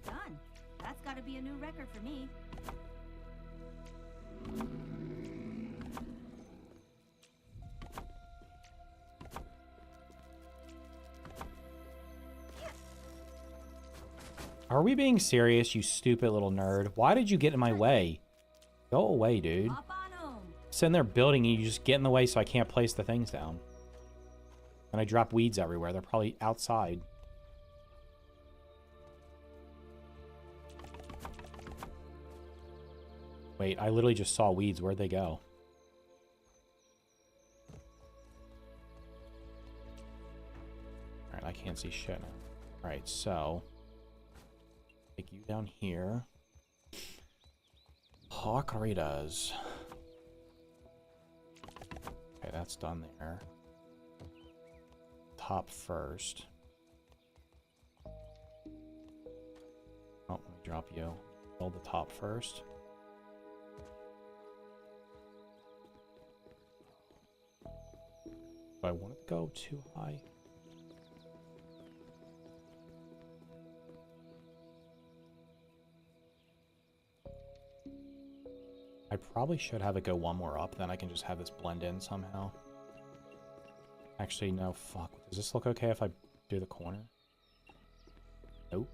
Done. That's gotta be a new record for me. Are we being serious, you stupid little nerd? Why did you get in my way? Go away, dude. Hop on home. Sitting there building and you just get in the way so I can't place the things down. And I drop weeds everywhere. They're probably outside. Wait, I literally just saw weeds. Where'd they go? Alright, I can't see shit now. Alright, so... take you down here. Hawkeritas. Okay, that's done there. Top first. Oh, let me drop you. Build the top first. Do I want it to go too high? I probably should have it go one more up, then I can just have this blend in somehow. Actually, no, fuck. Does this look okay if I do the corner? Nope.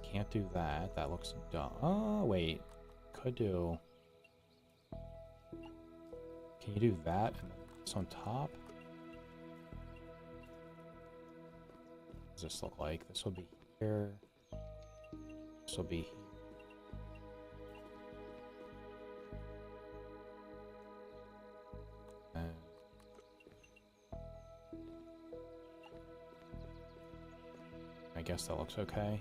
Can't do that. That looks dumb. Oh, wait. Could do... Can you do that and then this on top? What does this look like? This will be here. This will be here. I guess that looks okay.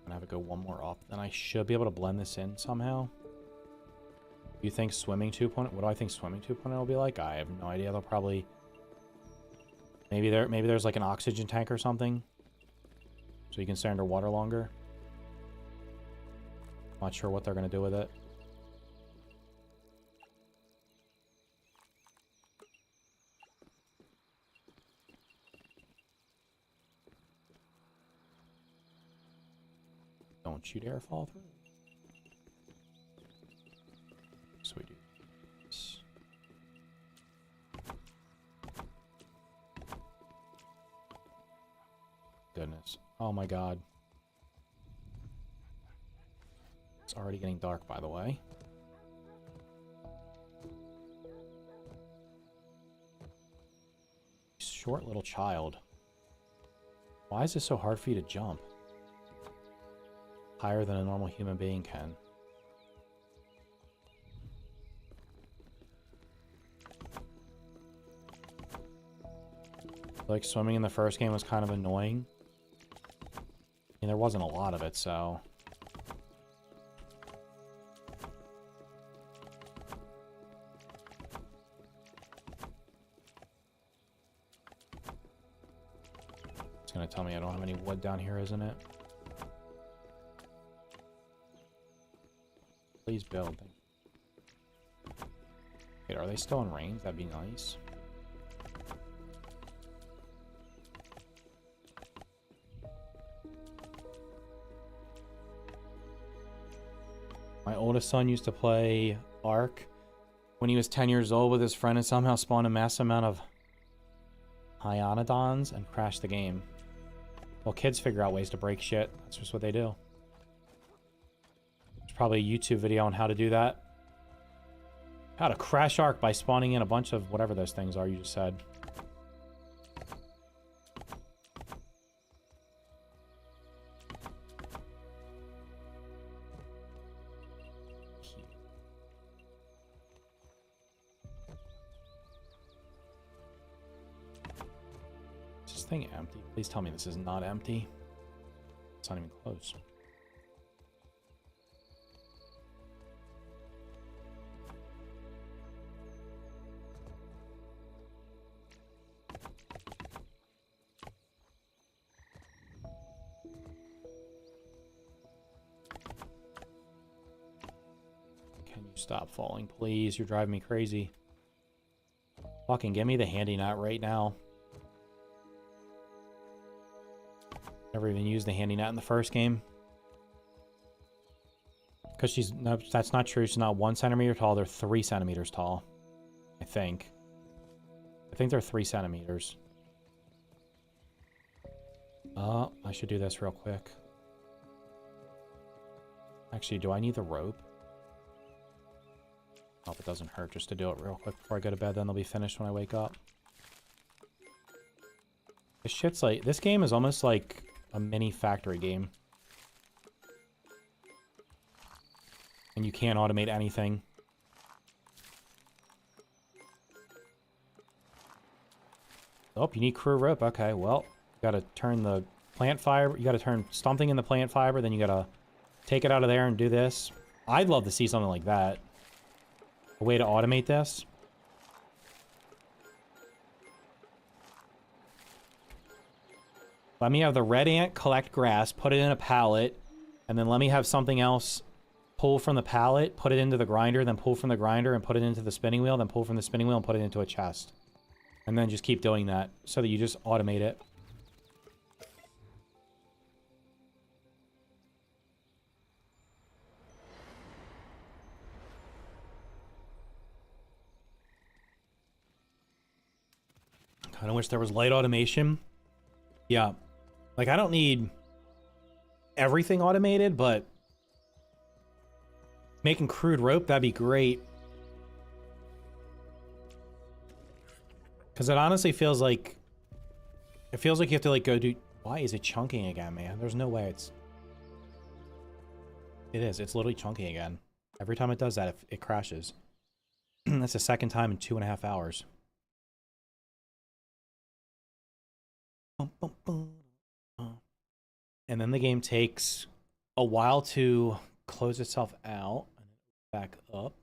And have it go one more up. Then I should be able to blend this in somehow. You think swimming 2.0? What do I think swimming 2.0 will be like? I have no idea. They'll probably... Maybe there's like an oxygen tank or something. So you can stay underwater longer. Not sure what they're going to do with it. Don't you dare fall through. So we do this. Goodness. Oh my god. It's already getting dark, by the way. Short little child. Why is this so hard for you to jump? Higher than a normal human being can. Like, swimming in the first game was kind of annoying. I mean, there wasn't a lot of it, so... It's gonna tell me I don't have any wood down here, isn't it? Please build. Wait, are they still in range? That'd be nice. My oldest son used to play Ark when he was 10 years old with his friend and somehow spawned a massive amount of Hyanodons and crashed the game. Well, kids figure out ways to break shit. That's just what they do. There's probably a YouTube video on how to do that. How to crash Ark by spawning in a bunch of whatever those things are you just said. Thing empty? Please tell me this is not empty. It's not even close. Stop falling, please. You're driving me crazy. Fucking give me the handy net right now. Never even used the handy net in the first game. Because she's... No, that's not true. She's not 1 centimeter tall. They're 3 centimeters tall. I think. I think they're 3 centimeters. I should do this real quick. Actually, do I need the rope? Oh, it doesn't hurt just to do it real quick before I go to bed. Then they'll be finished when I wake up. This shit's like... This game is almost like a mini factory game. And you can't automate anything. Oh, you need crew rope. Okay, well, you gotta turn the plant fiber. You gotta turn something in the plant fiber. Then you gotta take it out of there and do this. I'd love to see something like that. A way to automate this. Let me have the red ant collect grass, put it in a pallet, and then let me have something else pull from the pallet, put it into the grinder, then pull from the grinder and put it into the spinning wheel, then pull from the spinning wheel and put it into a chest. And then just keep doing that so that you just automate it. Kind of wish there was light automation. Yeah. Like, I don't need everything automated, but making crude rope, that'd be great. Because it honestly feels like... It feels like you have to, like, go do... Why is it chunking again, man? There's no way it's... It is. It's literally chunking again. Every time it does that, it crashes. That's the second time in 2.5 hours. And then the game takes a while to close itself out and back up.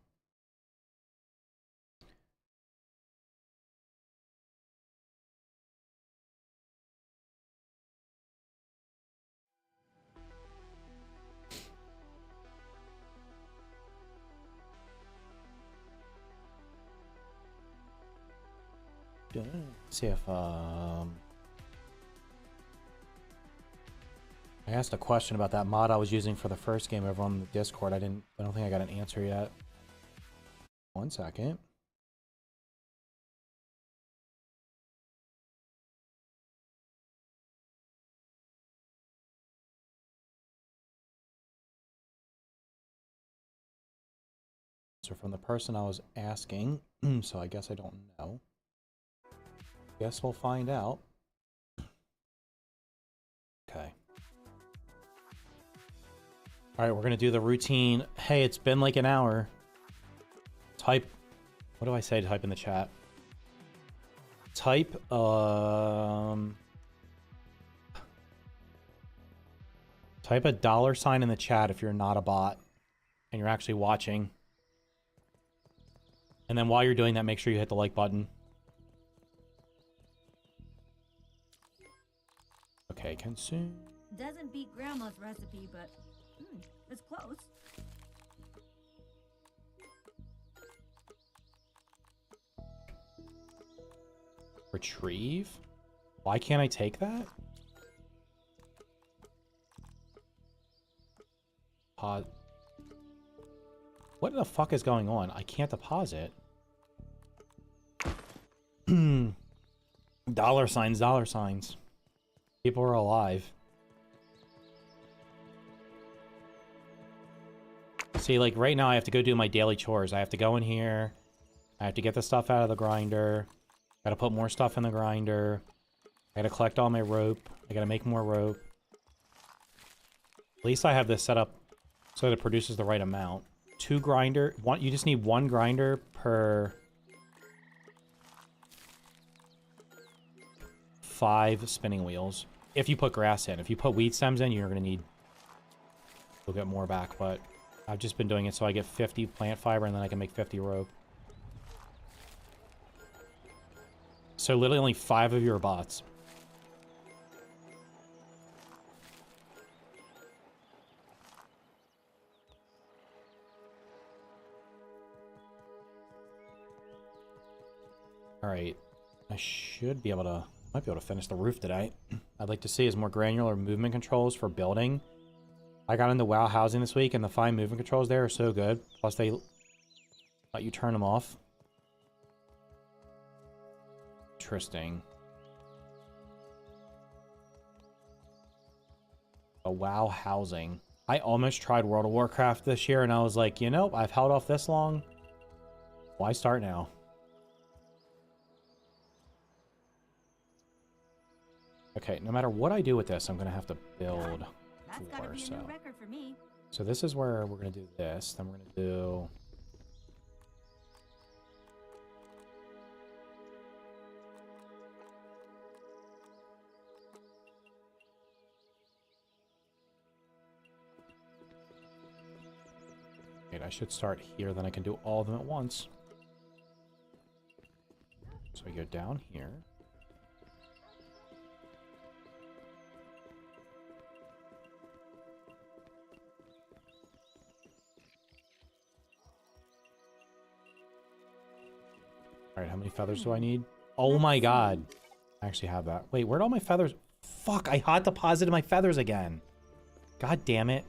Let's see if I asked a question about that mod I was using for the first game over on the Discord. I don't think I got an answer yet. 1 second. So from the person I was asking, so I guess I don't know. Guess we'll find out. Okay. All right, we're gonna do the routine. Hey, it's been like an hour. Type, what do I say to type in the chat? Type, type a $sign in the chat if you're not a bot and you're actually watching. And then while you're doing that, make sure you hit the like button. Okay, consume. Doesn't beat Grandma's recipe, but it's close. Retrieve? Why can't I take that? Pause. What the fuck is going on? I can't deposit. Dollar signs, dollar signs. People are alive. See, like, right now I have to go do my daily chores. I have to go in here. I have to get the stuff out of the grinder. Gotta put more stuff in the grinder. I gotta collect all my rope. I gotta make more rope. At least I have this set up so that it produces the right amount. 2 grinder. You just need 1 grinder per 5 spinning wheels. If you put grass in. If you put weed stems in, you're gonna need... You'll get more back, but I've just been doing it so I get 50 plant fiber and then I can make 50 rope. So literally only 5 of your bots. Alright. I should be able to... Might be able to finish the roof today. I'd like to see is more granular movement controls for building. I got into WoW housing this week, and the fine movement controls there are so good. Plus, they let you turn them off. Interesting. A WoW housing. I almost tried World of Warcraft this year, and I was like, you know, I've held off this long. Why start now? Okay, no matter what I do with this, I'm going to have to build floor, so. Record for me. So this is where we're going to do this. Then we're going to do... Wait, I should start here, then I can do all of them at once. So we go down here. Alright, how many feathers do I need? Oh my god. I actually have that. Wait, where'd all my feathers... Fuck, I hot deposited my feathers again. God damn it.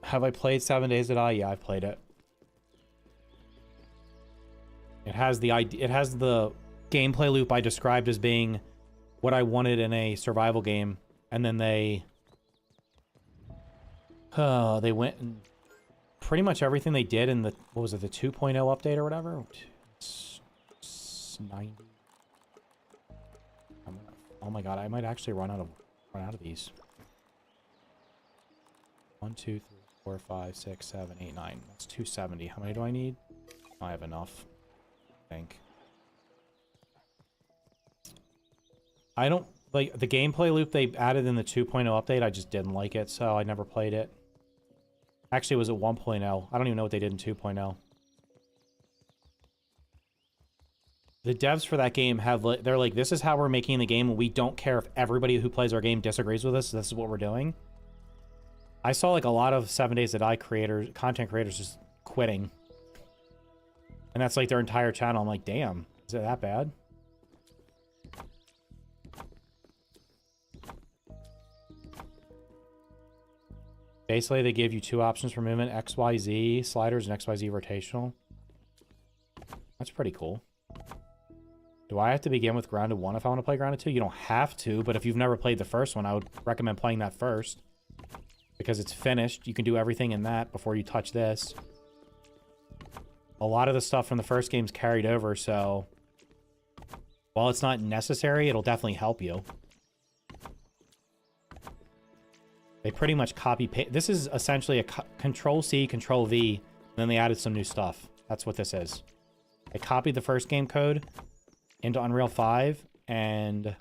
Have I played 7 Days to Die? Yeah, I've played it. It has the gameplay loop I described as being what I wanted in a survival game, and then they went and pretty much everything they did in the, what was it, the 2.0 update or whatever? It's 90. Oh my god, I might actually run out of these. 1, 2, 3, 4, 5, 6, 7, 8, 9. That's 270. How many do I need? I have enough, I think. I don't like the gameplay loop they added in the 2.0 update. I just didn't like it, so I never played it. Actually, it was at 1.0. I don't even know what they did in 2.0. The devs for that game have, they're like, this is how we're making the game, and we don't care if everybody who plays our game disagrees with us. This is what we're doing. I saw like a lot of 7 Days to Die creators, content creators just quitting. And that's like their entire channel. I'm like, damn, is it that bad? Basically, they give you two options for movement, XYZ sliders and XYZ rotational. That's pretty cool. Do I have to begin with Grounded 1 if I want to play Grounded 2? You don't have to, but if you've never played the first one, I would recommend playing that first. Because it's finished. You can do everything in that before you touch this. A lot of the stuff from the first game's carried over, so... while it's not necessary, it'll definitely help you. They pretty much copy-paste. This is essentially a Control-C, Control-V, and then they added some new stuff. That's what this is. They copied the first game code into Unreal 5, and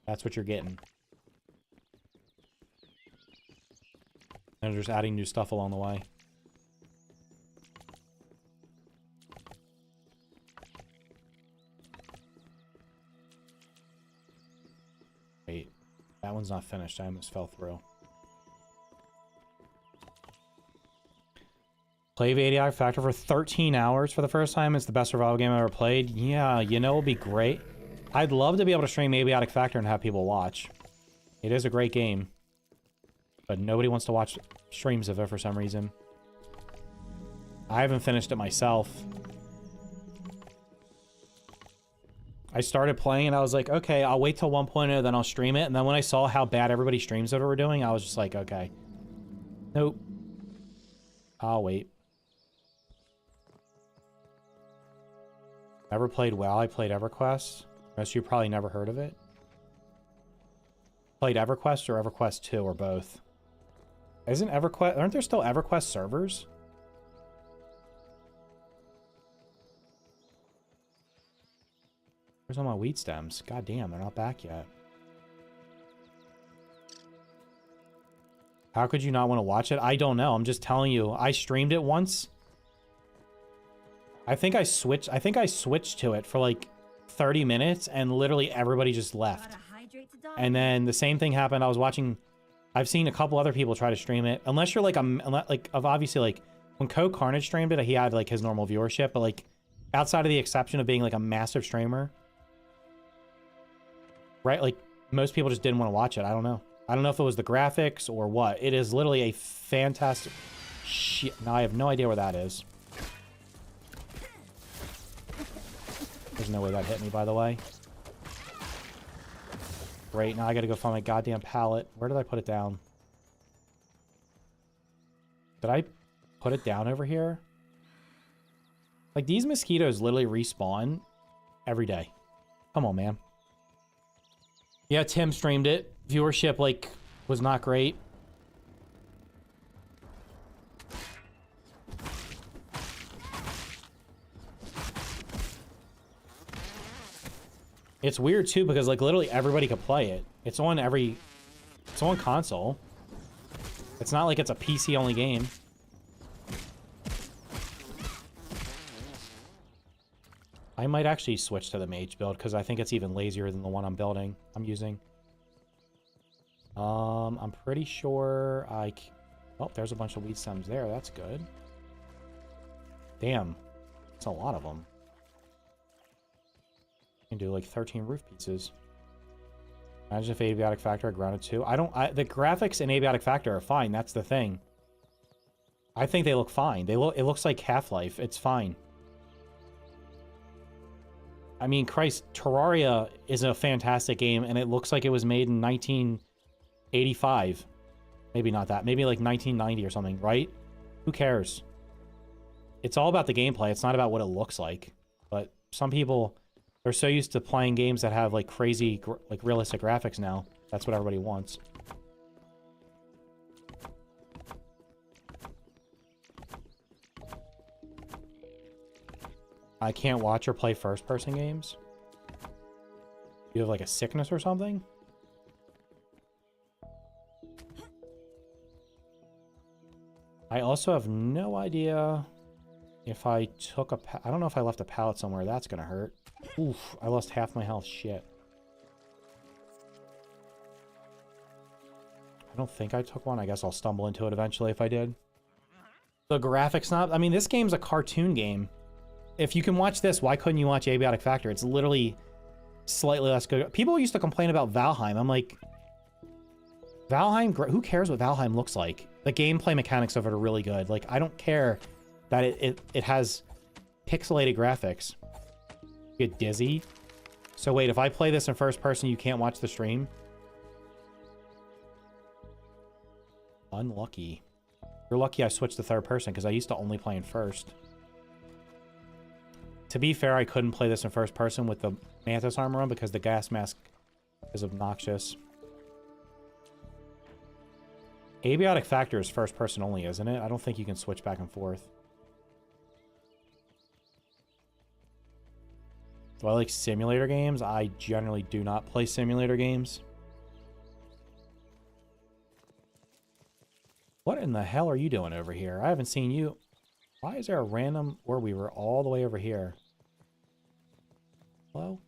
that's what you're getting. And they're just adding new stuff along the way. Wait, that one's not finished. I almost fell through. Play VADI Factor for 13 hours for the first time. It's the best survival game I've ever played. Yeah, you know, it'll be great. I'd love to be able to stream Aviatic Factor and have people watch. It is a great game. But nobody wants to watch streams of it for some reason. I haven't finished it myself. I started playing and I was like, okay, I'll wait till 1.0, then I'll stream it. And then when I saw how bad everybody's streams of it were doing, I was just like, okay. Nope. I'll wait. Ever played WoW? I played EverQuest. Most of you probably never heard of it. Played EverQuest or EverQuest 2 or both? Isn't EverQuest... aren't there still EverQuest servers? Where's all my wheat stems? God damn, they're not back yet. How could you not want to watch it? I don't know. I'm just telling you. I streamed it once. I think I switched to it for like 30 minutes and literally everybody just left. And then the same thing happened. I was watching I've seen a couple other people try to stream it. Unless you're like obviously like when Co Carnage streamed it, he had like his normal viewership, but like outside of the exception of being like a massive streamer, right? Like most people just didn't want to watch it. I don't know. I don't know if it was the graphics or what. It is literally a fantastic shit. Now I have no idea where that is. There's no way that hit me, by the way. Great, now I gotta go find my goddamn pallet. Where did I put it down? Did I put it down over here? Like, these mosquitoes literally respawn every day. Come on, man. Yeah, Tim streamed it. Viewership, like, was not great. It's weird too because like literally everybody could play it. It's on console. It's not like it's a PC only game. I might actually switch to the mage build because I think it's even lazier than the one I'm using. I'm pretty sure oh, there's a bunch of weed stems there. That's good. Damn. That's a lot of them. Can do like 13 roof pieces. Imagine if Abiotic Factor had grounded too. The graphics in Abiotic Factor are fine. That's the thing. I think they look fine. It looks like Half-Life. It's fine. I mean, Christ, Terraria is a fantastic game, and it looks like it was made in 1985. Maybe not that. Maybe like 1990 or something, right? Who cares? It's all about the gameplay. It's not about what it looks like. But some people... they're so used to playing games that have like crazy, like realistic graphics now. That's what everybody wants. I can't watch or play first-person games. You have like a sickness or something? I also have no idea if I took I don't know if I left a pallet somewhere. That's gonna hurt. Oof, I lost half my health. Shit. I don't think I took one. I guess I'll stumble into it eventually if I did. The graphics not... I mean, this game's a cartoon game. If you can watch this, why couldn't you watch Abiotic Factor? It's literally slightly less good. People used to complain about Valheim. I'm like... Valheim... who cares what Valheim looks like? The gameplay mechanics of it are really good. Like, I don't care that it has pixelated graphics. You get dizzy. So wait, if I play this in first person, you can't watch the stream? Unlucky. You're lucky I switched to third person because I used to only play in first. To be fair, I couldn't play this in first person with the Mantis armor on because the gas mask is obnoxious. Abiotic Factor is first person only, isn't it? I don't think you can switch back and forth. Do I like simulator games? I generally do not play simulator games. What in the hell are you doing over here? I haven't seen you. Why is there a random... where we were all the way over here? Hello?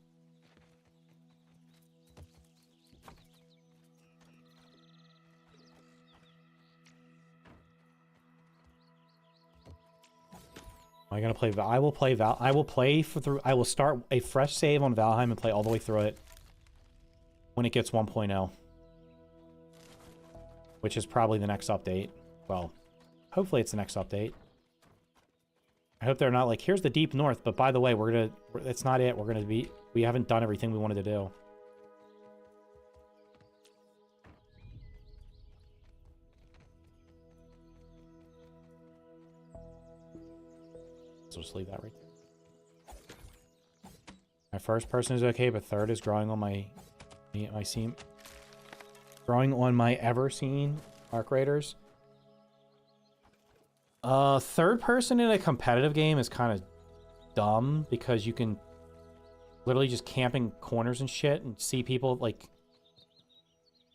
Am I gonna play I will play I will start a fresh save on Valheim and play all the way through it when it gets 1.0. Which is probably the next update. Well, hopefully it's the next update. I hope they're not like, here's the Deep North, but by the way, it's not it. We haven't done everything we wanted to do. So just leave that right there. My first person is okay, but third is growing on my scene. Growing on my ever seen Arc Raiders. Third person in a competitive game is kind of dumb because you can literally just camp in corners and shit and see people like...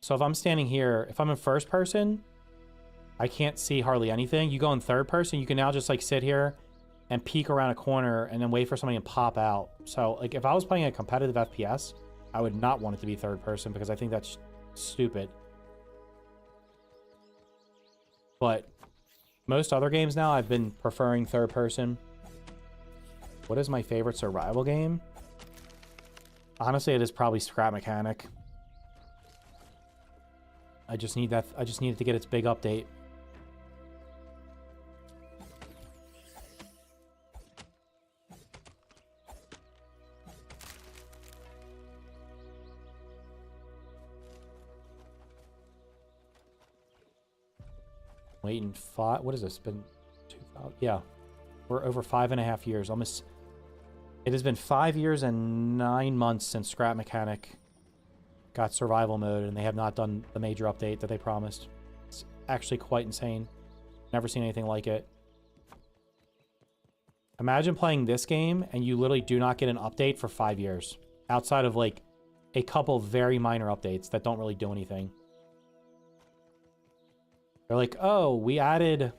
So if I'm standing here, if I'm in first person, I can't see hardly anything. You go in third person, you can now just like sit here and peek around a corner and then wait for somebody to pop out. So like if I was playing a competitive FPS, I would not want it to be third person because I think that's stupid. But most other games now, I've been preferring third person. What is my favorite survival game? Honestly, it is probably Scrap Mechanic. I just need it to get its big update. Waiting what is this? Been 2000? Yeah. We're over 5.5 years. Almost. It has been 5 years and 9 months since Scrap Mechanic got survival mode, and they have not done the major update that they promised. It's actually quite insane. Never seen anything like it. Imagine playing this game and you literally do not get an update for 5 years. Outside of like a couple very minor updates that don't really do anything. They're like, oh, we added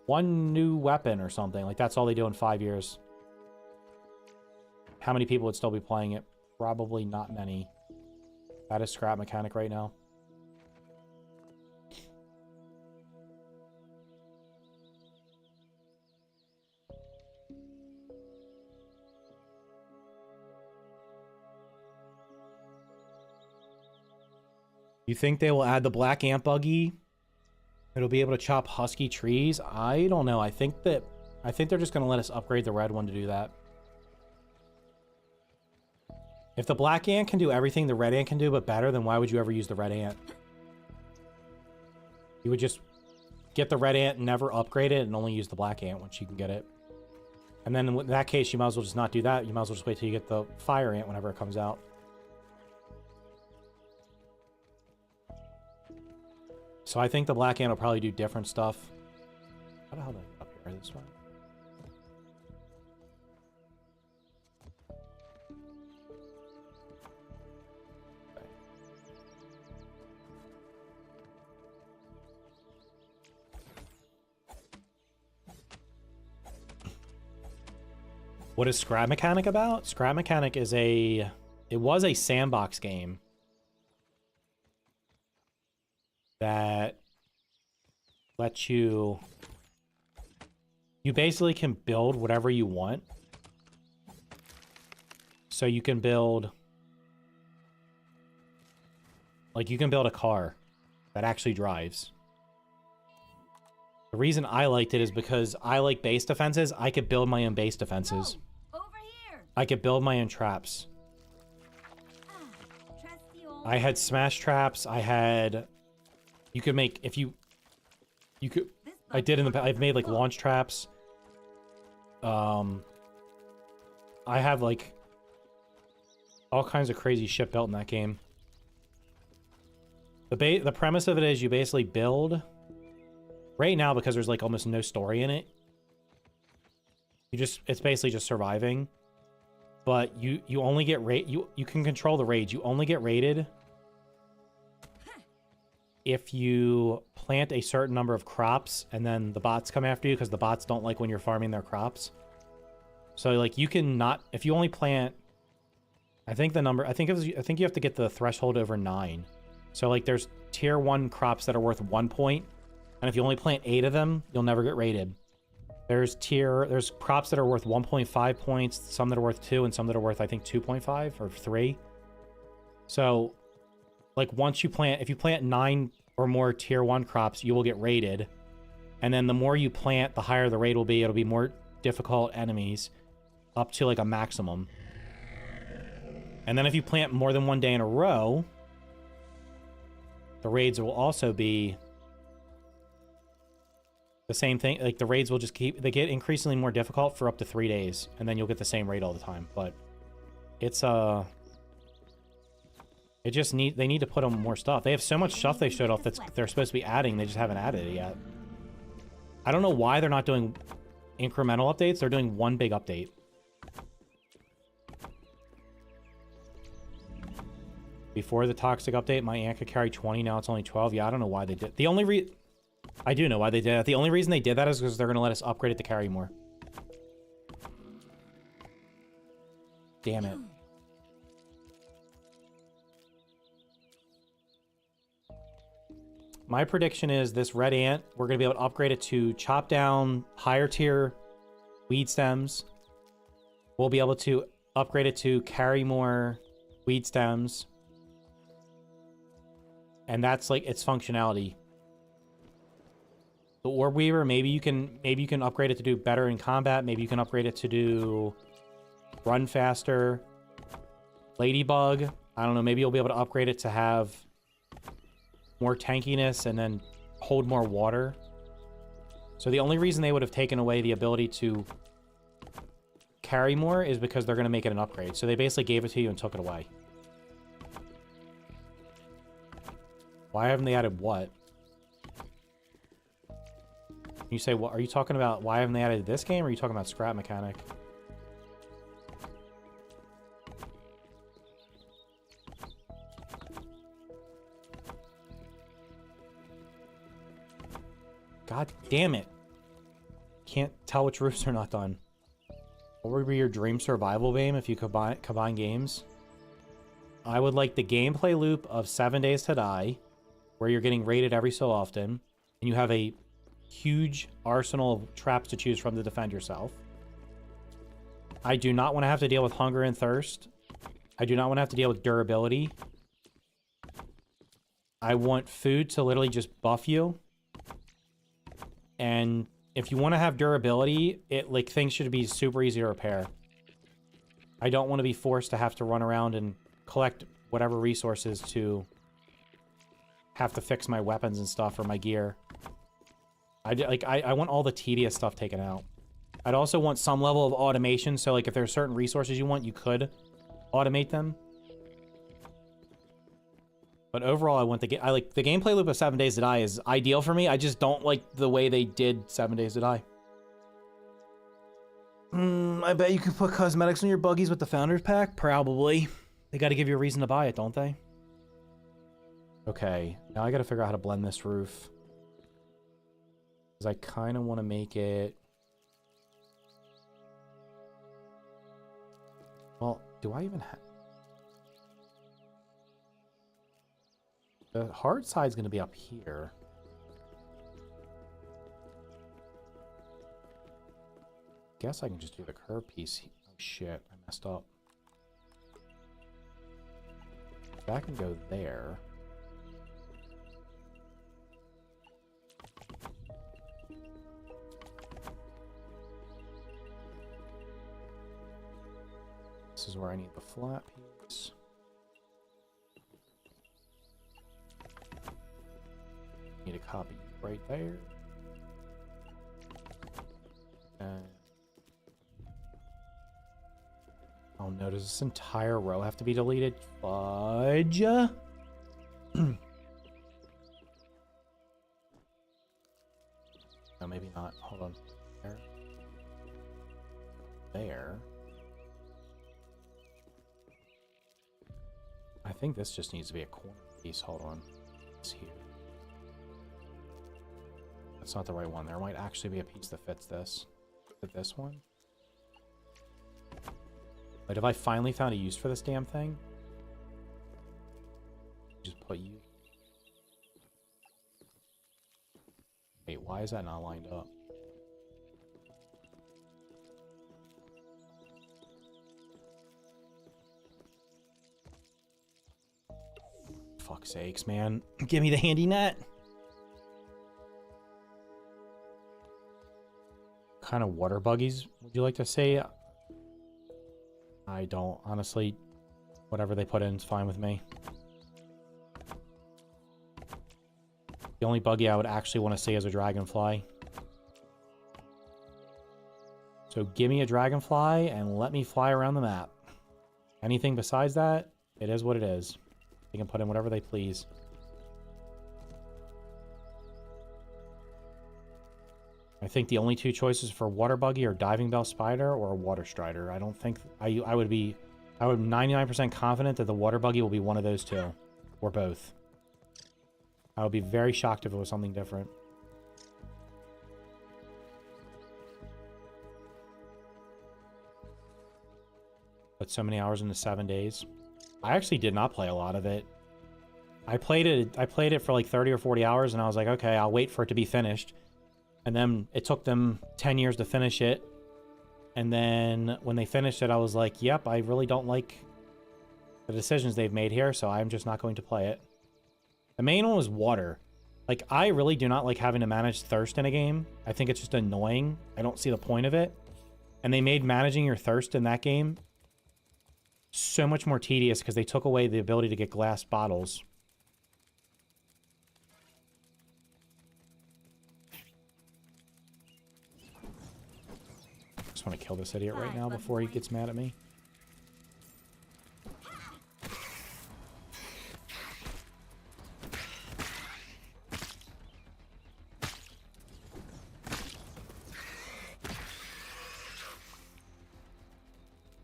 one new weapon or something. Like, that's all they do in 5 years. How many people would still be playing it? Probably not many. That is Scrap Mechanic right now. You think they will add the black ant buggy? It'll be able to chop husky trees? I don't know. I think they're just going to let us upgrade the red one to do that. If the black ant can do everything the red ant can do, but better, then why would you ever use the red ant? You would just get the red ant and never upgrade it and only use the black ant once you can get it. And then in that case, you might as well just not do that. You might as well just wait till you get the fire ant whenever it comes out. So I think the black ant will probably do different stuff. How the hell did I get up here? This one? Okay. What is Scrap Mechanic about? Scrap Mechanic is it was a sandbox game that lets you basically can build whatever you want. So you can build, like, you can build a car that actually drives. The reason I liked it is because I like base defenses. I could build my own base defenses. No, over here. I could build my own traps. I had smash traps. I had... You could make, if you could, I did in the past, I've made like launch traps. I have like all kinds of crazy shit built in that game. The premise of it is you basically build, right now because there's like almost no story in it. It's basically just surviving. But you only get you can control the raids. You only get raided if you plant a certain number of crops and then the bots come after you, because the bots don't like when you're farming their crops. So like you can not, if you only plant, I think you have to get the threshold over 9. So like there's tier 1 crops that are worth 1 point, and if you only plant 8 of them, you'll never get raided. There's crops that are worth 1.5 points, some that are worth 2, and some that are worth I think 2.5 or 3. So like once you plant, if you plant 9 or more tier 1 crops, you will get raided. And then the more you plant, the higher the raid will be. It'll be more difficult enemies up to like a maximum. And then if you plant more than 1 day in a row, the raids will also be the same thing. Like the raids will just they get increasingly more difficult for up to 3 days. And then you'll get the same raid all the time. But it's they need to put on more stuff. They have so much stuff they showed off that they're supposed to be adding. They just haven't added it yet. I don't know why they're not doing incremental updates. They're doing one big update. Before the toxic update, my ant could carry 20. Now it's only 12. Yeah, I don't know why they did. I do know why they did that. The only reason they did that is because they're going to let us upgrade it to carry more. Damn it. my prediction is this red ant, we're going to be able to upgrade it to chop down higher tier weed stems. We'll be able to upgrade it to carry more weed stems. And that's like its functionality. The Orb Weaver, maybe you can upgrade it to do better in combat. Maybe you can upgrade it to do run faster. Ladybug, I don't know, maybe you'll be able to upgrade it to have more tankiness and then hold more water. So the only reason they would have taken away the ability to carry more is because they're going to make it an upgrade. So they basically gave it to you and took it away. Why haven't they added what? You say, what are you talking about? Why haven't they added this game, or are you talking about scrap mechanic? God damn it. Can't tell which roofs are not done. What would be your dream survival game if you combine games? I would like the gameplay loop of 7 Days to Die, where you're getting raided every so often, and you have a huge arsenal of traps to choose from to defend yourself. I do not want to have to deal with hunger and thirst. I do not want to have to deal with durability. I want food to literally just buff you. And if you want to have durability, things should be super easy to repair. I don't want to be forced to have to run around and collect whatever resources to have to fix my weapons and stuff or my gear. I want all the tedious stuff taken out. I'd also want some level of automation, so like if there's certain resources you want, you could automate them. But overall, I want the gameplay loop of 7 Days to Die is ideal for me. I just don't like the way they did 7 Days to Die. I bet you could put cosmetics on your buggies with the Founders Pack? Probably. They got to give you a reason to buy it, don't they? Okay, now I got to figure out how to blend this roof. Because I kind of want to make it... Well, do I even have... The hard side's going to be up here. Guess I can just do the curve piece. Oh shit, I messed up. That can go there. This is where I need the flat piece. Need a copy right there. Oh no, does this entire row have to be deleted? Fudge. No, maybe not. Hold on. There. There. I think this just needs to be a corner piece. Hold on. It's here. That's not the right one. There might actually be a piece that fits this. Fit this one? Like, have I finally found a use for this damn thing? Just put you... Wait, why is that not lined up? Fuck's sakes, man. Give me the handy net. What kind of water buggies would you like to say? I don't, honestly. Whatever they put in is fine with me. The only buggy I would actually want to see is a dragonfly. So give me a dragonfly and let me fly around the map. Anything besides that, it is what it is. They can put in whatever they please. I think the only two choices for water buggy are diving bell spider or a water strider. I don't think I would 99% confident that the water buggy will be one of those two or both. I would be very shocked if it was something different. Put so many hours into 7 days. I actually did not play a lot of it. I played it for like 30 or 40 hours, and I was like, okay, I'll wait for it to be finished. And then it took them 10 years to finish it. And then when they finished it, I was like, yep, I really don't like the decisions they've made here, so I'm just not going to play it. The main one was water. Like, I really do not like having to manage thirst in a game. I think it's just annoying. I don't see the point of it. And they made managing your thirst in that game so much more tedious because they took away the ability to get glass bottles. I just want to kill this idiot right now before he gets mad at me.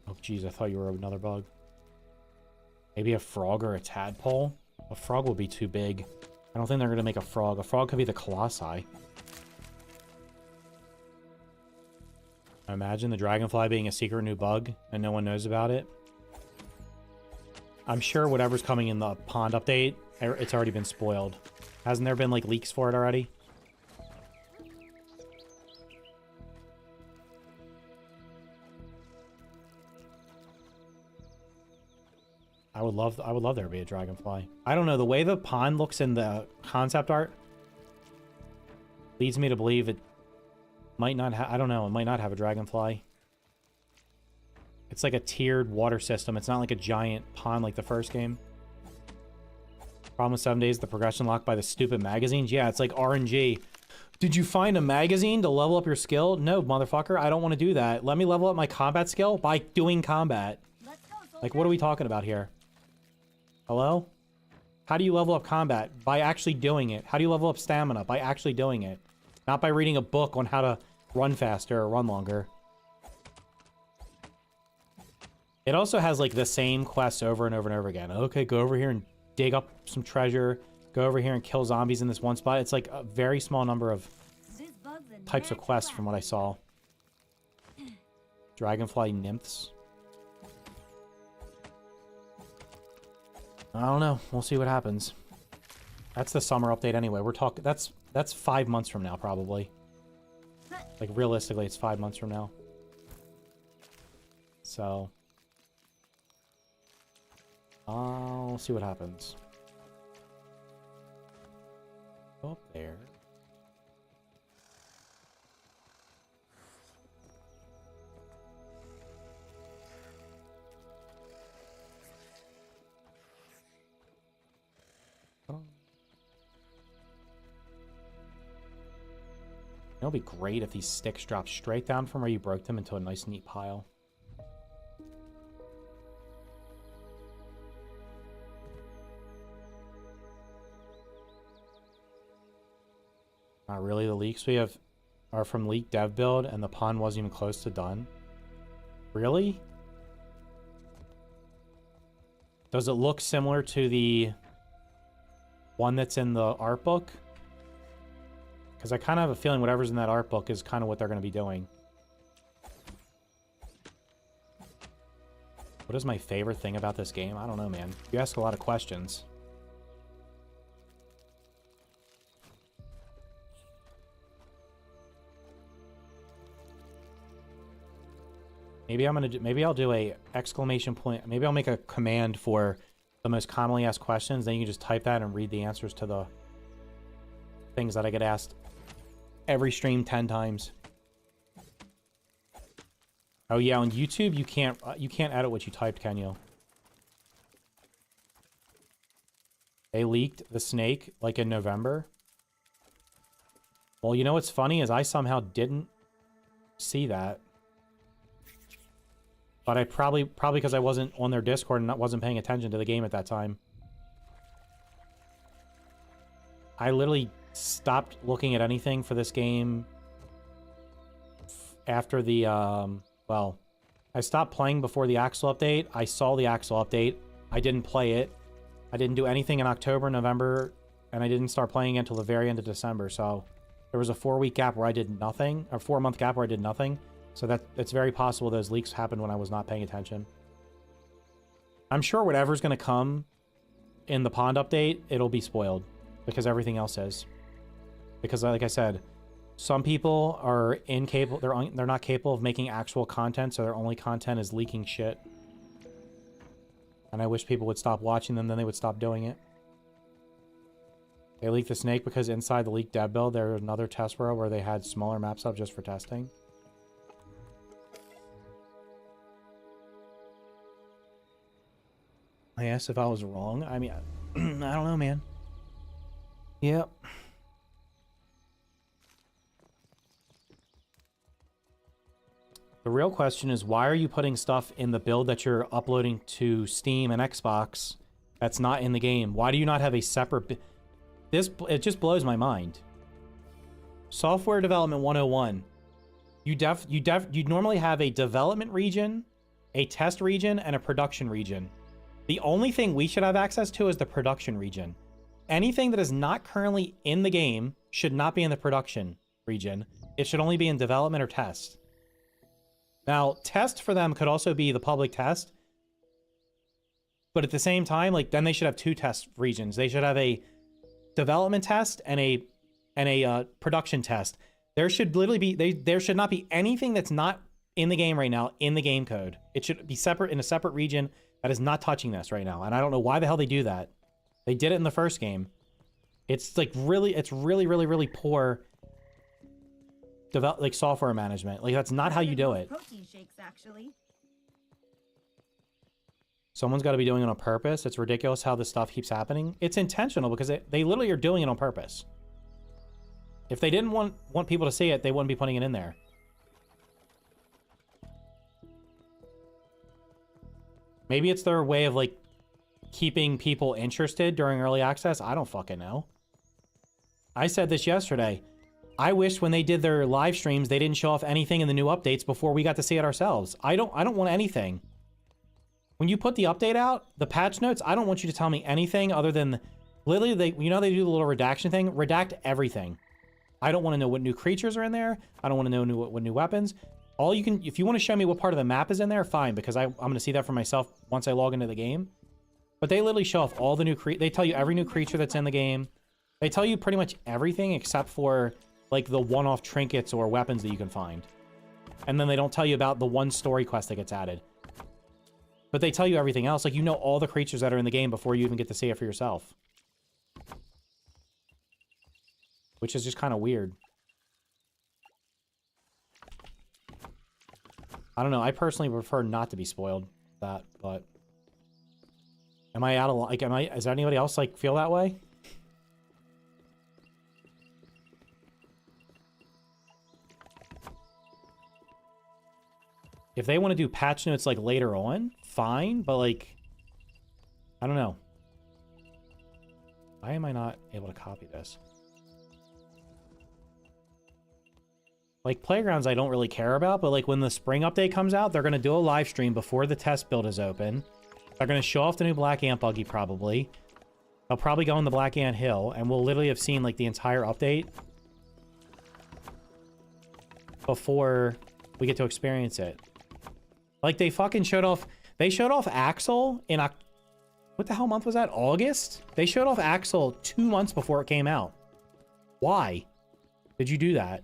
Oh, jeez, I thought you were another bug. Maybe a frog or a tadpole? A frog would be too big. I don't think they're going to make a frog. A frog could be the colossi. Imagine the dragonfly being a secret new bug and no one knows about it. I'm sure whatever's coming in the pond update, it's already been spoiled. Hasn't there been like leaks for it already? I would love there to be a dragonfly. I don't know, the way the pond looks in the concept art leads me to believe it might not have, I don't know, it might not have a dragonfly. It's like a tiered water system. It's not like a giant pond like the first game. Problem with 7 days, the progression locked by the stupid magazines. Yeah, it's like RNG. Did you find a magazine to level up your skill? No, motherfucker, I don't want to do that. Let me level up my combat skill by doing combat. Like, what are we talking about here? Hello? How do you level up combat? By actually doing it. How do you level up stamina? By actually doing it. Not by reading a book on how to run faster or run longer. It also has, like, the same quests over and over and over again. Okay, go over here and dig up some treasure. Go over here and kill zombies in this one spot. It's, like, a very small number of types of quests from what I saw. Dragonfly nymphs. I don't know. We'll see what happens. That's the summer update anyway. We're talking... That's 5 months from now, probably. Like, realistically, it's 5 months from now. So... I'll see what happens. Go up there. It'll be great if these sticks drop straight down from where you broke them into a nice neat pile. Not really. The leaks we have are from leaked dev build, and the pond wasn't even close to done. Really? Does it look similar to the one that's in the art book? Because I kind of have a feeling whatever's in that art book is kind of what they're going to be doing. What is my favorite thing about this game? I don't know, man. You ask a lot of questions. Maybe I'll do a exclamation point. Maybe I'll make a command for the most commonly asked questions. Then you can just type that and read the answers to the things that I get asked every stream 10 times. Oh yeah, on YouTube you can't edit what you typed, can you? They leaked the snake like in November. Well, you know what's funny is I somehow didn't see that. But I probably because I wasn't on their Discord and wasn't paying attention to the game at that time. I literally stopped looking at anything for this game after the, well, I stopped playing before the Axel update. I saw the Axel update. I didn't play it. I didn't do anything in October, November, and I didn't start playing until the very end of December. So there was a 4-week gap where I did nothing, or 4-month gap where I did nothing. So it's very possible those leaks happened when I was not paying attention. I'm sure whatever's going to come in the pond update, it'll be spoiled because everything else is. Because like I said, some people are incapable, they're not capable of making actual content, so their only content is leaking shit. And I wish people would stop watching them, then they would stop doing it. They leaked the snake because inside the leaked dev build, there was another test world where they had smaller maps up just for testing. I asked if I was wrong. I mean, I don't know, man. Yep. The real question is, why are you putting stuff in the build that you're uploading to Steam and Xbox that's not in the game? Why do you not have a separate... It just blows my mind. Software Development 101. You normally have a development region, a test region, and a production region. The only thing we should have access to is the production region. Anything that is not currently in the game should not be in the production region. It should only be in development or test. Now, test for them could also be the public test. But at the same time, like, then they should have two test regions. They should have a development test and a production test. There should literally be there should not be anything that's not in the game right now in the game code. It should be separate in a separate region that is not touching this right now. And I don't know why the hell they do that. They did it in the first game. It's like really poor like software management. Like, that's not how you do it. Protein shakes, actually. Someone's got to be doing it on purpose. It's ridiculous how this stuff keeps happening. It's intentional because they literally are doing it on purpose. If they didn't want people to see it, they wouldn't be putting it in there. Maybe it's their way of, like, keeping people interested during early access. I don't fucking know. I said this yesterday. I wish when they did their live streams, they didn't show off anything in the new updates before we got to see it ourselves. I don't want anything. When you put the update out, the patch notes, I don't want you to tell me anything other than literally they do the little redaction thing. Redact everything. I don't want to know what new creatures are in there. I don't want to know what new weapons. All you can, if you want to show me what part of the map is in there, fine, because I'm going to see that for myself once I log into the game. But they literally show off all the new they tell you every new creature that's in the game. They tell you pretty much everything except for, like, the one-off trinkets or weapons that you can find. And then they don't tell you about the one story quest that gets added. But they tell you everything else. Like, you know all the creatures that are in the game before you even get to see it for yourself. Which is just kind of weird. I don't know. I personally prefer not to be spoiled that, but... Am I out of... Like, is there anybody else, like, feel that way? If they want to do patch notes, like, later on, fine, but, like, I don't know. Why am I not able to copy this? Like, Playgrounds I don't really care about, but, like, when the spring update comes out, they're going to do a live stream before the test build is open. They're going to show off the new Black Ant buggy, probably. They'll probably go on the Black Ant Hill, and we'll literally have seen, like, the entire update before we get to experience it. Like, they fucking showed off... They showed off Axel in... What the hell month was that? August? They showed off Axel 2 months before it came out. Why did you do that?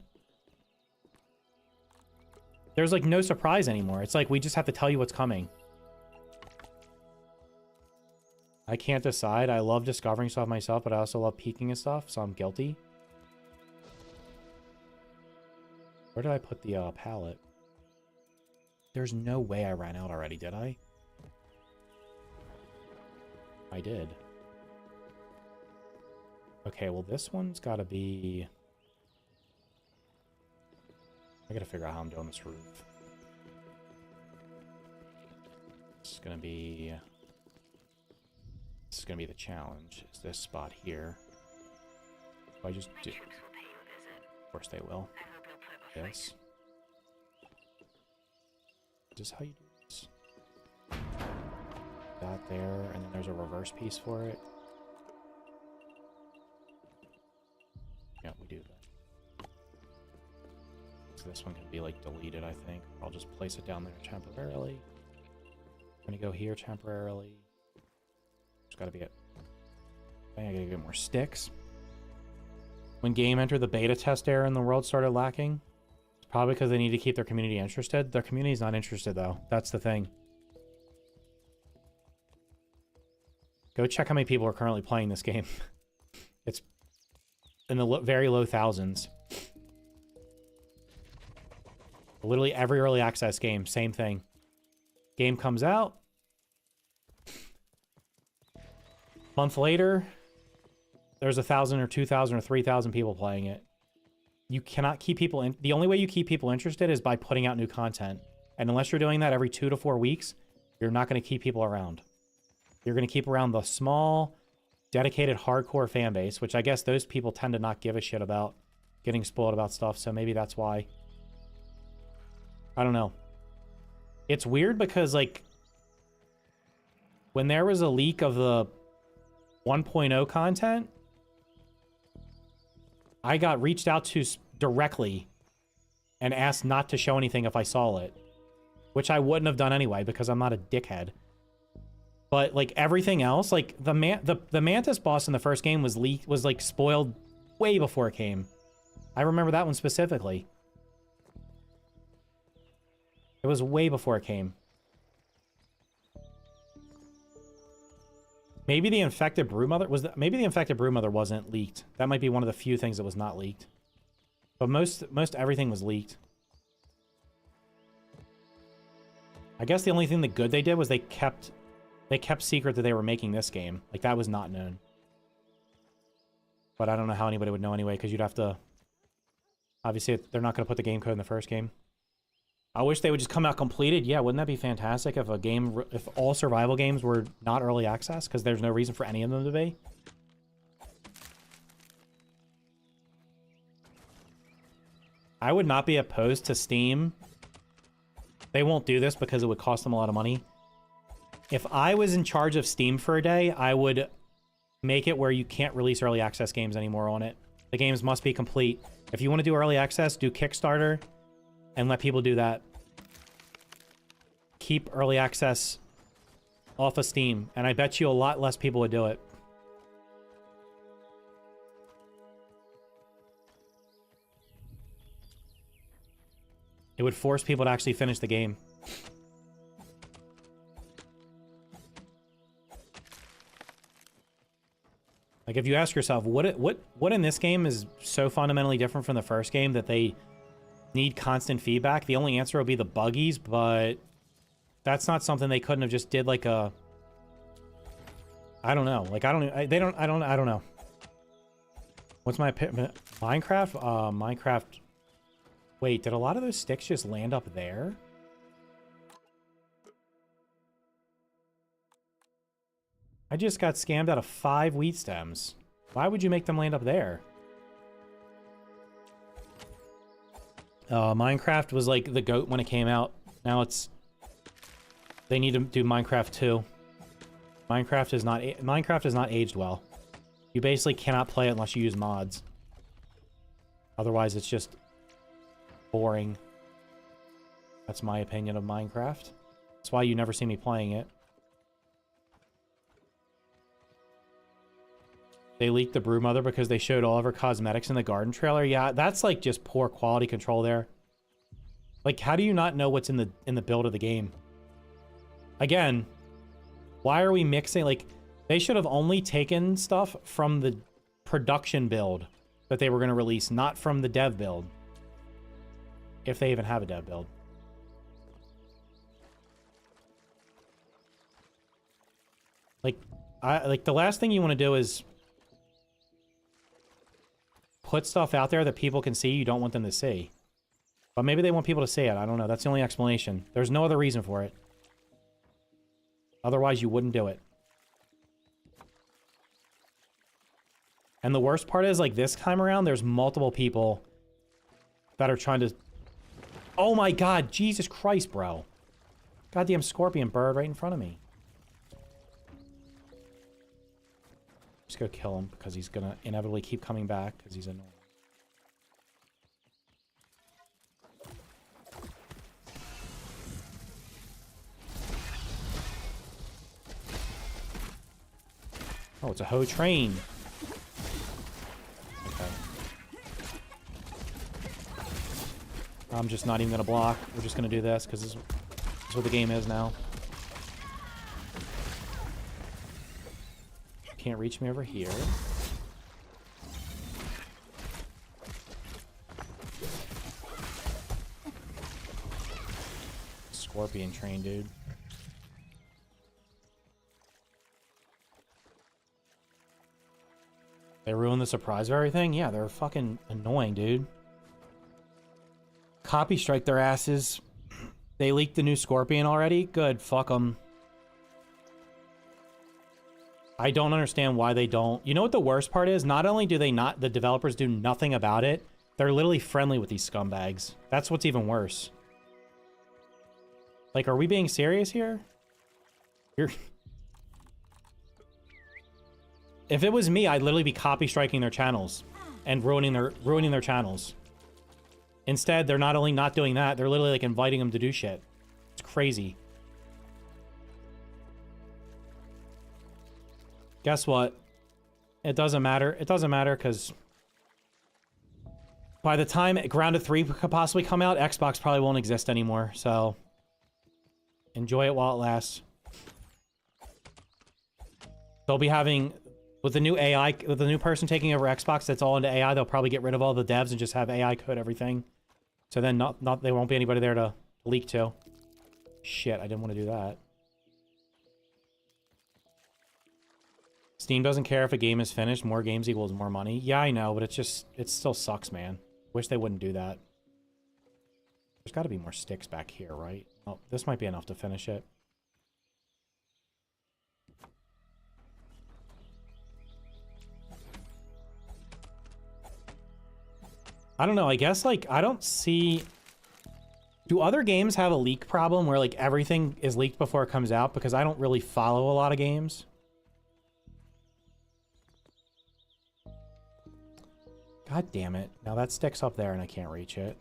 There's, like, no surprise anymore. It's like, we just have to tell you what's coming. I can't decide. I love discovering stuff myself, but I also love peeking at stuff, so I'm guilty. Where did I put the palette? There's no way I ran out already, did I? I did. Okay, well, this one's got to be... I gotta figure out how I'm doing this roof. This is gonna be the challenge. Is this spot here? Do I just do... Of course they will. Yes. Is this how you do this? That there, and then there's a reverse piece for it. Yeah, we do that. So this one can be, like, deleted, I think. I'll just place it down there temporarily. I'm gonna go here temporarily. There's gotta be Okay, I gotta get more sticks. When game entered the beta test era and the world started lacking, it's probably because they need to keep their community interested. Their community's not interested, though. That's the thing. Go check how many people are currently playing this game. It's in the very low thousands. Literally every early access game, same thing. Game comes out. Month later, there's 1,000 or 2,000 or 3,000 people playing it. You cannot keep people in. The only way you keep people interested is by putting out new content. And unless you're doing that every 2 to 4 weeks, you're not going to keep people around. You're going to keep around the small, dedicated, hardcore fan base, which I guess those people tend to not give a shit about getting spoiled about stuff. So maybe that's why. I don't know. It's weird because, like, when there was a leak of the 1.0 content, I got reached out to directly and asked not to show anything if I saw it, which I wouldn't have done anyway because I'm not a dickhead. But like everything else, like the Mantis boss in the first game was like spoiled way before it came. I remember that one specifically. It was way before it came. Maybe the infected broodmother was maybe the infected broodmother wasn't leaked. That might be one of the few things that was not leaked. But most everything was leaked. I guess the only thing that good they did was they kept secret that they were making this game. Like that was not known. But I don't know how anybody would know anyway, because you'd have to obviously they're not going to put the game code in the first game. I wish they would just come out completed. Yeah, wouldn't that be fantastic if if all survival games were not early access? Because there's no reason for any of them to be. I would not be opposed to Steam. They won't do this because it would cost them a lot of money. If I was in charge of Steam for a day, I would make it where you can't release early access games anymore on it. The games must be complete. If you want to do early access, do Kickstarter and let people do that. Keep early access off of Steam, and I bet you a lot less people would do it. It would force people to actually finish the game. Like, if you ask yourself, what in this game is so fundamentally different from the first game that they need constant feedback? The only answer will be the buggies, but that's not something they couldn't have just did like a... I don't know. Like, I don't know. What's my... Minecraft? Minecraft... Wait, did a lot of those sticks just land up there? I just got scammed out of 5 wheat stems. Why would you make them land up there? Minecraft was like the GOAT when it came out. Now it's... They need to do Minecraft 2. Minecraft is not aged well. You basically cannot play it unless you use mods. Otherwise, it's just boring. That's my opinion of Minecraft. That's why you never see me playing it. They leaked the Broodmother because they showed all of her cosmetics in the garden trailer. Yeah, that's like just poor quality control there. Like, how do you not know what's in the build of the game? Again, why are we mixing? Like, they should have only taken stuff from the production build that they were going to release, not from the dev build. If they even have a dev build. Like the last thing you want to do is put stuff out there that people can see you don't want them to see. But maybe they want people to see it. I don't know. That's the only explanation. There's no other reason for it. Otherwise, you wouldn't do it. And the worst part is, like, this time around, there's multiple people that are trying to... Oh my god, Jesus Christ, bro. Goddamn scorpion bird right in front of me. Just go kill him, because he's gonna inevitably keep coming back, because he's annoying. Oh Oh, it's a hoe train. Okay. I'm just not even gonna block. We're just gonna do this because this is what the game is now. Can't reach me over here. Scorpion train, dude. They ruined the surprise of everything? Yeah, they're fucking annoying, dude. Copy strike their asses. They leaked the new Scorpion already? Good, fuck them. I don't understand why they don't. You know what the worst part is? Not only do they not, the developers do nothing about it, they're literally friendly with these scumbags. That's what's even worse. Like, are we being serious here? If it was me, I'd literally be copy striking their channels and ruining their channels. Instead, they're not only not doing that, they're literally like inviting them to do shit. It's crazy. Guess what? It doesn't matter. It doesn't matter because by the time Grounded 3 could possibly come out, Xbox probably won't exist anymore. So enjoy it while it lasts. They'll be having, with the new AI, with the new person taking over Xbox that's all into AI, they'll probably get rid of all the devs and just have AI code everything. So then there won't be anybody there to leak to. Shit, I didn't want to do that. Steam doesn't care if a game is finished. More games equals more money. Yeah, I know, but it's just, it still sucks, man. Wish they wouldn't do that. There's got to be more sticks back here, right? Oh, this might be enough to finish it. I don't know. I guess, like, I don't see... Do other games have a leak problem where, like, everything is leaked before it comes out? Because I don't really follow a lot of games. God damn it. Now that stick's up there and I can't reach it.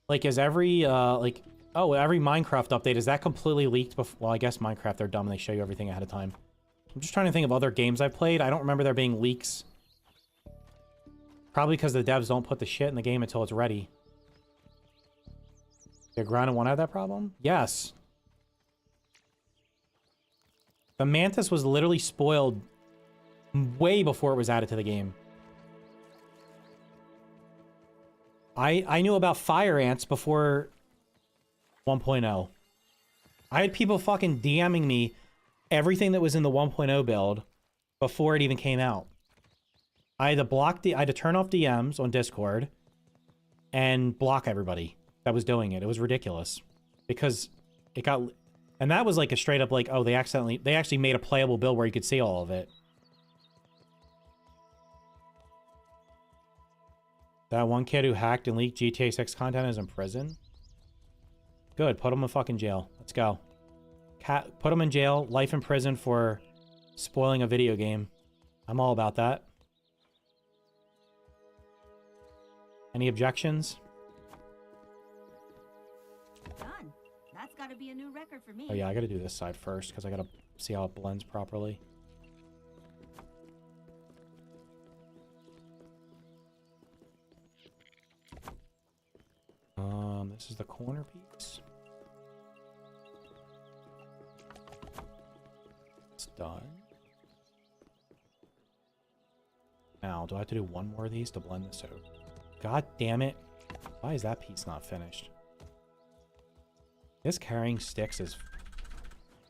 Like, is every, like... Oh, every Minecraft update, is that completely leaked before... Well, I guess Minecraft, they're dumb and they show you everything ahead of time. I'm just trying to think of other games I've played. I don't remember there being leaks. Probably because the devs don't put the shit in the game until it's ready. Did Grounded 1 have that problem? Yes. The Mantis was literally spoiled way before it was added to the game. I knew about fire ants before 1.0. I had people fucking DMing me everything that was in the 1.0 build before it even came out. I had to turn off DMs on Discord and block everybody that was doing it. It was ridiculous because it got, and that was like a straight up like, oh, they actually made a playable build where you could see all of it. That one kid who hacked and leaked GTA 6 content is in prison. Good, put him in fucking jail. Let's go. Put him in jail, life in prison for spoiling a video game. I'm all about that. Any objections? Done. That's got to be a new record for me. Oh yeah, I got to do this side first because I got to see how it blends properly. This is the corner piece. It's done. Now, do I have to do one more of these to blend this out? God damn it. Why is that piece not finished? This carrying sticks is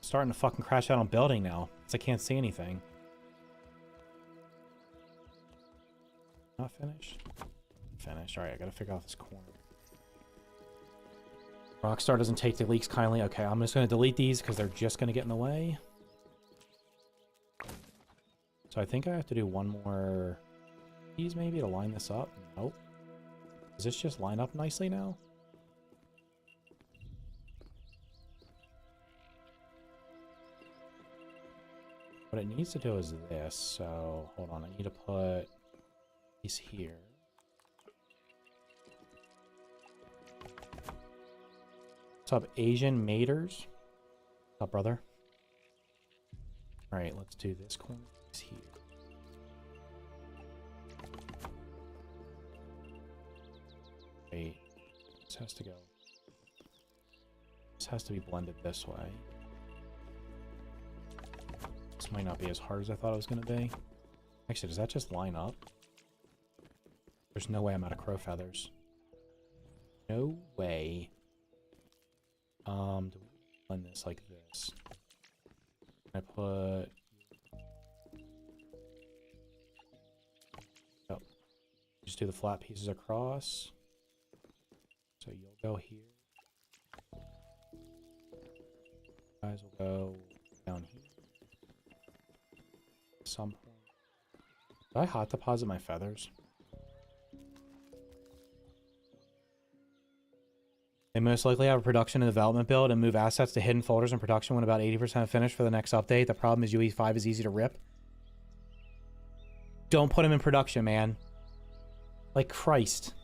starting to fucking crash out on building now. Because I can't see anything. Not finished? Finished. Alright, I gotta figure out this corner. Rockstar doesn't take the leaks kindly. Okay, I'm just gonna delete these because they're just gonna get in the way. So I think I have to do one more piece maybe to line this up. Nope. Does this just line up nicely now? What it needs to do is this. So hold on, I need to put these here. What's up, Asian maters? What's up, brother? Alright, let's do this corner piece here. Wait. This has to go. This has to be blended this way. This might not be as hard as I thought it was going to be. Actually, does that just line up? There's no way I'm out of crow feathers. No way. Do we blend this like this? I put... Oh. Just do the flat pieces across. So you'll go here. Guys will go down here. At some point. Did I hot deposit my feathers? They most likely have a production and development build and move assets to hidden folders in production when about 80% finished for the next update. The problem is UE5 is easy to rip. Don't put them in production, man. Like Christ.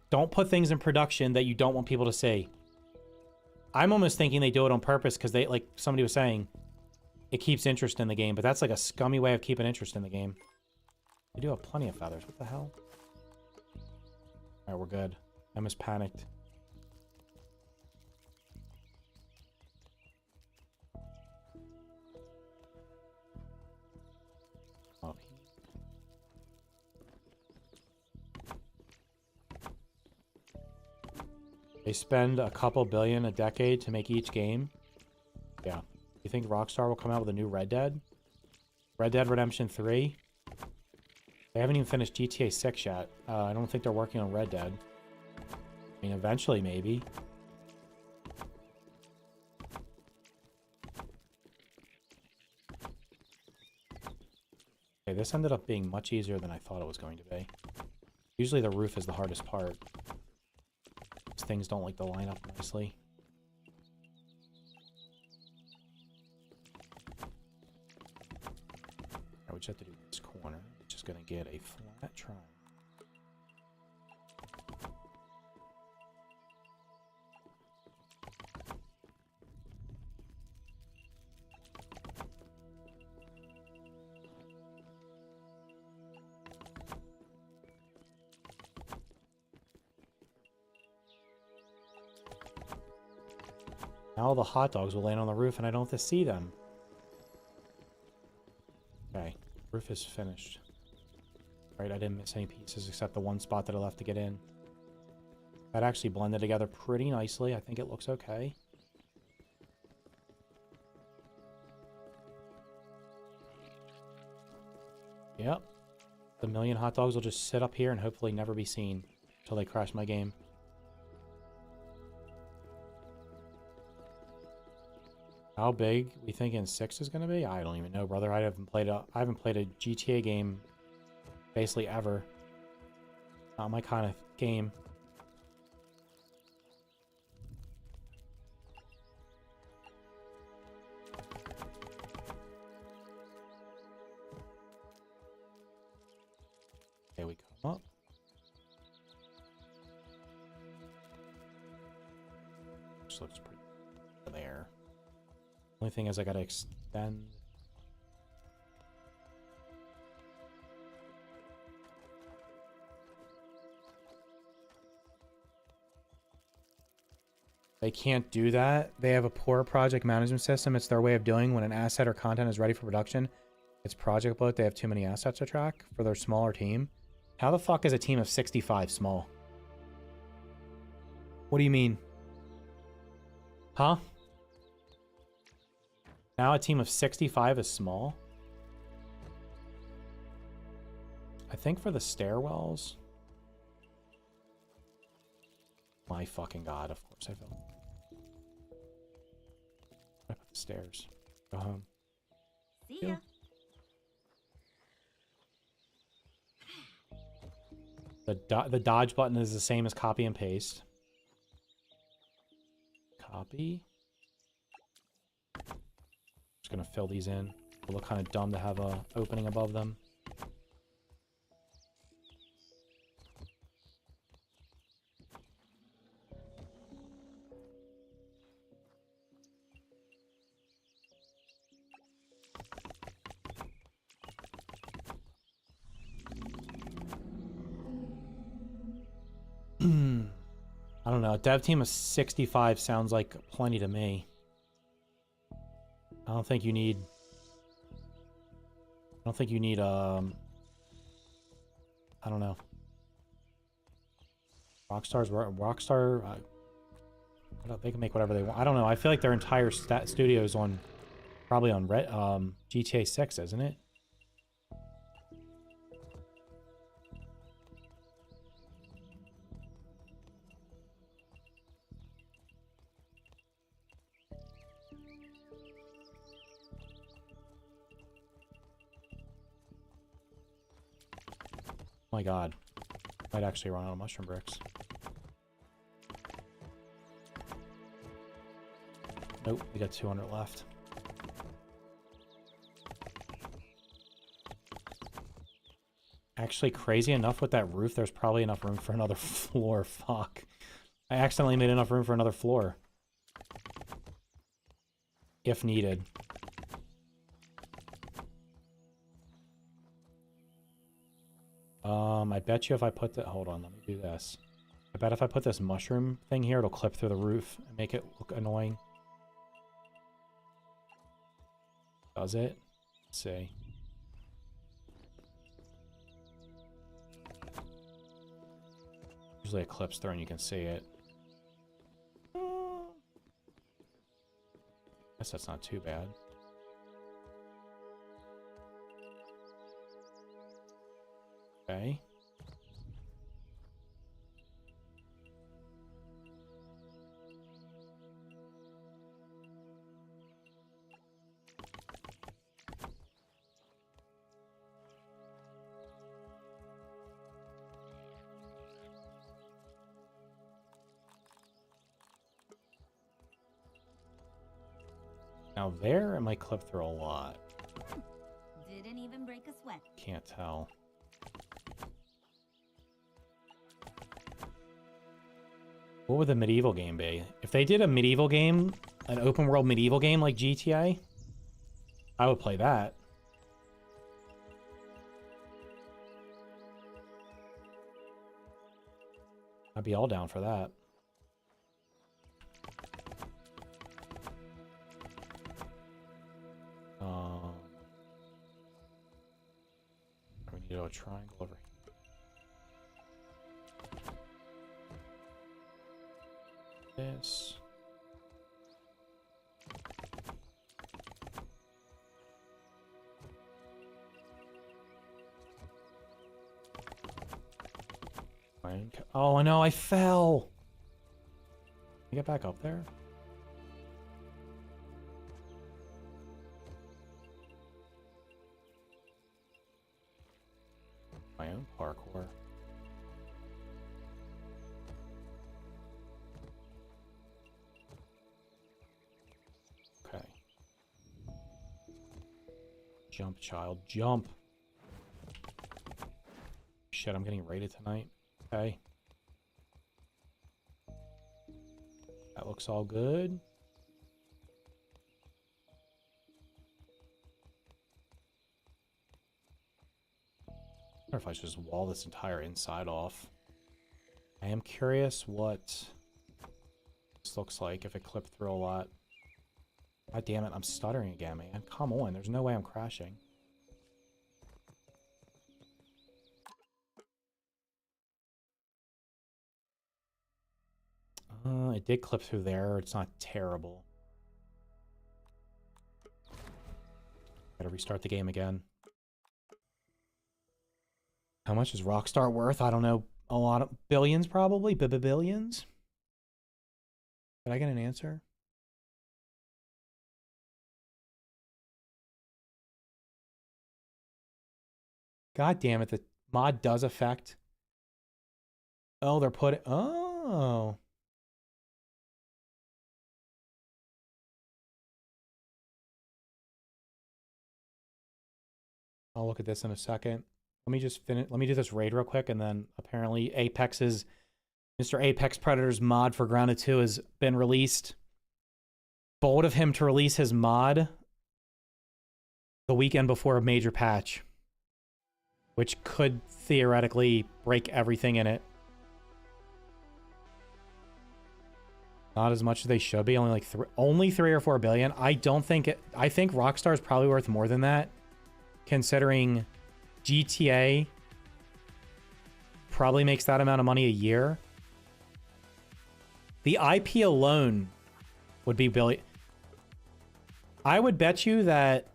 Don't put things in production that you don't want people to see. I'm almost thinking they do it on purpose because they, like somebody was saying, it keeps interest in the game, but that's like a scummy way of keeping interest in the game. They do have plenty of feathers. What the hell? Alright, we're good. Emma's panicked. Up here. They spend a couple billion a decade to make each game. Yeah. You think Rockstar will come out with a new Red Dead? Red Dead Redemption 3? They haven't even finished GTA 6 yet. I don't think they're working on Red Dead. I mean, eventually, maybe. Okay, this ended up being much easier than I thought it was going to be. Usually the roof is the hardest part. These things don't like to line up nicely. I would just have to do this corner. It's just going to get a flat triangle. Now all the hot dogs will land on the roof and I don't have to see them. Okay, roof is finished. Right, I didn't miss any pieces except the one spot that I left to get in. That actually blended together pretty nicely. I think it looks okay. Yep. The million hot dogs will just sit up here and hopefully never be seen until they crash my game. How big we thinking 6 is going to be? I don't even know, brother. I haven't played a GTA game basically ever. Not my kind of game. Okay, we come up. This looks pretty there. Only thing is I gotta extend. They can't do that. They have a poor project management system. It's their way of doing when an asset or content is ready for production. It's project bloat. They have too many assets to track for their smaller team. How the fuck is a team of 65 small? What do you mean? Huh? Now a team of 65 is small? I think for the stairwells... My fucking god, of course I fell. I put the stairs. Go home. See ya. The dodge button is the same as copy and paste. Copy. Just gonna fill these in. It'll look kind of dumb to have a opening above them. I don't know. A dev team of 65 sounds like plenty to me. I don't think you need... I don't know. Rockstar, they can make whatever they want. I don't know. I feel like their entire studio is on, probably on GTA 6, isn't it? Oh my god. Might actually run out of mushroom bricks. Nope, we got 200 left. Actually, crazy enough with that roof, there's probably enough room for another floor. Fuck. I accidentally made enough room for another floor. If needed. I bet you if I put the... Hold on, let me do this. I bet if I put this mushroom thing here, it'll clip through the roof and make it look annoying. Does it? Let's see. Usually it clips through and you can see it. Guess that's not too bad. Okay. Now there, it might clip through a lot. Didn't even break a sweat. Can't tell. What would the medieval game be? If they did a medieval game, an open world medieval game like GTA, I would play that. I'd be all down for that. We need a triangle over here. This. Oh no, I fell. Can I get back up there? My own parkour. Okay. Jump, child, jump. Shit, I'm getting raided tonight. Okay. That looks all good. I wonder if I should just wall this entire inside off. I am curious what this looks like if it clipped through a lot. God damn it, I'm stuttering again, man. Come on, there's no way I'm crashing. It did clip through there. It's not terrible. Gotta restart the game again. How much is Rockstar worth? I don't know. A lot of billions, probably. Billions? Did I get an answer? God damn it. The mod does affect. Oh, they're putting... Oh. I'll look at this in a second. Let me just finish. Let me do this raid real quick, and then apparently Apex's Mr. Apex Predator's mod for Grounded 2 has been released. Bold of him to release his mod the weekend before a major patch, which could theoretically break everything in it. Not as much as they should be. Only 3 or 4 billion. I don't think it. I think Rockstar is probably worth more than that, considering GTA probably makes that amount of money a year. The IP alone would be billion. I would bet you that.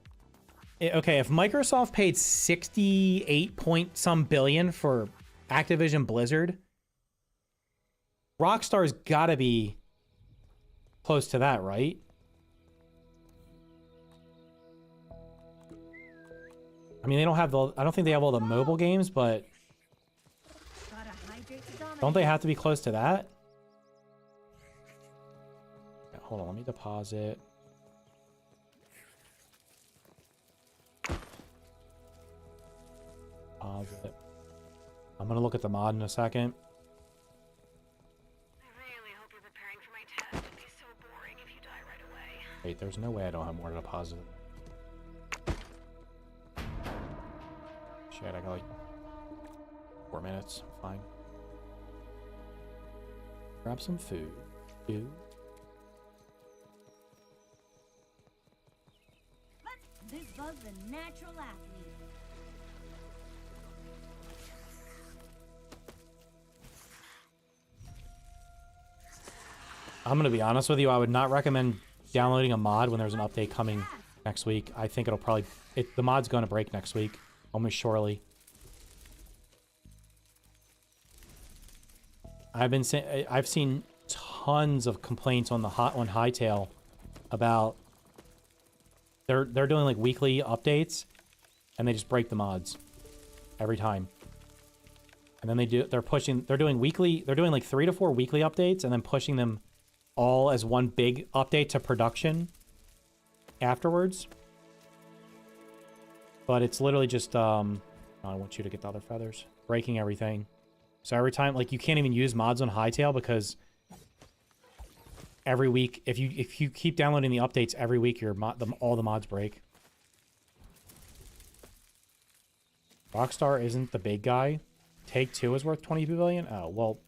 Okay, if Microsoft paid 68 point some billion for Activision Blizzard, Rockstar's got to be close to that, right? I mean, they don't have the. I don't think they have all the mobile games, but don't they have to be close to that? Okay, hold on, let me deposit. Deposit. I'm gonna look at the mod in a second. Wait, there's no way I don't have more to deposit. Shit, I got like 4 minutes. Fine. Grab some food. This bug's a natural athlete. I'm gonna be honest with you. I would not recommend downloading a mod when there's an update coming next week. I think it'll probably... the mod's going to break next week. Almost surely. I've seen tons of complaints on Hightail about... They're doing like weekly updates, and they just break the mods every time. And then they're doing like 3 to 4 weekly updates, and then pushing them all as one big update to production afterwards. But it's literally just, I want you to get the other feathers. Breaking everything. So every time, like, you can't even use mods on Hightail because every week, if you keep downloading the updates every week, all the mods break. Rockstar isn't the big guy. Take-Two is worth 22 billion? Oh, well,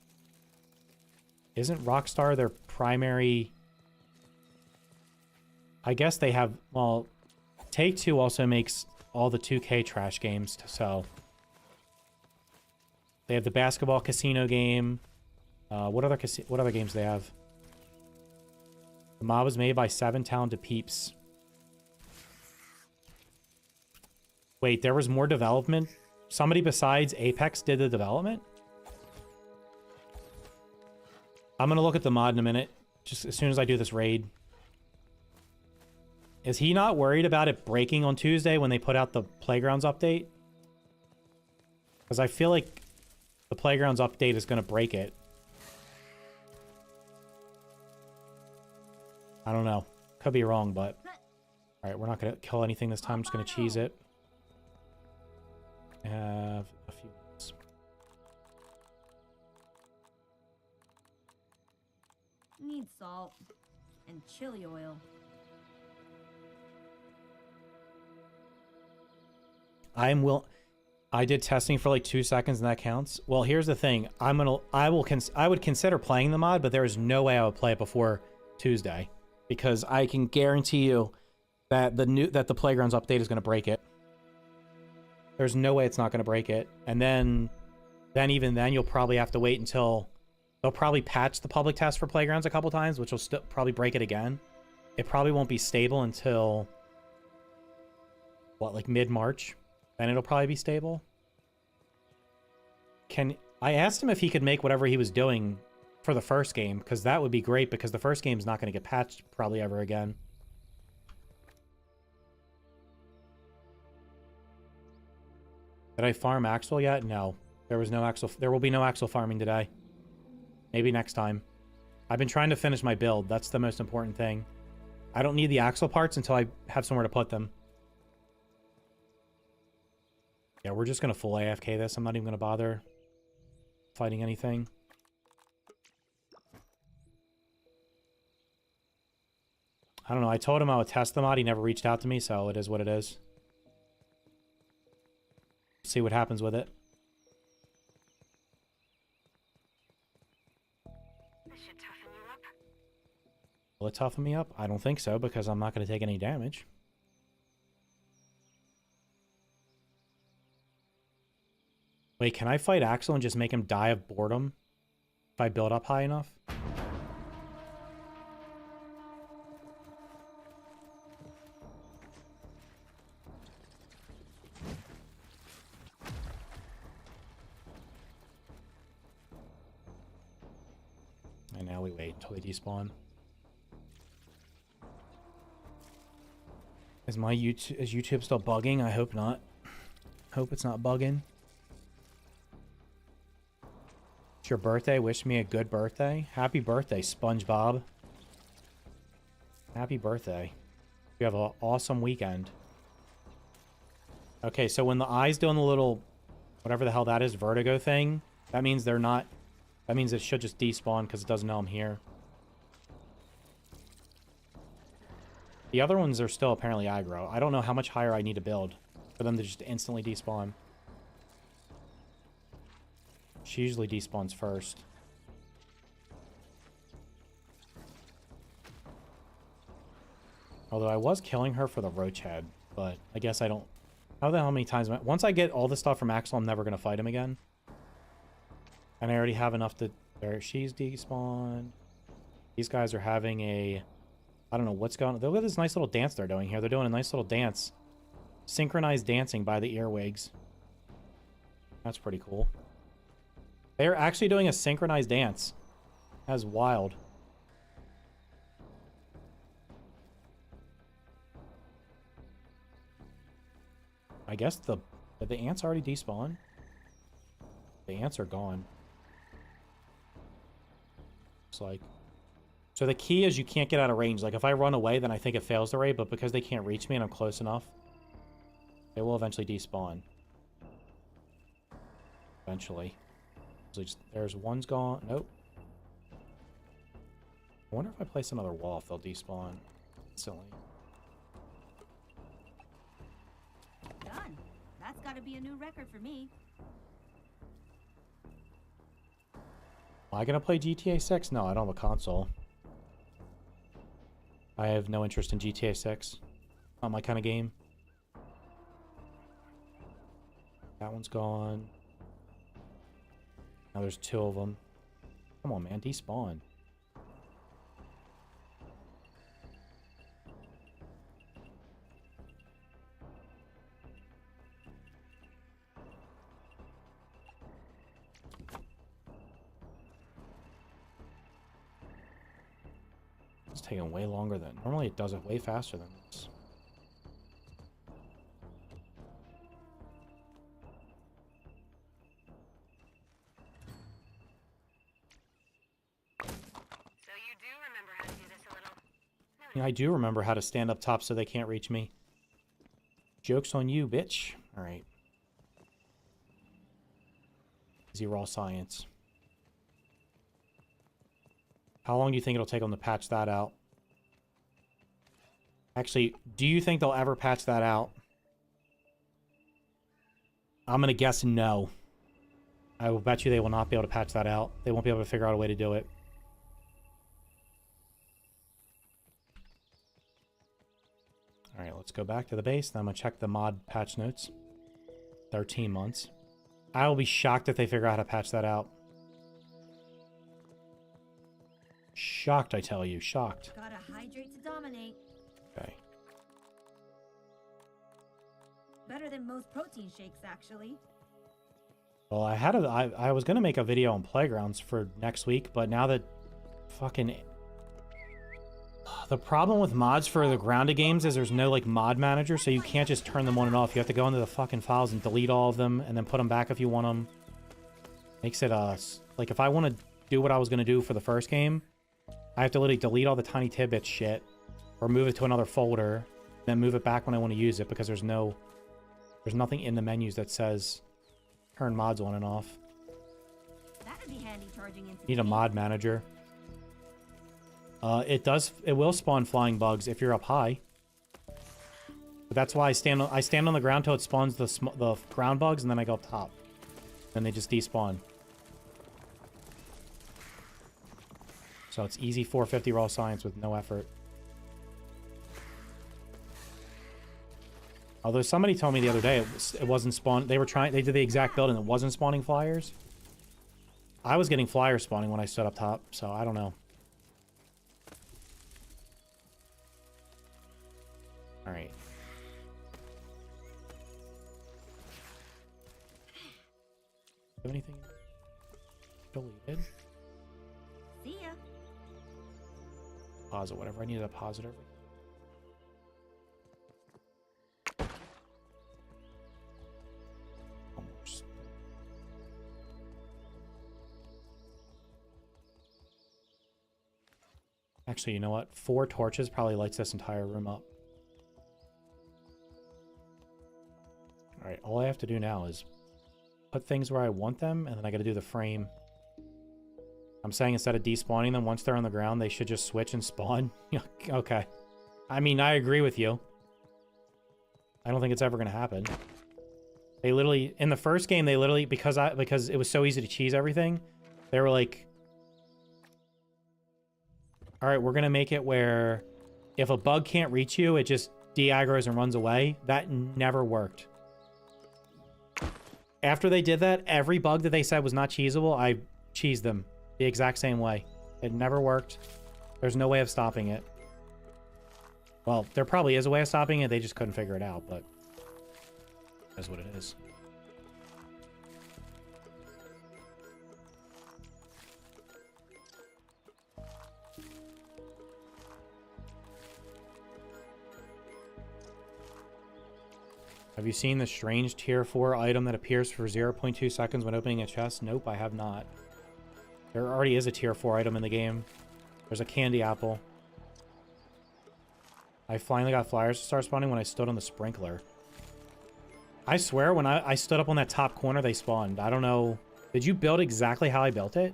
isn't Rockstar their primary... I guess they have... Well, Take-Two also makes all the 2K trash games to sell. They have the basketball casino game. What other games do they have? The mod was made by 7 talented peeps. Wait, there was more development? Somebody besides Apex did the development? I'm gonna look at the mod in a minute, just as soon as I do this raid. Is he not worried about it breaking on Tuesday when they put out the Playgrounds update? Because I feel like the Playgrounds update is gonna break it. I don't know. Could be wrong, but... Alright, we're not gonna kill anything this time. I'm just gonna cheese it. Have a few minutes. Need salt and chili oil. I did testing for like 2 seconds and that counts. Well, here's the thing. I would consider playing the mod, but there is no way I would play it before Tuesday, because I can guarantee you that the Playgrounds update is going to break it. There's no way it's not going to break it. And then even then you'll probably have to wait until they'll probably patch the public test for Playgrounds a couple times, which will still probably break it again. It probably won't be stable until what, like mid-March? Then it'll probably be stable. I asked him if he could make whatever he was doing for the first game, because that would be great, because the first game's not going to get patched probably ever again. Did I farm Axel yet? No. There was no Axel. There will be no Axel farming today. Maybe next time. I've been trying to finish my build. That's the most important thing. I don't need the Axel parts until I have somewhere to put them. Yeah, we're just going to full AFK this. I'm not even going to bother fighting anything. I don't know. I told him I would test the mod. He never reached out to me, so it is what it is. See what happens with it. This should toughen you up. Will it toughen me up? I don't think so, because I'm not going to take any damage. Wait, can I fight Axel and just make him die of boredom? If I build up high enough? And now we wait until they despawn. Is YouTube still bugging? I hope not. Hope it's not bugging. It's your birthday. Wish me a good birthday. Happy birthday, SpongeBob. Happy birthday. You have an awesome weekend. Okay, so when the eye's doing the little, whatever the hell that is, vertigo thing, that means they're not, that means it should just despawn because it doesn't know I'm here. The other ones are still apparently aggro. I don't know how much higher I need to build for them to just instantly despawn. She usually despawns first. Although I was killing her for the roach head, but I guess I don't... How the hell many times... Once I get all the stuff from Axel, I'm never going to fight him again. And I already have enough to... There, she's despawned. These guys are having a... I don't know what's going on. Look at this nice little dance they're doing here. They're doing a nice little dance. Synchronized dancing by the earwigs. That's pretty cool. They're actually doing a synchronized dance. That's wild. I guess did the ants already despawn? The ants are gone. Looks like. So the key is you can't get out of range. Like, if I run away, then I think it fails the raid, but because they can't reach me and I'm close enough, they will eventually despawn. Eventually. So just, there's one's gone. Nope. I wonder if I place another wall, if they'll despawn. Silly. Done. That's gotta be a new record for me. Am I gonna play GTA 6? No, I don't have a console. I have no interest in GTA 6. Not my kind of game. That one's gone. Now there's two of them. Come on, man. Despawn. It's taking way longer than... Normally it does it way faster than this. So you do remember how to do this a little? Yeah, I do remember how to stand up top so they can't reach me. Joke's on you, bitch. Alright. Easy raw science. How long do you think it'll take them to patch that out? Actually, do you think they'll ever patch that out? I'm gonna guess no. I will bet you they will not be able to patch that out. They won't be able to figure out a way to do it. Alright, let's go back to the base. Then I'm gonna check the mod patch notes. 13 months. I will be shocked if they figure out how to patch that out. Shocked, I tell you. Shocked. Gotta hydrate to dominate. Okay. Better than most protein shakes, actually. Well, I was gonna make a video on playgrounds for next week, but now that fucking... The problem with mods for the grounded games is there's no, like, mod manager, so you can't just turn them on and off. You have to go into the fucking files and delete all of them, and then put them back if you want them. Makes it, like, if I want to do what I was gonna do for the first game, I have to literally delete all the tiny tidbit shit, or move it to another folder, then move it back when I want to use it, because there's nothing in the menus that says turn mods on and off. That'd be handy charging into Need a mod manager. It will spawn flying bugs if you're up high. But that's why I stand on the ground till it spawns the ground bugs, and then I go up top. Then they just despawn. So it's easy 450 raw science with no effort. Although somebody told me the other day it wasn't spawn. They did the exact build and it wasn't spawning flyers. I was getting flyers spawning when I stood up top, so I don't know. All right. Have anything deleted? See ya. Pause it, whatever I need to pause it over. Almost. Actually, you know what? 4 torches probably lights this entire room up. Alright, all I have to do now is put things where I want them, and then I gotta do the frame. I'm saying instead of despawning them, once they're on the ground, they should just switch and spawn. Okay. I mean, I agree with you. I don't think it's ever gonna happen. They literally, in the first game, they literally, because it was so easy to cheese everything, they were like, alright, we're gonna make it where if a bug can't reach you, it just de-aggroes and runs away. That never worked. After they did that, every bug that they said was not cheesable, I cheesed them the exact same way. It never worked. There's no way of stopping it. Well, there probably is a way of stopping it. They just couldn't figure it out, but that's what it is. Have you seen the strange tier 4 item that appears for 0.2 seconds when opening a chest? Nope, I have not. There already is a tier 4 item in the game. There's a candy apple. I finally got flyers to start spawning when I stood on the sprinkler. I swear, when I stood up on that top corner, they spawned. I don't know. Did you build exactly how I built it?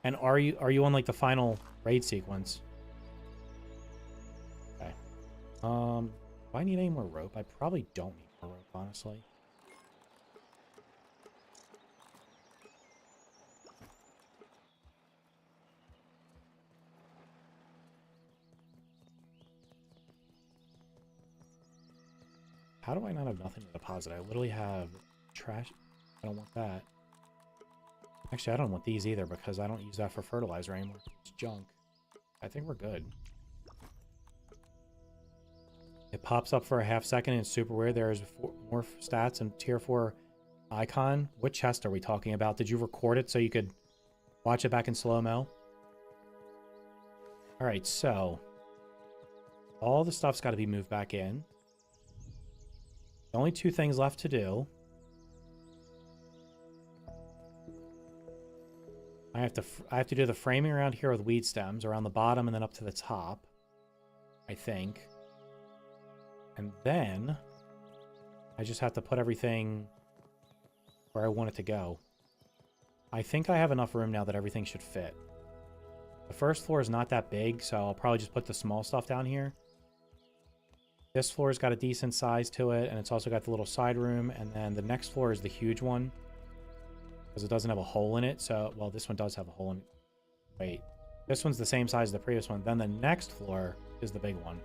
And are you on, like, the final raid sequence? Okay. Do I need any more rope? I probably don't need more rope, honestly. How do I not have nothing to deposit? I literally have trash. I don't want that. Actually, I don't want these either because I don't use that for fertilizer anymore. It's junk. I think we're good. It pops up for a half second and it's super weird. There's more stats and tier 4 icon. What chest are we talking about? Did you record it so you could watch it back in slow-mo? Alright, so all the stuff's got to be moved back in. The only 2 things left to do. I have to do the framing around here with weed stems around the bottom and then up to the top, I think. And then I just have to put everything where I want it to go. I think I have enough room now that everything should fit. The first floor is not that big, so I'll probably just put the small stuff down here. This floor's got a decent size to it, and it's also got the little side room, and then the next floor is the huge one. Because it doesn't have a hole in it, so... Well, this one does have a hole in it. Wait. This one's the same size as the previous one. Then the next floor is the big one.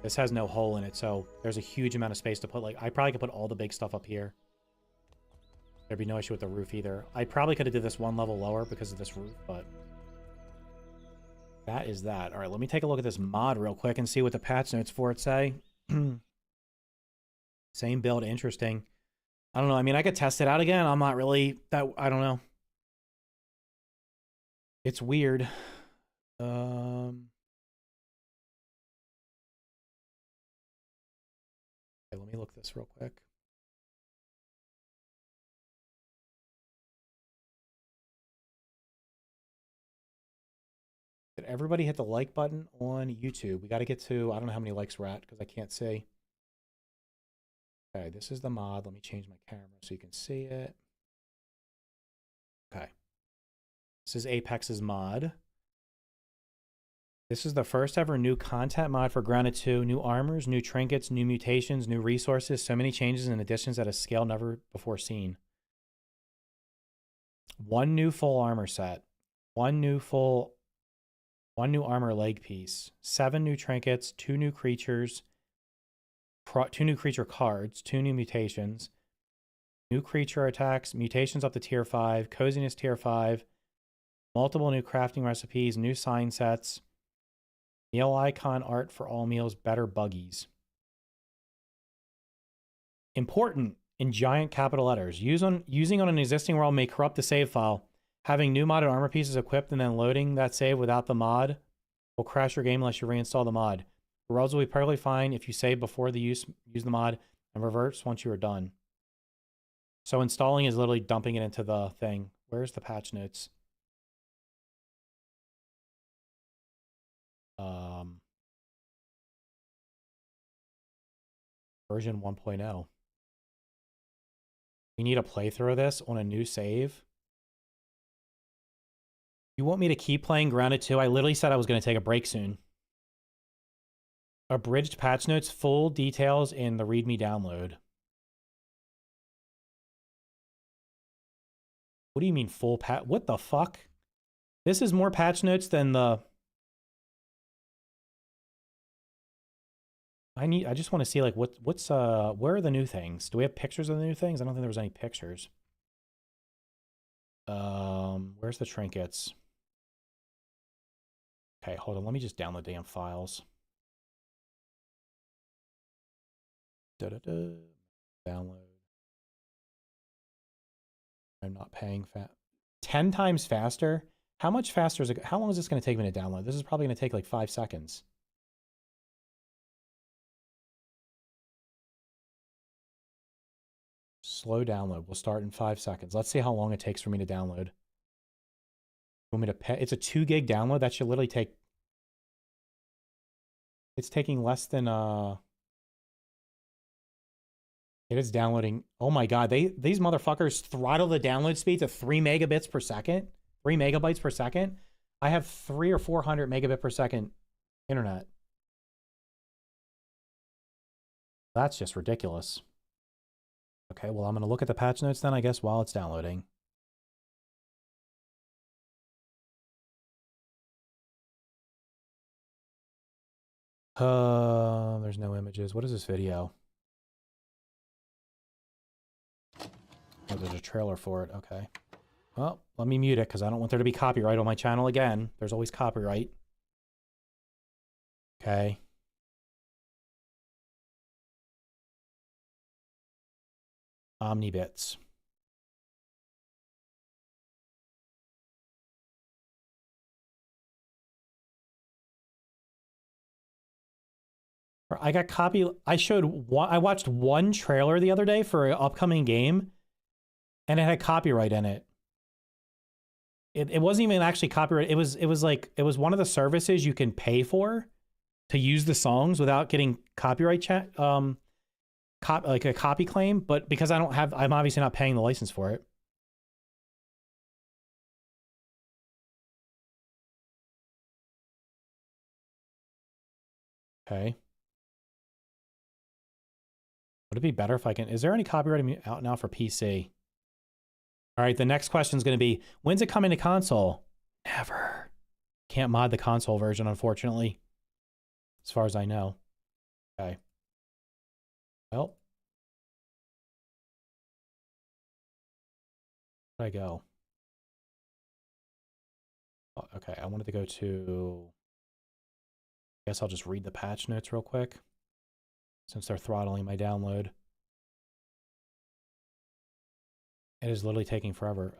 This has no hole in it, so there's a huge amount of space to put, like... I probably could put all the big stuff up here. There'd be no issue with the roof either. I probably could have did this one level lower because of this roof, but... That is that. Alright, let me take a look at this mod real quick and see what the patch notes for it say. Same build, interesting. I don't know. I mean, I could test it out again. I'm not really that... I don't know. It's weird. Okay, let me look this real quick. Did everybody hit the like button on YouTube? We got to get to... I don't know how many likes we're at because I can't see. Okay, this is the mod. Let me change my camera so you can see it. Okay. This is Apex's mod. This is the first ever new content mod for Grounded 2. New armors, new trinkets, new mutations, new resources. So many changes and additions at a scale never before seen. 1 new full armor set. One new armor leg piece, 7 new trinkets, 2 new creatures, 2 new creature cards, 2 new mutations, new creature attacks, mutations up to tier 5, coziness tier 5, multiple new crafting recipes, new sign sets, meal icon art for all meals, better buggies. Important in giant capital letters. Using on an existing world may corrupt the save file. Having new modded armor pieces equipped and then loading that save without the mod will crash your game unless you reinstall the mod. The worlds will be perfectly fine if you save before the use the mod and reverts once you are done. So installing is literally dumping it into the thing. Where's the patch notes? Version 1.0. We need a playthrough of this on a new save. You want me to keep playing Grounded 2? I literally said I was going to take a break soon. Abridged patch notes, full details in the README download. What do you mean full patch? What the fuck? This is more patch notes than the... I just want to see like what's where are the new things? Do we have pictures of the new things? I don't think there was any pictures. Where's the trinkets? Okay, hold on. Let me just download damn files. Download. I'm not paying 10 times faster? How much faster is it? How long is this going to take me to download? This is probably going to take like 5 seconds. Slow download. We'll start in 5 seconds. Let's see how long it takes for me to download. You want me to pay? It's a 2 gig download. That should literally take... It's taking less than... It is downloading. Oh my god, these motherfuckers throttle the download speed to 3 megabits per second. 3 megabytes per second. I have 300 or 400 megabit per second internet. That's just ridiculous. Okay, well, I'm going to look at the patch notes then, I guess, while it's downloading. There's no images. What is this video? Oh, there's a trailer for it. Okay. Well, let me mute it because I don't want there to be copyright on my channel again. There's always copyright. Okay. Omnibits. I got I watched one trailer the other day for an upcoming game, and it had copyright in it. It wasn't even actually copyright. It was one of the services you can pay for to use the songs without getting copyright like a copy claim, but because I'm obviously not paying the license for it. Okay. Would it be better if I can... Is there any copyright out now for PC? All right, the next question is going to be, when's it coming to console? Never. Can't mod the console version, unfortunately. As far as I know. Okay. Well. Where'd I go? Oh, okay, I wanted to go to... I guess I'll just read the patch notes real quick, since they're throttling my download. It is literally taking forever.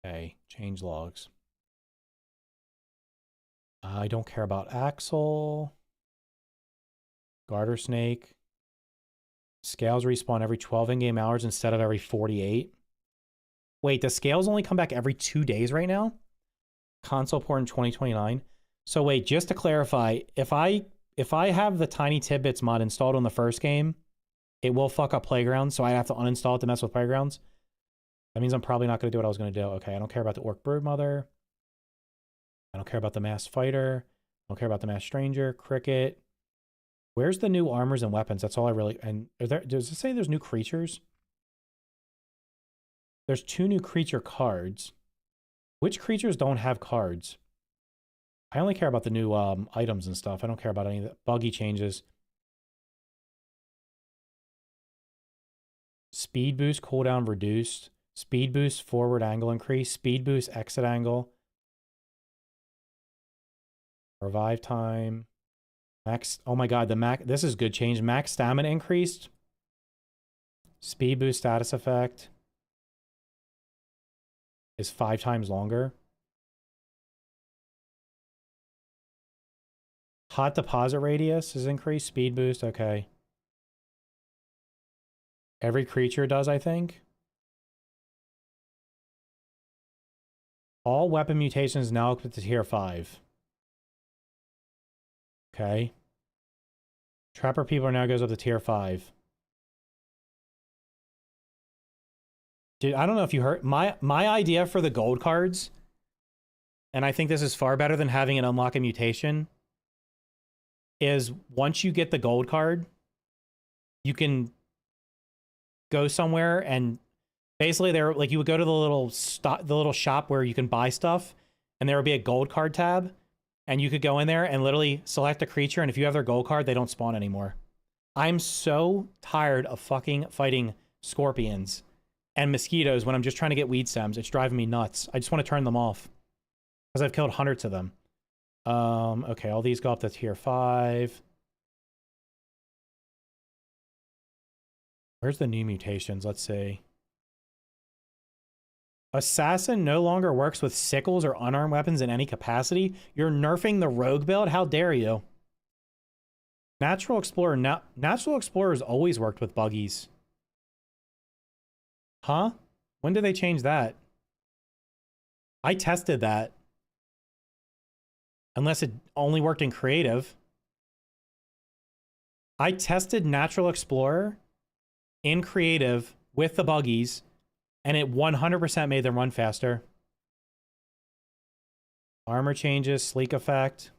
Okay, change logs. I don't care about Axel. Garter Snake. Scales respawn every 12 in-game hours instead of every 48. Wait, does scales only come back every 2 days right now? Console port in 2029. So wait, just to clarify, if I have the Tiny Tidbits mod installed on the first game, it will fuck up Playgrounds, so I have to uninstall it to mess with Playgrounds. That means I'm probably not going to do what I was going to do. Okay, I don't care about the Orc Broodmother. I don't care about the Masked Fighter. I don't care about the Masked Stranger, Cricket. Where's the new armors and weapons? That's all I really... And does it say there's new creatures? There's 2 new creature cards. Which creatures don't have cards? I only care about the new items and stuff. I don't care about any of the buggy changes. Speed boost, cooldown reduced. Speed boost, forward angle increase. Speed boost, exit angle. Revive time. Max. Oh my god, this is good change. Max stamina increased. Speed boost status effect is 5 times longer. Hot deposit radius is increased. Speed boost, okay. Every creature does, I think. All weapon mutations now up to tier 5. Okay. Trapper People now goes up to tier 5. Dude, I don't know if you heard my idea for the gold cards, and I think this is far better than having it unlock a mutation, is once you get the gold card, you can go somewhere and basically there, like, you would go to the little shop where you can buy stuff, and there would be a gold card tab, and you could go in there and literally select a creature, and if you have their gold card, they don't spawn anymore. I'm so tired of fucking fighting scorpions and mosquitoes when I'm just trying to get weed stems. It's driving me nuts. I just want to turn them off because I've killed hundreds of them. Okay, all these go up to tier 5. Where's the new mutations? Let's see. Assassin no longer works with sickles or unarmed weapons in any capacity. You're nerfing the rogue build? How dare you? Natural Explorer. Natural Explorer's always worked with buggies. Huh? When did they change that? I tested that. Unless it only worked in creative. I tested Natural Explorer in creative with the buggies, and it 100% made them run faster. Armor changes, sleek effect.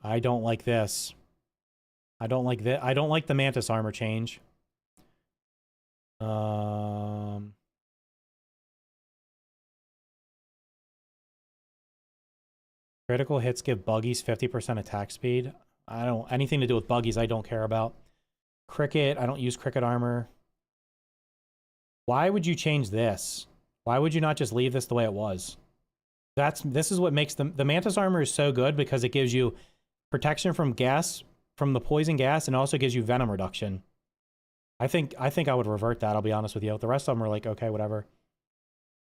I don't like this. I don't like that. I don't like the Mantis armor change. Critical hits give buggies 50% attack speed. I don't, anything to do with buggies I don't care about. Cricket, I don't use cricket armor. Why would you change this? Why would you not just leave this the way it was? This is what makes the Mantis armor is so good, because it gives you protection from gas, from the poison gas, and also gives you venom reduction. I think I would revert that, I'll be honest with you. The rest of them are like, okay, whatever.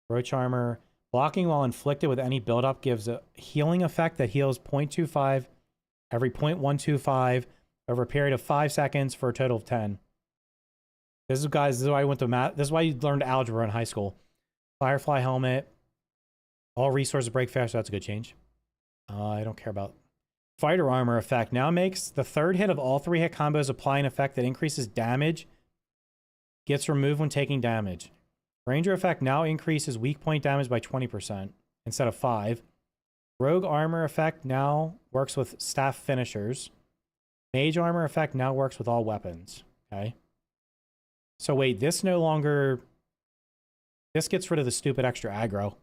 Roach armor. Blocking while inflicted with any buildup gives a healing effect that heals 0.25 every 0.125 over a period of 5 seconds for a total of 10. This is, guys, this is why I went to math. This is why you learned algebra in high school. Firefly helmet. All resources break faster. That's a good change. I don't care about fighter armor effect. Now makes the third hit of all 3 hit combos apply an effect that increases damage. Gets removed when taking damage. Ranger effect now increases weak point damage by 20% instead of 5. Rogue armor effect now works with staff finishers. Mage armor effect now works with all weapons. Okay. So wait, this no longer... This gets rid of the stupid extra aggro.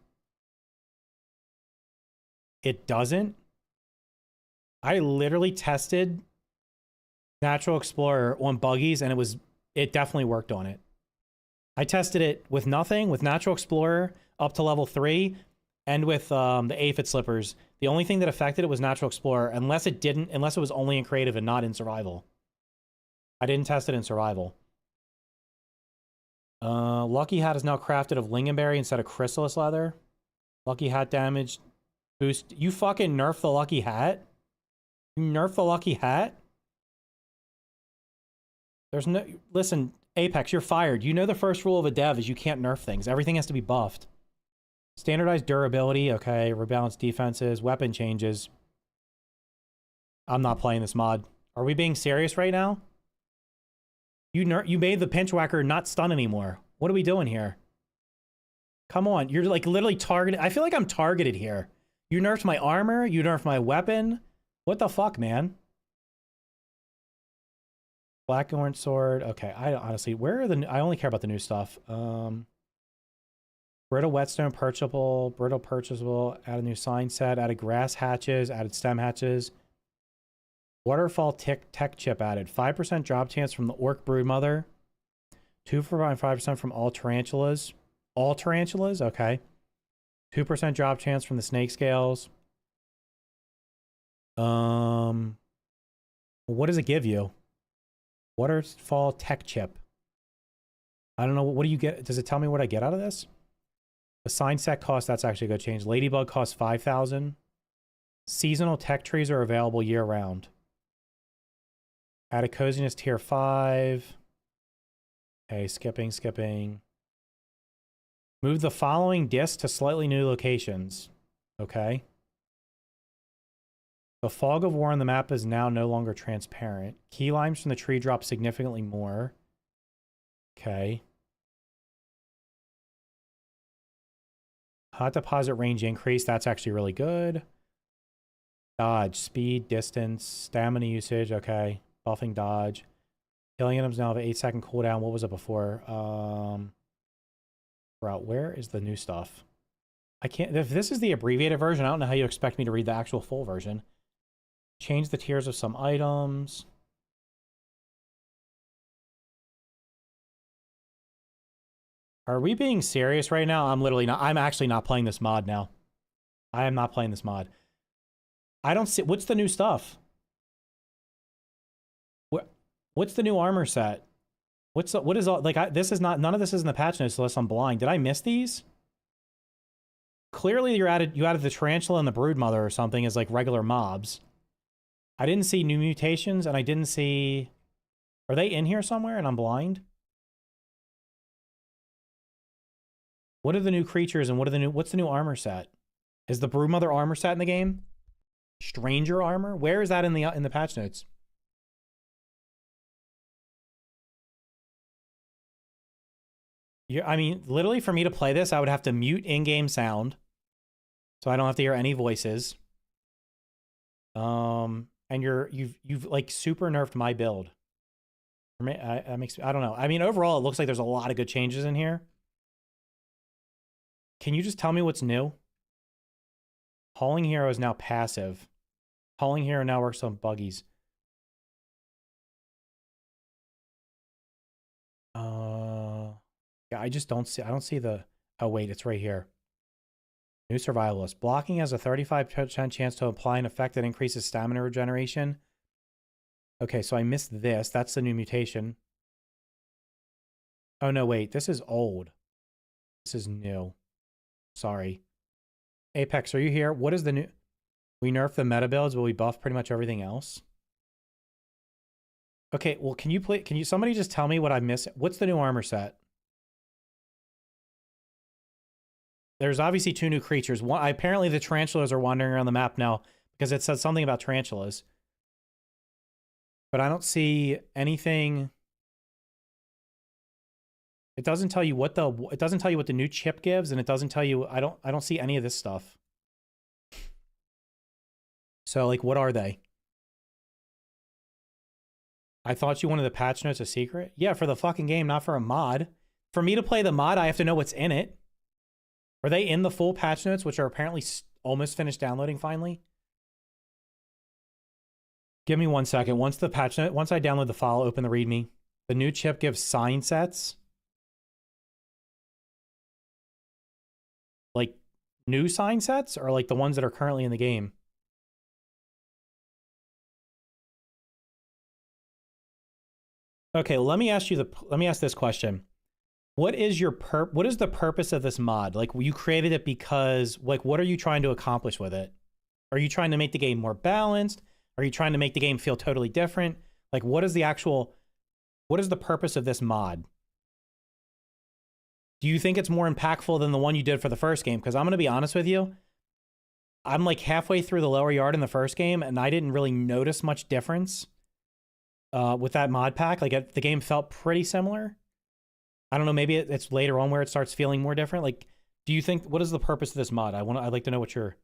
It doesn't? I literally tested Natural Explorer on buggies, and it definitely worked on it. I tested it with nothing, with Natural Explorer up to level 3, and with the Aphid Slippers. The only thing that affected it was Natural Explorer, unless it was only in creative and not in survival. I didn't test it in survival. Lucky Hat is now crafted of lingonberry instead of chrysalis leather. Lucky Hat damage boost. You fucking nerf the Lucky Hat? You nerf the Lucky Hat? There's no... Listen, Apex, you're fired. You know the first rule of a dev is you can't nerf things. Everything has to be buffed. Standardized durability, okay. Rebalanced defenses, weapon changes. I'm not playing this mod. Are we being serious right now? You made the pinch whacker not stun anymore. What are we doing here? Come on, you're like literally targeted. I feel like I'm targeted here. You nerfed my armor, you nerfed my weapon. What the fuck, man? Black and orange sword. Okay, I honestly, where are the? I only care about the new stuff. Brittle whetstone purchasable, brittle purchasable. Add a new sign set. Added grass hatches. Added stem hatches. Waterfall tech chip added. 5% drop chance from the orc broodmother. 2 for 5% from all tarantulas. All tarantulas. Okay. 2% drop chance from the snake scales. What does it give you? Waterfall tech chip. I don't know. What do you get? Does it tell me what I get out of this? The sign set cost, that's actually a good change. Ladybug costs 5,000. Seasonal tech trees are available year round. Added coziness tier 5. Okay, skipping. Move the following discs to slightly new locations. Okay. The fog of war on the map is now no longer transparent. Key limes from the tree drop significantly more. Okay. Hot deposit range increase. That's actually really good. Dodge, speed, distance, stamina usage. Okay. Buffing dodge. Killing items now have an 8-second cooldown. What was it before? Route. Where is the new stuff? I can't. If this is the abbreviated version, I don't know how you expect me to read the actual full version. Change the tiers of some items. Are we being serious right now? I'm literally not. I'm actually not playing this mod now. I am not playing this mod. I don't see. What's the new stuff? What's the new armor set? What is all like? This is not. None of this is in the patch notes unless I'm blind. Did I miss these? Clearly, you added the tarantula and the broodmother or something as like regular mobs. I didn't see new mutations, and I didn't see... Are they in here somewhere, and I'm blind? What are the new creatures, and what's the new armor set? Is the broodmother armor set in the game? Stranger armor? Where is that in the patch notes? I mean, literally, for me to play this, I would have to mute in-game sound, so I don't have to hear any voices. And you've like super nerfed my build. For me, that makes me, I don't know. I mean, overall, it looks like there's a lot of good changes in here. Can you just tell me what's new? Hauling Hero is now passive. Hauling Hero now works on buggies. Yeah, I just don't see. I don't see the. Oh wait, it's right here. New Survivalist. Blocking has a 35% chance to apply an effect that increases stamina regeneration. Okay, so I missed this. That's the new mutation. Oh, no, wait. This is old. This is new. Sorry. Apex, are you here? What is the new... We nerf the meta builds, but we buff pretty much everything else. Okay, well, can you somebody just tell me what I missed? What's the new armor set? There's obviously 2 new creatures. One, apparently the tarantulas are wandering around the map now because it says something about tarantulas. But I don't see anything. It doesn't tell you what the new chip gives, and it doesn't tell you. I don't see any of this stuff. So like, what are they? I thought you wanted the patch notes a secret. Yeah, for the fucking game, not for a mod. For me to play the mod, I have to know what's in it. Are they in the full patch notes, which are apparently almost finished downloading finally? Give me 1 second. Once I download the file, open the README. The new chip gives sign sets. Like new sign sets, or like the ones that are currently in the game? Okay, let me ask this question. What is the purpose of this mod? Like, you created it because, like, what are you trying to accomplish with it? Are you trying to make the game more balanced? Are you trying to make the game feel totally different? Like, what is the purpose of this mod? Do you think it's more impactful than the one you did for the first game? Because I'm going to be honest with you. I'm like halfway through the lower yard in the first game, and I didn't really notice much difference with that mod pack. Like, the game felt pretty similar. I don't know, maybe it's later on where it starts feeling more different. Like, do you think, what is the purpose of this mod? I'd like to know what you're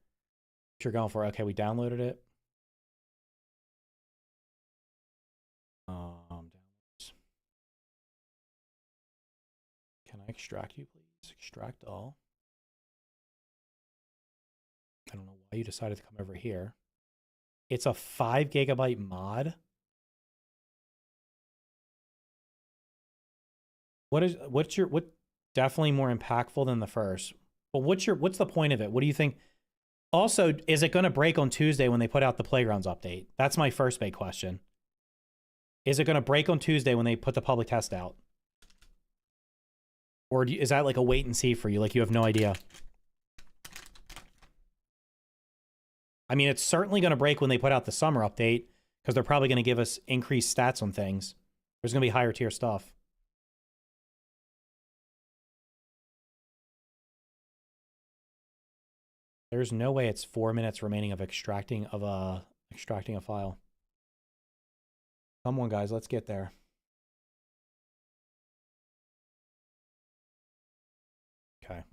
going for. Okay, we downloaded it. I extract you, please? Extract all. I don't know why you decided to come over here. It's a 5 GB mod. What's definitely more impactful than the first? But what's the point of it? What do you think? Also, is it going to break on Tuesday when they put out the Playgrounds update? That's my first big question. Is it going to break on Tuesday when they put the public test out? Or is that like a wait and see for you? Like you have no idea? I mean, it's certainly going to break when they put out the summer update because they're probably going to give us increased stats on things. There's going to be higher tier stuff. There's no way it's 4 minutes remaining of extracting a file. Come on, guys, let's get there. Okay.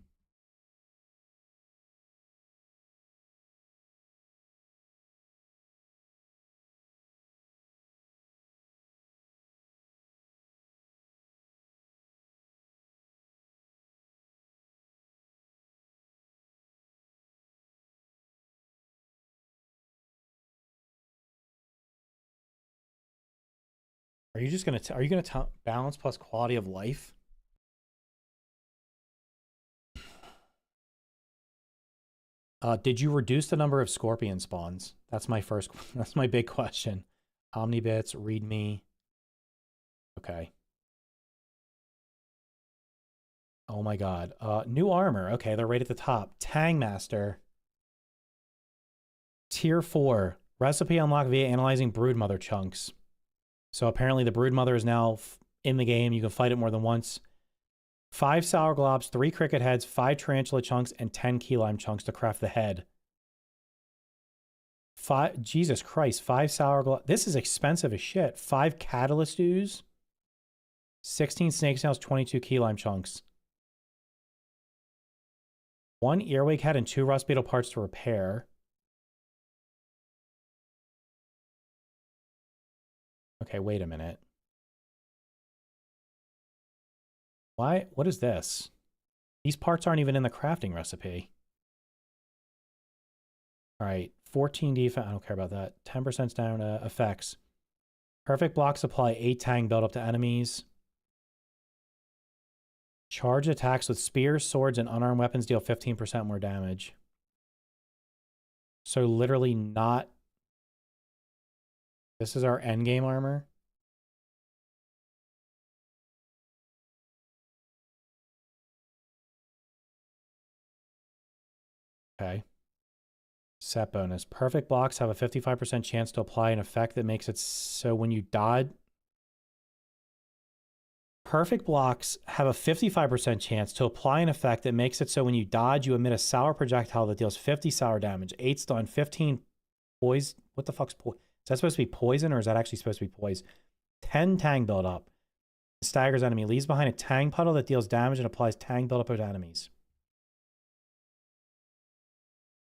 Are you just are you gonna balance plus quality of life? Did you reduce the number of scorpion spawns? That's my big question. Omnibits, readme. Okay. Oh my god. New armor. Okay, they're right at the top. Tang Master. Tier 4. Recipe unlocked via analyzing broodmother chunks. So apparently the broodmother is now in the game. You can fight it more than once. 5 sour globs, 3 cricket heads, 5 tarantula chunks, and 10 key lime chunks to craft the head. Jesus Christ, 5 sour globs. This is expensive as shit. 5 catalyst ooze, 16 snake snails, 22 key lime chunks. 1 earwig head and 2 rust beetle parts to repair. Okay, wait a minute. Why? What is this? These parts aren't even in the crafting recipe. All right, 14 defense. I don't care about that. 10% down effects. Perfect block supply, 8 tang build up to enemies. Charge attacks with spears, swords, and unarmed weapons deal 15% more damage. So literally not... This is our endgame armor. Okay. Set bonus. Perfect blocks have a 55% chance to apply an effect that makes it so when you dodge... Perfect blocks have a 55% chance to apply an effect that makes it so when you dodge, you emit a sour projectile that deals 50 sour damage, 8 stun, 15 poison. What the fuck's poison? Is that supposed to be poison or is that actually supposed to be poison? 10 tang buildup. Staggers enemy. Leaves behind a tang puddle that deals damage and applies tang buildup to enemies.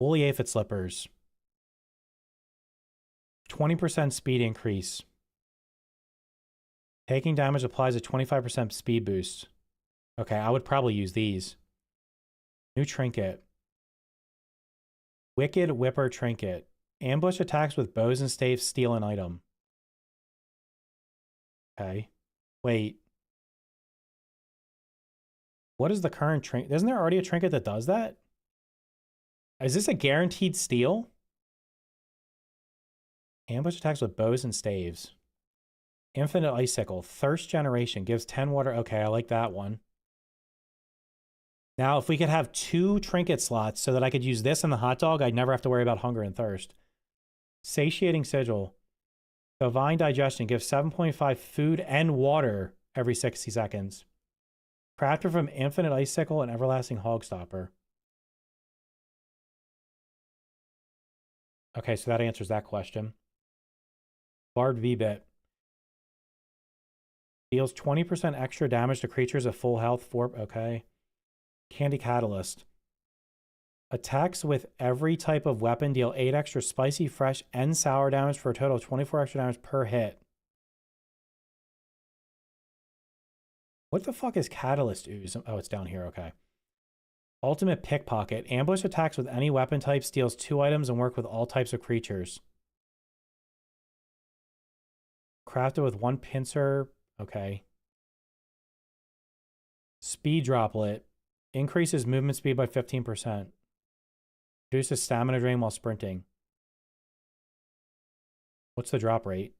Woolly aphid slippers. 20% speed increase. Taking damage applies a 25% speed boost. Okay, I would probably use these. New trinket. Wicked Whipper trinket. Ambush attacks with bows and staves steal an item. Okay. Wait. What is the current trinket? Isn't there already a trinket that does that? Is this a guaranteed steal? Ambush attacks with bows and staves. Infinite Icicle. Thirst Generation. Gives 10 water. Okay, I like that one. Now, if we could have 2 trinket slots so that I could use this and the hot dog, I'd never have to worry about hunger and thirst. Satiating Sigil. Divine Digestion. Gives 7.5 food and water every 60 seconds. Crafted from Infinite Icicle and Everlasting Hogstopper. Okay, so that answers that question. Barbed V-Bit. Deals 20% extra damage to creatures at full health. Okay. Candy Catalyst. Attacks with every type of weapon deal 8 extra spicy, fresh, and sour damage for a total of 24 extra damage per hit. What the fuck is Catalyst Ooze? Oh, it's down here. Okay. Ultimate Pickpocket. Ambush attacks with any weapon type, steals 2 items, and work with all types of creatures. Crafted with 1 pincer. Okay. Speed Droplet. Increases movement speed by 15%. Reduces stamina drain while sprinting. What's the drop rate?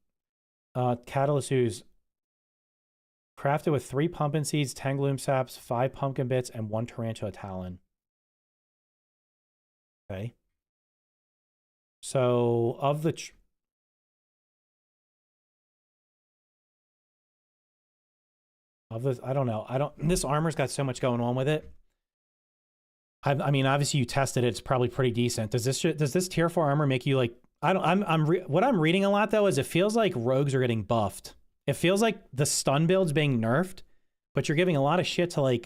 Catalyst Ooze. Crafted with 3 pumpkin seeds, 10 gloom saps, 5 pumpkin bits, and 1 tarantula talon. Okay. So, of the... I don't know. This armor's got so much going on with it. I mean, obviously you tested it. It's probably pretty decent. Does this tier 4 armor make you like... what I'm reading a lot, though, is it feels like rogues are getting buffed. It feels like the stun build's being nerfed, but you're giving a lot of shit to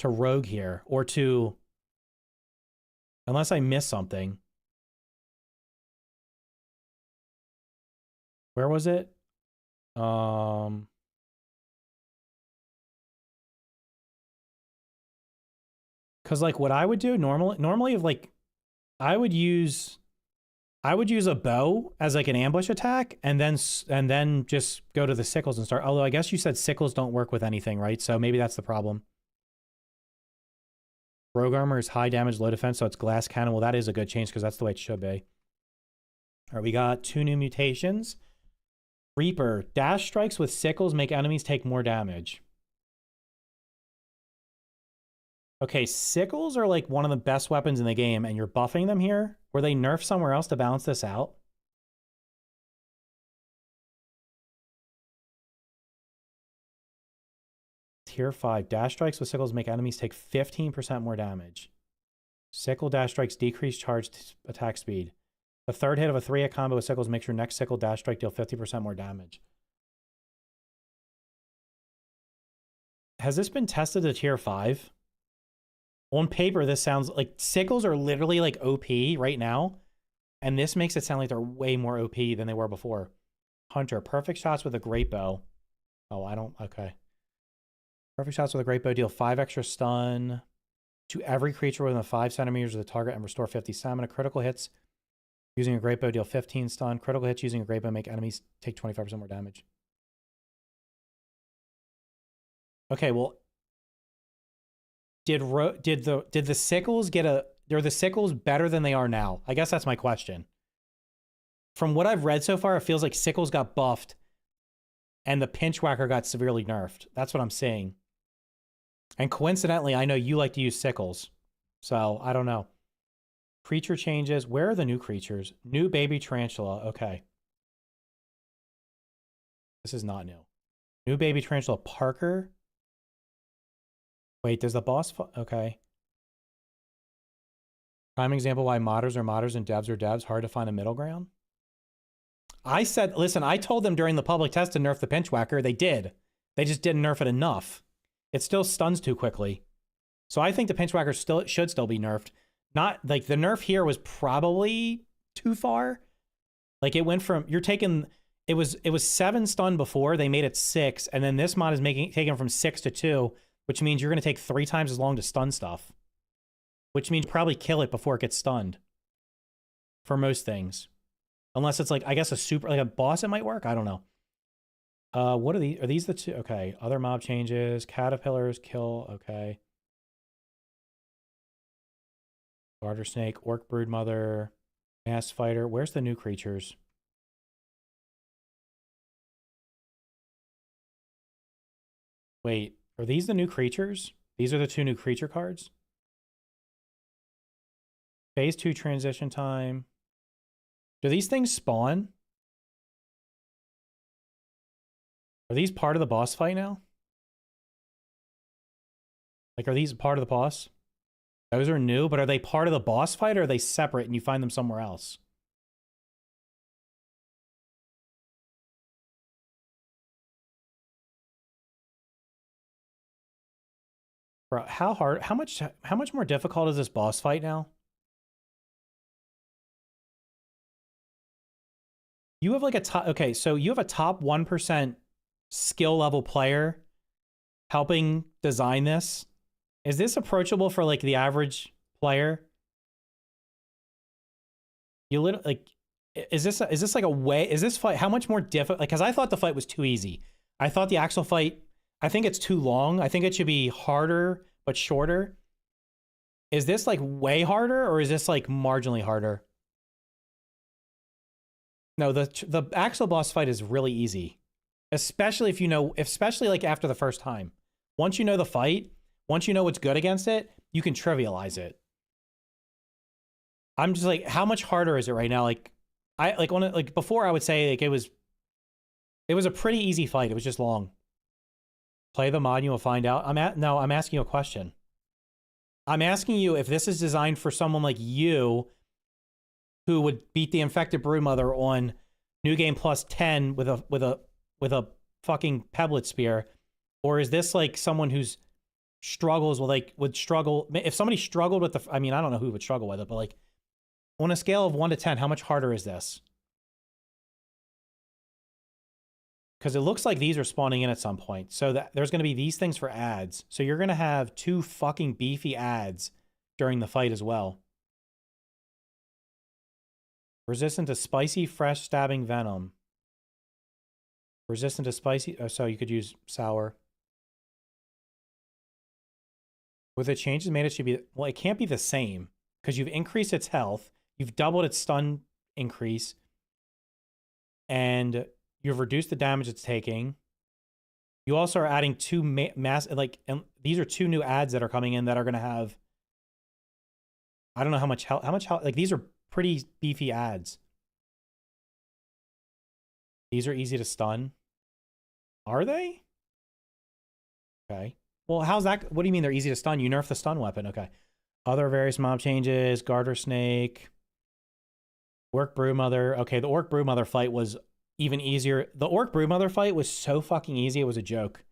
rogue here, or to... Unless I miss something. Where was it? Because, like, what I would do normally, if, like, I would use a bow as, like, an ambush attack, and then just go to the sickles and start. Although I guess you said sickles don't work with anything, right? So maybe that's the problem. Rogue armor is high damage, low defense, so it's glass cannon. Well, that is a good change because that's the way it should be. All right, we got 2 new mutations. Reaper. Dash strikes with sickles make enemies take more damage. Okay, sickles are like one of the best weapons in the game, and you're buffing them here. Were they nerfed somewhere else to balance this out? Tier 5. Dash strikes with sickles make enemies take 15% more damage. Sickle dash strikes decrease charge attack speed. The third hit of a 3-hit combo with sickles makes your next sickle dash strike deal 50% more damage. Has this been tested to tier 5? On paper, this sounds like sickles are literally like OP right now. And this makes it sound like they're way more OP than they were before. Hunter, perfect shots with a great bow. Oh, okay. Perfect shots with a great bow deal 5 extra stun to every creature within 5 centimeters of the target and restore 50 stamina. Critical hits using a great bow deal 15 stun. Critical hits using a great bow make enemies take 25% more damage. Okay, well, did the sickles get are the sickles better than they are now? I guess that's my question. From what I've read so far, it feels like sickles got buffed and the pinch whacker got severely nerfed. That's what I'm saying. And coincidentally, I know you like to use sickles. So, I don't know. Creature changes. Where are the new creatures? New baby tarantula. Okay. This is not new. New baby tarantula. Parker. Wait, does the boss... Okay. Prime example why modders are modders and devs are devs. Hard to find a middle ground. I said... Listen, I told them during the public test to nerf the pinch whacker. They did. They just didn't nerf it enough. It still stuns too quickly. So I think the pinch whacker should still be nerfed. Not... Like, the nerf here was probably too far. Like, it went from... You're taking... It was 7 stun before. They made it 6. And then this mod is taking from 6 to 2. Which means you're going to take 3 times as long to stun stuff. Which means probably kill it before it gets stunned. For most things. Unless it's like, I guess like a boss it might work? I don't know. What are these? Are these the 2? Okay. Other mob changes. Caterpillars, kill. Okay. Garter snake, orc broodmother, mass fighter. Where's the new creatures? Wait. Are these the new creatures? These are the 2 new creature cards? Phase 2 transition time. Do these things spawn? Are these part of the boss fight now? Like, are these part of the boss? Those are new, but are they part of the boss fight or are they separate and you find them somewhere else? Bro, how much more difficult is this boss fight now? You have like a top, okay, so you have a top 1% skill level player helping design this? Is this approachable for like the average player? You literally like, is this like a way? Is this fight how much more difficult? Like, because I thought the fight was too easy. I thought the Axel fight. I think it's too long. I think it should be harder but shorter. Is this like way harder, or is this like marginally harder? No, the Axel boss fight is really easy, especially if you know, especially like after the first time. Once you know the fight, once you know what's good against it, you can trivialize it. I'm just like, how much harder is it right now? Like, I like like before I would say like it was a pretty easy fight. It was just long. Play the mod, and you will find out. I'm asking you a question. I'm asking you if this is designed for someone like you, who would beat the infected broodmother on New Game Plus 10 with a fucking pebblet spear, or is this like someone who's struggles with would struggle if somebody struggled with the, I mean, I don't know who would struggle with it, but like on a scale of 1 to 10, how much harder is this? Because it looks like these are spawning in at some point. So that there's going to be these things for ads. So you're going to have 2 fucking beefy ads during the fight as well. Resistant to spicy, fresh, stabbing venom. Resistant to spicy, oh, so you could use sour. With the changes made, it should be, well, it can't be the same because you've increased its health, you've doubled its stun increase, and you've reduced the damage it's taking. You also are adding 2 and these are 2 new ads that are coming in that are going to have, I don't know how much health, like these are pretty beefy ads. These are easy to stun. Are they? Okay. Well, how's that? What do you mean they're easy to stun? You nerf the stun weapon. Okay. Other various mob changes. Garter Snake. Orc Broodmother. Okay, the Orc Broodmother fight was even easier. The Orc Broodmother fight was so fucking easy, it was a joke.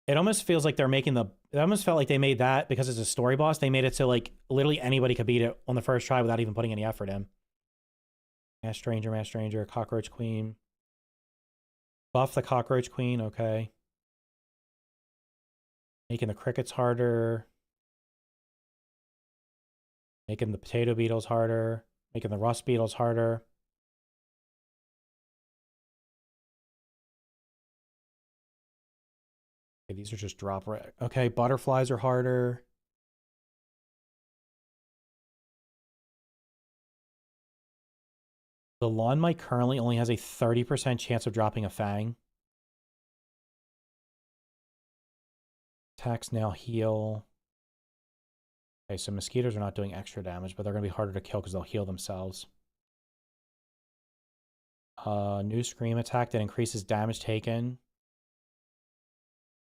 It almost feels like they're making the... It almost felt like they made that because it's a story boss. They made it so like literally anybody could beat it on the first try without even putting any effort in. Mass Stranger, Cockroach Queen. Buff the Cockroach Queen, okay. Making the crickets harder. Making the potato beetles harder. Making the rust beetles harder. Okay, these are just drop rate. Okay, butterflies are harder. The lawn mite currently only has a 30% chance of dropping a fang. Attacks now heal. Okay, so mosquitoes are not doing extra damage, but they're going to be harder to kill because they'll heal themselves. New scream attack that increases damage taken.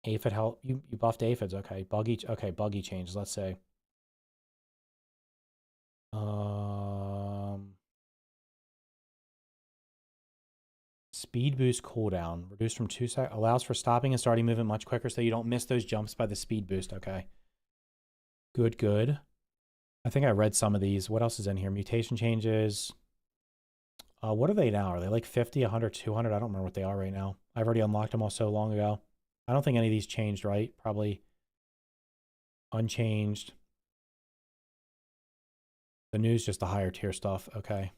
Aphid help. You buffed aphids. Okay. Buggy changes, let's say. Speed boost cooldown. Reduced from 2 seconds. Allows for stopping and starting movement much quicker so you don't miss those jumps by the speed boost. Okay. Good. I think I read some of these. What else is in here? Mutation changes. What are they now? Are they like 50, 100, 200? I don't remember what they are right now. I've already unlocked them all so long ago. I don't think any of these changed, right? Probably unchanged. The new's just the higher tier stuff. Okay.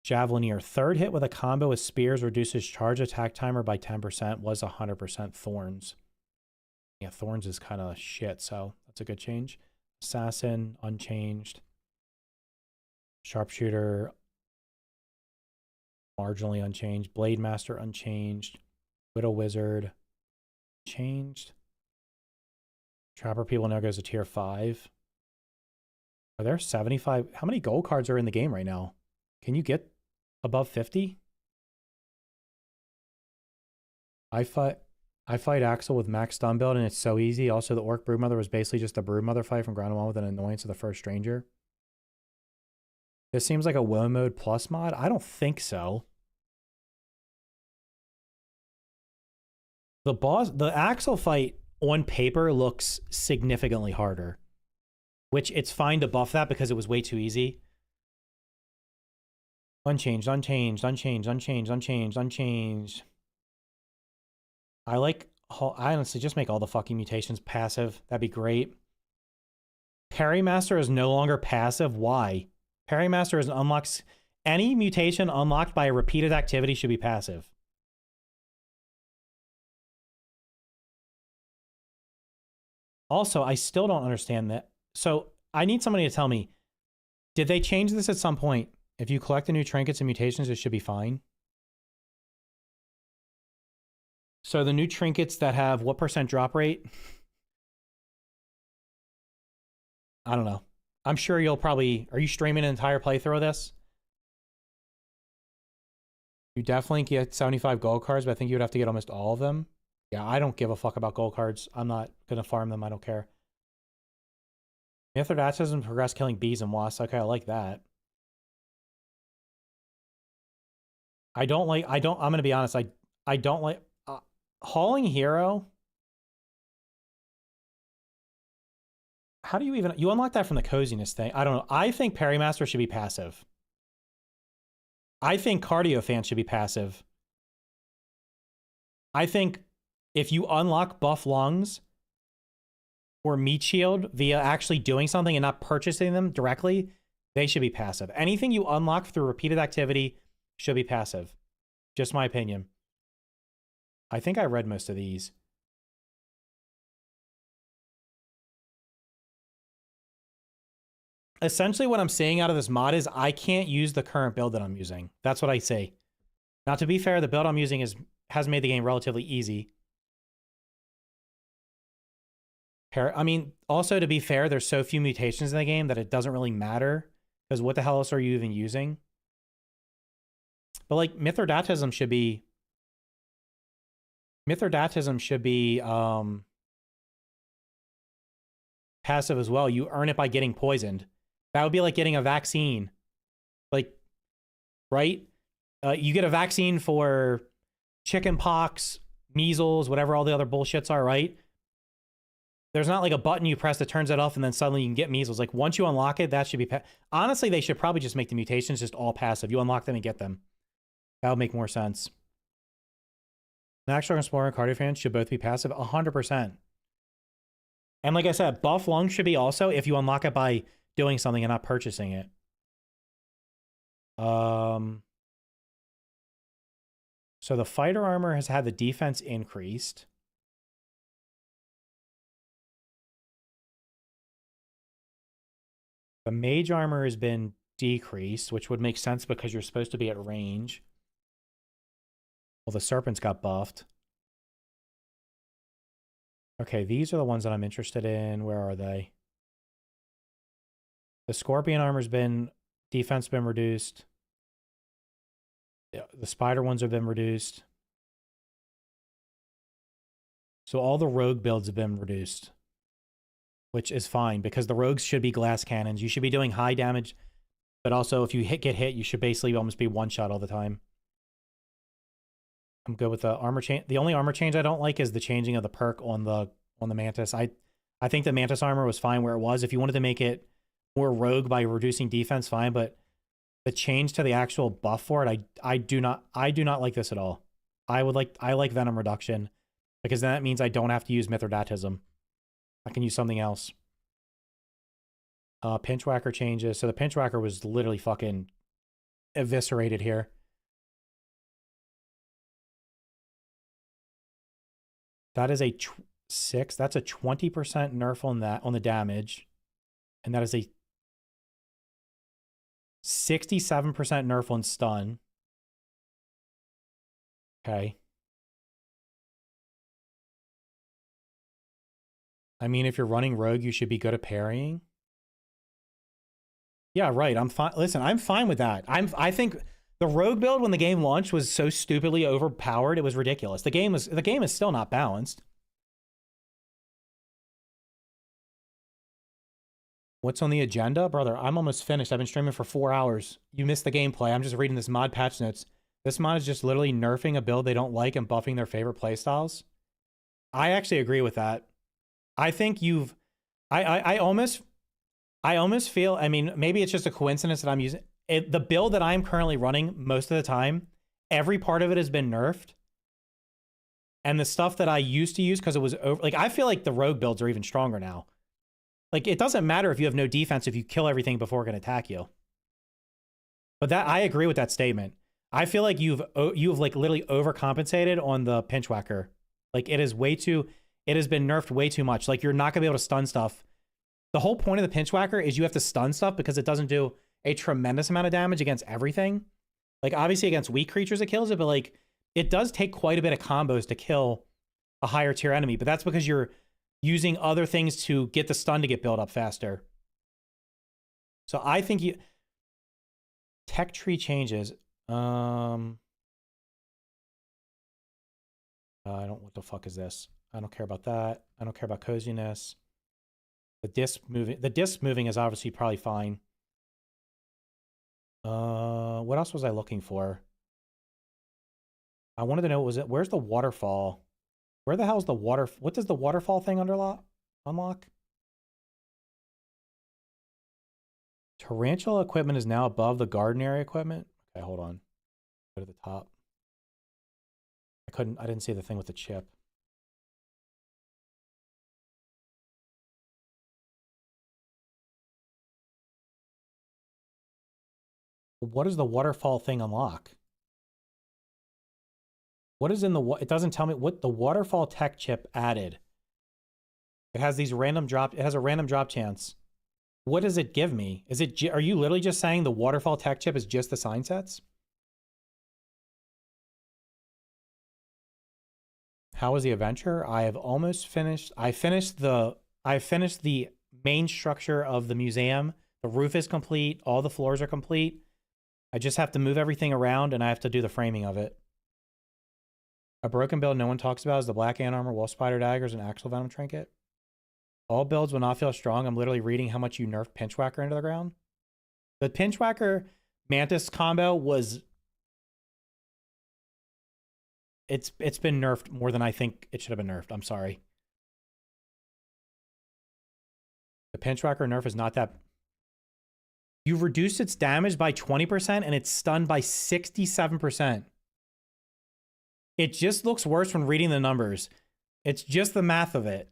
Javelineer. 3rd hit with a combo with spears reduces charge attack timer by 10%. Was 100% Thorns. Yeah, Thorns is kind of shit, so that's a good change. Assassin, unchanged. Sharpshooter, marginally unchanged. Blade Master, unchanged. Widow Wizard, changed. Trapper People now goes to tier 5. Are there 75? How many gold cards are in the game right now? Can you get above 50? I fight Axel with max stun build and it's so easy. Also, the Orc Broodmother was basically just a Broodmother fight from ground 1 with an annoyance of the first stranger. This seems like a WoW mode plus mod. I don't think so. The Axel fight on paper looks significantly harder, which it's fine to buff that because it was way too easy. Unchanged. I honestly just make all the fucking mutations passive. That'd be great. Parry Master is no longer passive. Why? Parry Master is unlocks. Any mutation unlocked by a repeated activity should be passive. Also, I still don't understand that. So I need somebody to tell me, did they change this at some point? If you collect the new trinkets and mutations, it should be fine. So the new trinkets that have what % drop rate? I don't know. I'm sure you'll probably... Are you streaming an entire playthrough of this? You definitely get 75 gold cards, but I think you would have to get almost all of them. Yeah, I don't give a fuck about gold cards. I'm not going to farm them. I don't care. Mithridatism progress killing bees and wasps. Okay, I like that. I'm going to be honest. I don't like... Hauling Hero... How do you even... You unlock that from the coziness thing. I don't know. I think Parry Master should be passive. I think Cardio Fan should be passive. I think if you unlock buff lungs or meat shield via actually doing something and not purchasing them directly, they should be passive. Anything you unlock through repeated activity should be passive. Just my opinion. I think I read most of these. Essentially what I'm saying out of this mod is I can't use the current build that I'm using. That's what I say. Now, to be fair, the build I'm using has made the game relatively easy. I mean, also to be fair, there's so few mutations in the game that it doesn't really matter. Because what the hell else are you even using? But like Mithridatism should be... passive as well. You earn it by getting poisoned. That would be like getting a vaccine. Like, right? You get a vaccine for chicken pox, measles, whatever all the other bullshits are, right? There's not like a button you press that turns it off and then suddenly you can get measles. Like, once you unlock it, that should be... Honestly, they should probably just make the mutations just all passive. You unlock them and get them. That would make more sense. Natural Explorer and Cardio Fan should both be passive. 100%. And like I said, buff lungs should be also if you unlock it by doing something and not purchasing it. So the fighter armor has had the defense increased. The mage armor has been decreased, which would make sense because you're supposed to be at range. Well, the serpents got buffed. Okay, these are the ones that I'm interested in. Where are they? The scorpion armor's been... Defense been reduced. Yeah, the spider ones have been reduced. So all the rogue builds have been reduced. Which is fine, because the rogues should be glass cannons. You should be doing high damage, but also if you get hit, you should basically almost be one-shot all the time. I'm good with the armor change. The only armor change I don't like is the changing of the perk on the Mantis. I think the Mantis armor was fine where it was. If you wanted to make it more rogue by reducing defense, fine, but the change to the actual buff for it, I do not like this at all. I like Venom reduction, because then that means I don't have to use Mithridatism. I can use something else. Pinchwhacker changes. So the Pinchwhacker was literally fucking eviscerated here. That is a 6. That's a 20% nerf on the damage. And that is a 67% nerf on stun. Okay. I mean, if you're running rogue, you should be good at parrying. Yeah, right. I'm fine. Listen, I'm fine with that. I think the rogue build when the game launched was so stupidly overpowered. It was ridiculous. The game is still not balanced. What's on the agenda? Brother, I'm almost finished. I've been streaming for 4 hours. You missed the gameplay. I'm just reading this mod patch notes. This mod is just literally nerfing a build they don't like and buffing their favorite playstyles. I actually agree with that. I think you've... I almost feel... I mean, maybe it's just a coincidence that I'm using... the build that I'm currently running most of the time, every part of it has been nerfed. And the stuff that I used to use because it was over, like, I feel like the rogue builds are even stronger now. Like, it doesn't matter if you have no defense if you kill everything before it can attack you. But that, I agree with that statement. I feel like you've like literally overcompensated on the pinchwhacker. Like, it is way too, it has been nerfed way too much. Like, you're not gonna be able to stun stuff. The whole point of the pinchwhacker is you have to stun stuff because it doesn't do a tremendous amount of damage against everything. Like, obviously against weak creatures it kills it, but like, it does take quite a bit of combos to kill a higher tier enemy, but that's because you're using other things to get the stun to get built up faster. So I think you... Tech tree changes. I don't... What the fuck is this? I don't care about that. I don't care about coziness. The disc moving is obviously probably fine. What else was I looking for? I wanted to know, where's the waterfall? Where the hell's the water? What does the waterfall thing unlock? Tarantula equipment is now above the garden area equipment. Okay, hold on. Go to the top. I didn't see the thing with the chip. What does the waterfall thing unlock? What is in the... It doesn't tell me what the waterfall tech chip added. It has these random drop... It has a random drop chance. What does it give me? Is it... Are you literally just saying the waterfall tech chip is just the sign sets? How is the adventure? I have almost finished... I finished the main structure of the museum. The roof is complete. All the floors are complete. I just have to move everything around and I have to do the framing of it. A broken build no one talks about is the black ant armor, wolf spider daggers, and axle venom trinket. All builds will not feel strong. I'm literally reading how much you nerfed pinchwhacker into the ground. The pinchwhacker mantis combo was... It's been nerfed more than I think it should have been nerfed. I'm sorry. The pinchwhacker nerf is not that... You've reduced its damage by 20% and it's stunned by 67%. It just looks worse when reading the numbers. It's just the math of it.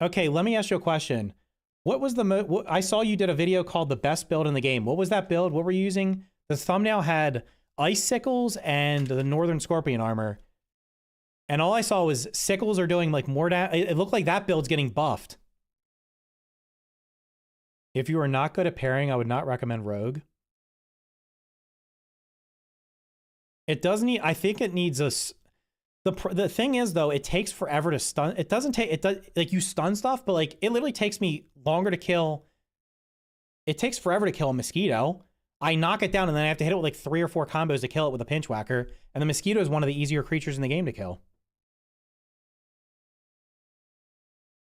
Okay, let me ask you a question. What was the... I saw you did a video called the best build in the game. What was that build? What were you using? The thumbnail had ice sickles and the northern scorpion armor. And all I saw was sickles are doing like more damage. It looked like that build's getting buffed. If you are not good at pairing, I would not recommend rogue. It does need... I think it needs a... The thing is, though, it takes forever to stun. It doesn't take... It does... Like, you stun stuff, but, like, it literally takes me longer to kill... It takes forever to kill a mosquito. I knock it down, and then I have to hit it with, like, 3 or 4 combos to kill it with a pinchwhacker. And the mosquito is one of the easier creatures in the game to kill.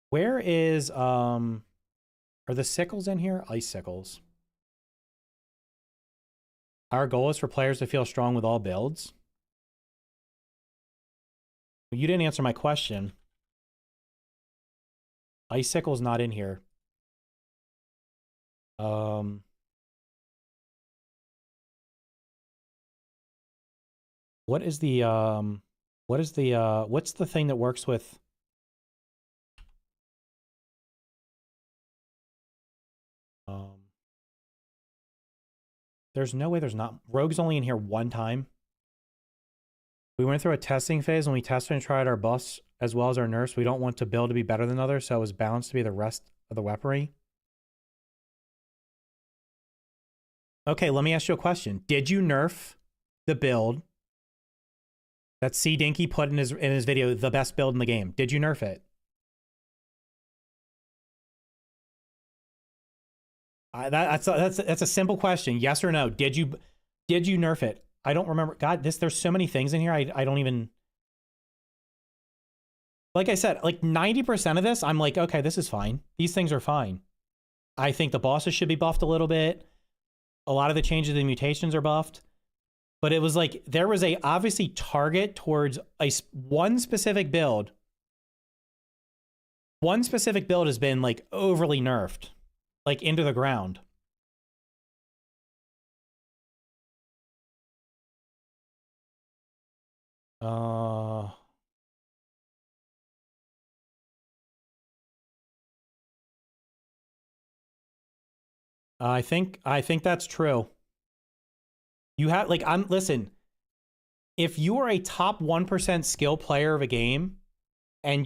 Where is... Are the sickles in here? Ice sickles. Our goal is for players to feel strong with all builds. Well, you didn't answer my question. Icicle's not in here. What is the what's the thing that works with there's no way there's not... Rogue's only in here one time. We went through a testing phase when we tested and tried our buffs as well as our nerfs. We don't want to build to be better than others, so it was balanced to be the rest of the weaponry. Okay, let me ask you a question. Did you nerf the build that C Dinky put in his video, the best build in the game? Did you nerf it? That's a simple question. Yes or no? Did you nerf it? I don't remember. God, there's so many things in here. I don't even... Like I said, like 90% of this, I'm like, okay, this is fine. These things are fine. I think the bosses should be buffed a little bit. A lot of the changes in mutations are buffed. But it was like, there was a obviously target towards one specific build. One specific build has been like overly nerfed. Like into the ground. Uh, I think that's true. You have like listen, if you are a top 1% skill player of a game and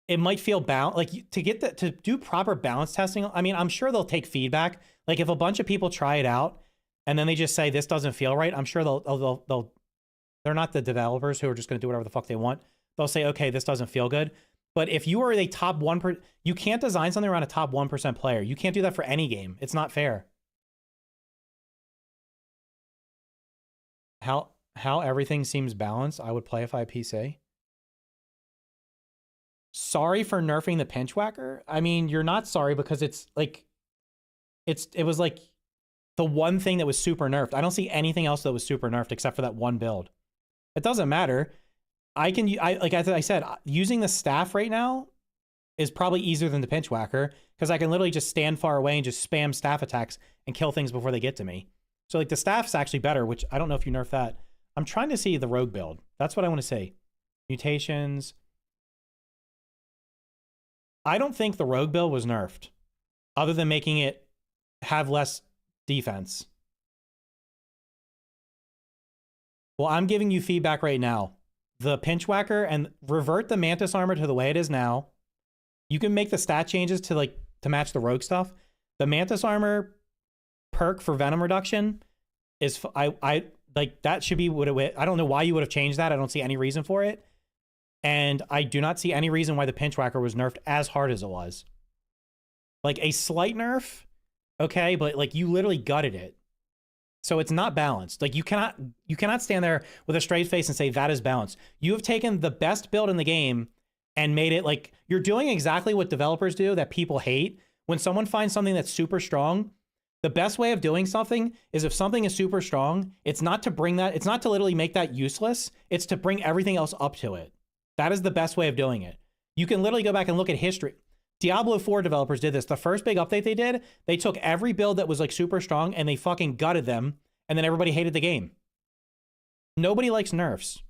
it might feel bound like to get to do proper balance testing. I mean, I'm sure they'll take feedback. Like if a bunch of people try it out and then they just say this doesn't feel right, I'm sure they're not the developers who are just going to do whatever the fuck they want. They'll say, okay, this doesn't feel good. But if you are a top 1%, you can't design something around a top 1% player. You can't do that for any game. It's not fair. How everything seems balanced. I would play if I had PC. Sorry for nerfing the pinch whacker. I mean, you're not sorry because it's like it was like the one thing that was super nerfed. I don't see anything else that was super nerfed except for that one build. It doesn't matter. Like I said, using the staff right now is probably easier than the pinch whacker because I can literally just stand far away and just spam staff attacks and kill things before they get to me. So like the staff's actually better, which I don't know if you nerf that. I'm trying to see the rogue build. That's what I want to say. Mutations. I don't think the rogue build was nerfed other than making it have less defense. Well, I'm giving you feedback right now. The pinch whacker and revert the mantis armor to the way it is now. You can make the stat changes to match the rogue stuff. The mantis armor perk for venom reduction is I like that should be what it. I don't know why you would have changed that. I don't see any reason for it. And I do not see any reason why the pinch whacker was nerfed as hard as it was. Like a slight nerf, okay, but like you literally gutted it. So it's not balanced. Like you cannot stand there with a straight face and say that is balanced. You have taken the best build in the game and made it like you're doing exactly what developers do that people hate. When someone finds something that's super strong, the best way of doing something is if something is super strong, it's not to literally make that useless. It's to bring everything else up to it. That is the best way of doing it. You can literally go back and look at history. Diablo 4 developers did this. The first big update they did, they took every build that was like super strong and they fucking gutted them. And then everybody hated the game. Nobody likes nerfs.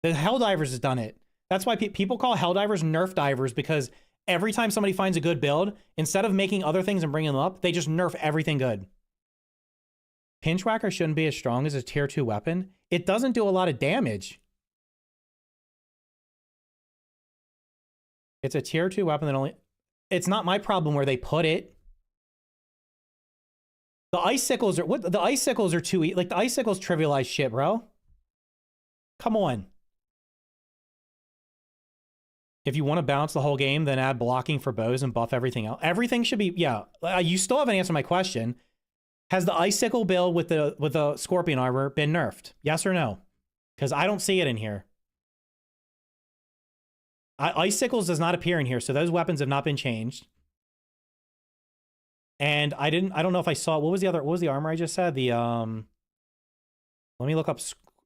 The Helldivers has done it. That's why people call Helldivers nerf divers, because every time somebody finds a good build, instead of making other things and bringing them up, they just nerf everything good. Pinch whacker shouldn't be as strong as a tier 2 weapon. It doesn't do a lot of damage. It's a tier 2 weapon that only... It's not my problem where they put it. The icicles are... The icicles are too... Like, the icicles trivialize shit, bro. Come on. If you want to balance the whole game, then add blocking for bows and buff everything else. Everything should be... Yeah. You still haven't answered my question. Has the icicle build with the scorpion armor been nerfed? Yes or no? Because I don't see it in here. Icicles does not appear in here, so those weapons have not been changed. And I don't know if I saw, what was the armor I just said? The, let me look up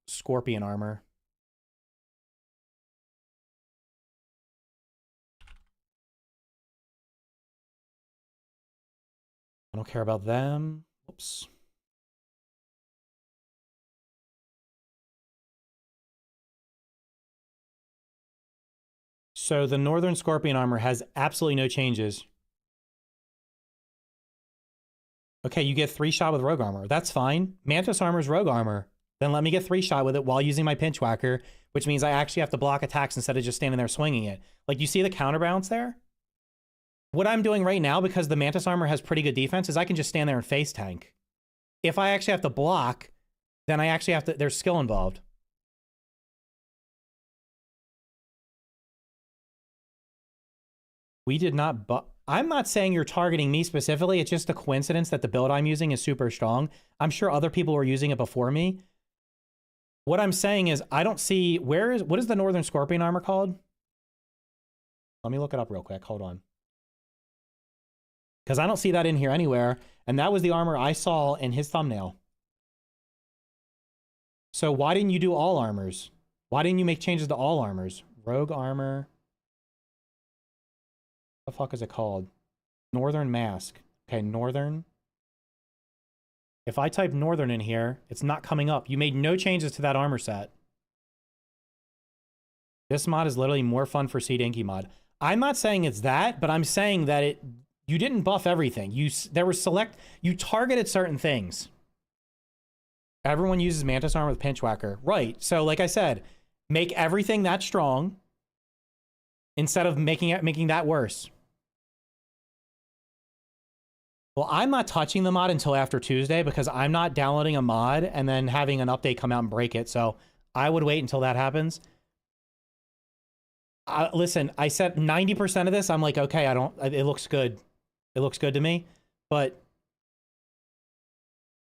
scorpion armor. I don't care about them. Whoops. So the Northern Scorpion armor has absolutely no changes. Okay, you get 3-shot with rogue armor. That's fine. Mantis armor is rogue armor. Then let me get 3-shot with it while using my pinch whacker, which means I actually have to block attacks instead of just standing there swinging it. Like, you see the counterbalance there? What I'm doing right now, because the Mantis armor has pretty good defense, is I can just stand there and face tank. If I actually have to block, then I actually have to... There's skill involved. We did not... I'm not saying you're targeting me specifically. It's just a coincidence that the build I'm using is super strong. I'm sure other people were using it before me. What I'm saying is I don't see... What is the Northern Scorpion armor called? Let me look it up real quick. Hold on. Because I don't see that in here anywhere. And that was the armor I saw in his thumbnail. So why didn't you do all armors? Why didn't you make changes to all armors? Rogue armor... What the fuck is it called? Northern Mask. Okay, Northern. If I type Northern in here, it's not coming up. You made no changes to that armor set. This mod is literally more fun for Seed Inky mod. I'm not saying it's that, but I'm saying that you didn't buff everything. You targeted certain things. Everyone uses Mantis armor with Pinchwhacker. Right. So like I said, make everything that strong instead of making that worse. Well, I'm not touching the mod until after Tuesday because I'm not downloading a mod and then having an update come out and break it. So I would wait until that happens. Listen, I said 90% of this. I'm like, okay, it looks good. It looks good to me. But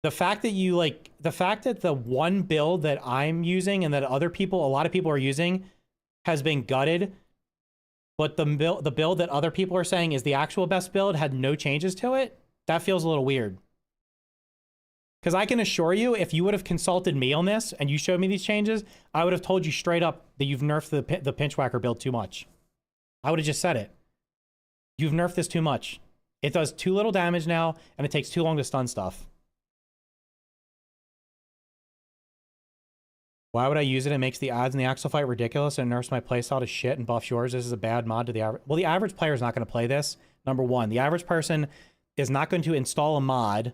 the fact that the one build that I'm using and that a lot of people are using has been gutted. But the build that other people are saying is the actual best build had no changes to it. That feels a little weird. Because I can assure you, if you would have consulted me on this and you showed me these changes, I would have told you straight up that you've nerfed the Pinchwhacker build too much. I would have just said it. You've nerfed this too much. It does too little damage now, and it takes too long to stun stuff. Why would I use it? It makes the odds in the Axel fight ridiculous and nerfs my playstyle to shit and buffs yours. This is a bad mod to the average. Well, the average player is not going to play this. Number one, the average person is not going to install a mod.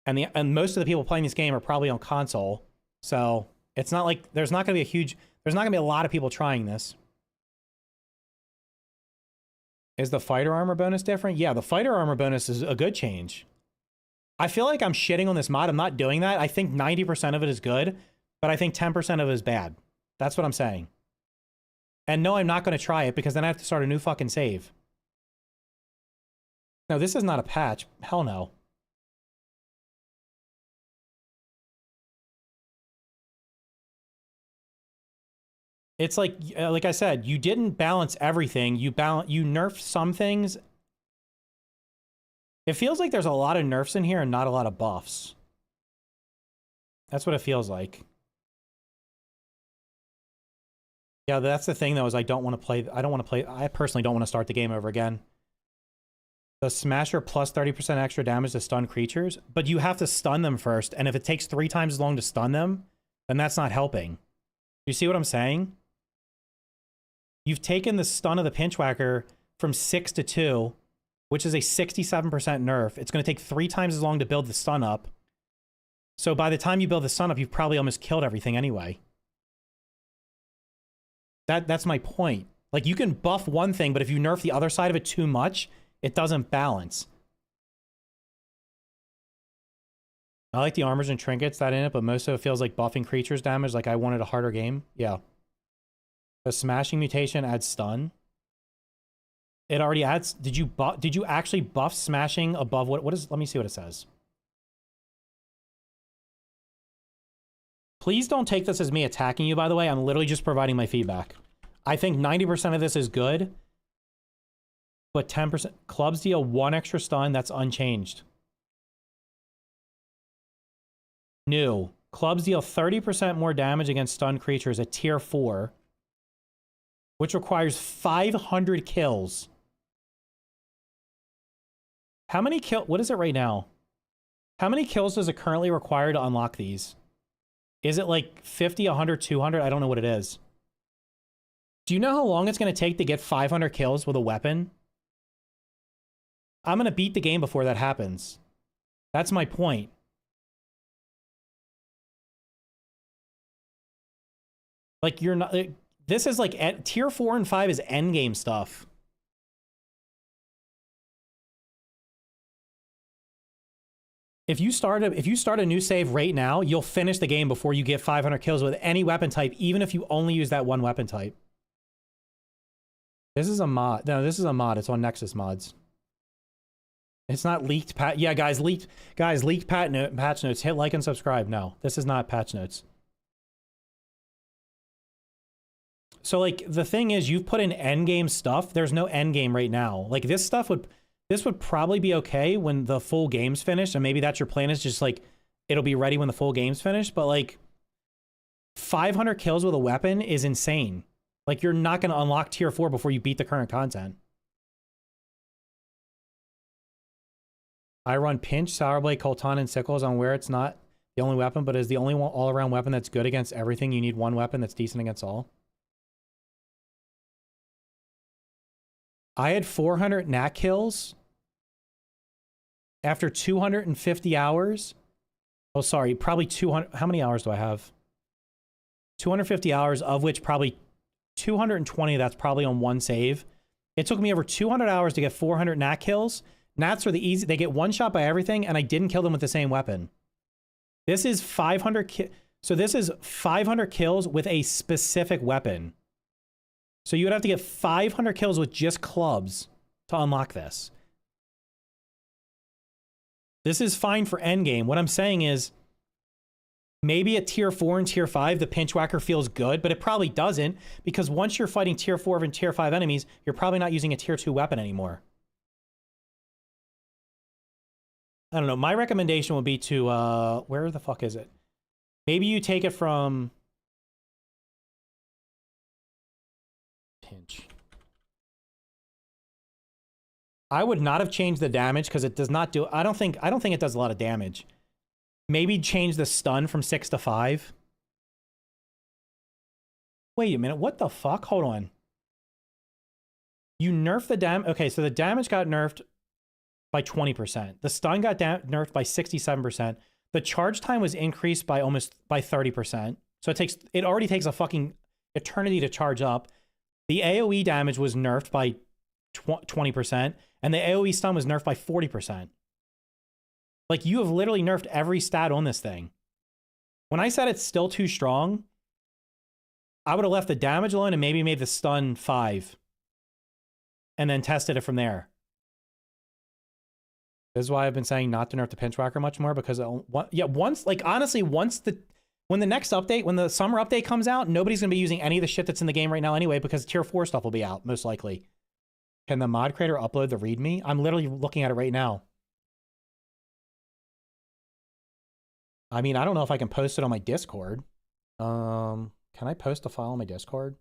And most of the people playing this game are probably on console. So it's not like there's not going to be a lot of people trying this. Is the fighter armor bonus different? Yeah, the fighter armor bonus is a good change. I feel like I'm shitting on this mod. I'm not doing that. I think 90% of it is good, but I think 10% of it is bad. That's what I'm saying. And no, I'm not going to try it because then I have to start a new fucking save. No, this is not a patch. Hell no. It's like I said, you didn't balance everything. You nerfed some things. It feels like there's a lot of nerfs in here and not a lot of buffs. That's what it feels like. Yeah, that's the thing though, is I personally don't want to start the game over again. The Smasher plus 30% extra damage to stun creatures, but you have to stun them first, and if it takes 3 times as long to stun them, then that's not helping. You see what I'm saying? You've taken the stun of the Pinchwhacker from 6 to 2, which is a 67% nerf. It's going to take 3 times as long to build the stun up. So by the time you build the stun up, you've probably almost killed everything anyway. That's my point. Like, you can buff one thing, but if you nerf the other side of it too much, it doesn't balance. I like the armors and trinkets that in it, but most of it feels like buffing creatures damage. Like I wanted a harder game. Yeah. The smashing mutation adds stun. It already adds. Did you actually buff smashing above what is? Let me see what it says. Please don't take this as me attacking you, by the way. I'm literally just providing my feedback. I think 90% of this is good, but 10% clubs deal 1 extra stun. That's unchanged. New. Clubs deal 30% more damage against stunned creatures at tier 4, which requires 500 kills. How many what is it right now? How many kills does it currently require to unlock these? Is it like 50, 100, 200? I don't know what it is. Do you know how long it's going to take to get 500 kills with a weapon? I'm going to beat the game before that happens. That's my point. Like, you're not... This is like... Tier 4 and 5 is endgame stuff. If you start a new save right now, you'll finish the game before you get 500 kills with any weapon type, even if you only use that one weapon type. This is a mod. No, this is a mod. It's on Nexus mods. It's not leaked pat. Yeah, guys, leaked patch notes. Hit like and subscribe. No, this is not patch notes. So, like, the thing is, you've put in endgame stuff. There's no endgame right now. Like, this would probably be okay when the full game's finished, and maybe that's your plan, is just, like, it'll be ready when the full game's finished, but, like, 500 kills with a weapon is insane. Like, you're not going to unlock tier 4 before you beat the current content. I run Pinch, Sour Blade, Colton, and Sickles on where it's not the only weapon, but is the only one all-around weapon that's good against everything. You need one weapon that's decent against all. I had 400 nat kills after 250 hours. Oh, sorry, probably 200. How many hours do I have? 250 hours, of which probably 220 of that's probably on one save. It took me over 200 hours to get 400 nat kills. Nats are the easy. They get one shot by everything, and I didn't kill them with the same weapon. This is 500 so this is 500 kills with a specific weapon. So you would have to get 500 kills with just clubs to unlock this. This is fine for endgame. What I'm saying is, maybe at tier 4 and tier 5, the pinch whacker feels good, but it probably doesn't, because once you're fighting tier 4 and tier 5 enemies, you're probably not using a tier 2 weapon anymore. I don't know. My recommendation would be to, where the fuck is it? Maybe you take it from... Pinch. I would not have changed the damage because it does not do... I don't think it does a lot of damage. Maybe change the stun from 6 to 5. Wait a minute. What the fuck? Hold on. You nerf the damage... Okay, so the damage got nerfed by 20%. The stun got nerfed by 67%. The charge time was increased by almost by 30%. So it already takes a fucking eternity to charge up. The AoE damage was nerfed by 20%, and the AoE stun was nerfed by 40%. Like, you have literally nerfed every stat on this thing. When I said it's still too strong, I would have left the damage alone and maybe made the stun 5. And then tested it from there. This is why I've been saying not to nerf the pinch whacker much more, because once, like, honestly, when the next update, when the summer update comes out, nobody's going to be using any of the shit that's in the game right now anyway, because tier 4 stuff will be out, most likely. Can the mod creator upload the readme? I'm literally looking at it right now. I mean, I don't know if I can post it on my Discord. Can I post a file on my Discord?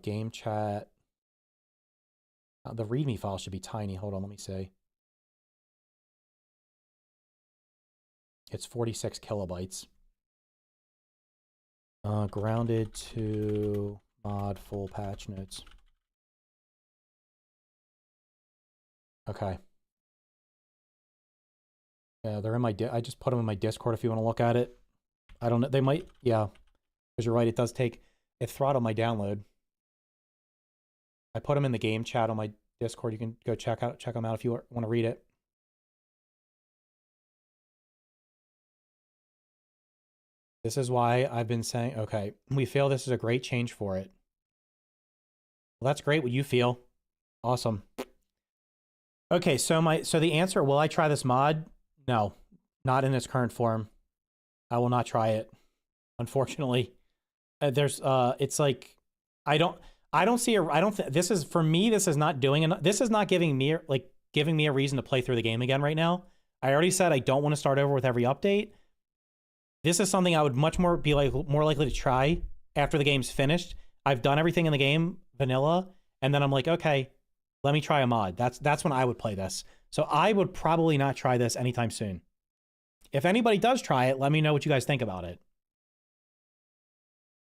Game chat. The readme file should be tiny. Hold on, let me see. It's 46 kilobytes. Grounded to mod full patch notes. Okay. Yeah, they're in my I just put them in my Discord if you want to look at it. I don't know. They might, yeah. Because you're right, it does take, it throttled my download. I put them in the game chat on my Discord. You can go check them out if you want to read it. This is why I've been saying, okay, we feel this is a great change for it. Well, that's great what you feel. Awesome. Okay, so the answer, will I try this mod? No, not in its current form. I will not try it. Unfortunately. It's like, this is, for me, this is not doing enough. This is not giving me a reason to play through the game again right now. I already said I don't want to start over with every update. This is something I would much more be more likely to try after the game's finished. I've done everything in the game, vanilla, and then I'm like, okay, let me try a mod. That's when I would play this. So I would probably not try this anytime soon. If anybody does try it, let me know what you guys think about it.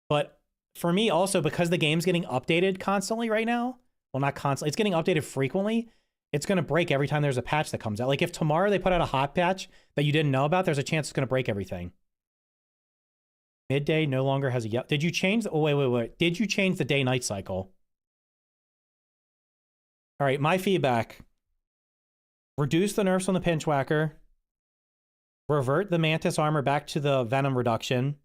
But for me also, because the game's getting updated constantly right now, well, not constantly, it's getting updated frequently, it's going to break every time there's a patch that comes out. Like if tomorrow they put out a hot patch that you didn't know about, there's a chance it's going to break everything. Midday no longer has a yellow. Did you change? Oh, wait. Did you change the day-night cycle? All right, my feedback. Reduce the nerfs on the pinch whacker. Revert the mantis armor back to the venom reduction.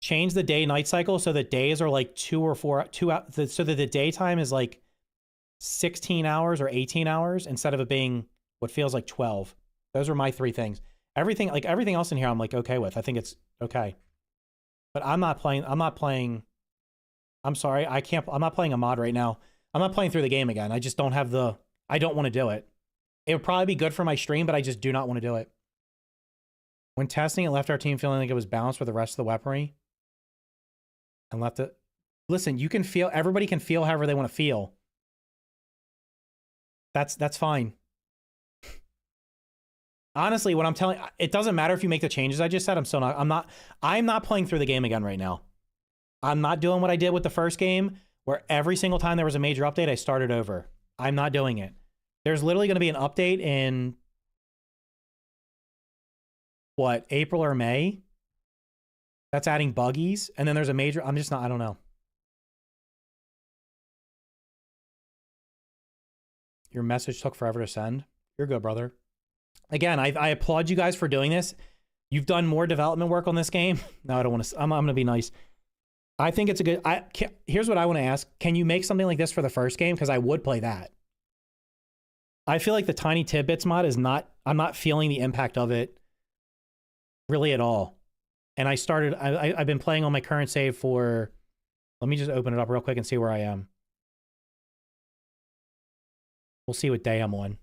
Change the day-night cycle so that days are like 2 or 4, so that the daytime is like 16 hours or 18 hours instead of it being what feels like 12. Those are my 3 things. Everything else in here I'm like okay with. I think it's okay. But I'm not playing, I'm sorry, I'm not playing a mod right now. I'm not playing through the game again. I just don't have I don't want to do it. It would probably be good for my stream, but I just do not want to do it. When testing, it left our team feeling like it was balanced with the rest of the weaponry. And left it. Listen, you can feel, everybody can feel however they want to feel. That's fine. Honestly, what I'm telling, it doesn't matter if you make the changes I just said. I'm not playing through the game again right now. I'm not doing what I did with the first game, where every single time there was a major update, I started over. I'm not doing it. There's literally going to be an update in what, April or May? That's adding buggies, and then there's a major. I'm just not. I don't know. Your message took forever to send. You're good, brother. Again, I applaud you guys for doing this. You've done more development work on this game. No, I don't want to. I'm going to be nice. I think it's a good. Here's what I want to ask: can you make something like this for the first game? Because I would play that. I feel like the Tiny Tidbits mod is not. I'm not feeling the impact of it really at all. And I've been playing on my current save for. Let me just open it up real quick and see where I am. We'll see what day I'm on.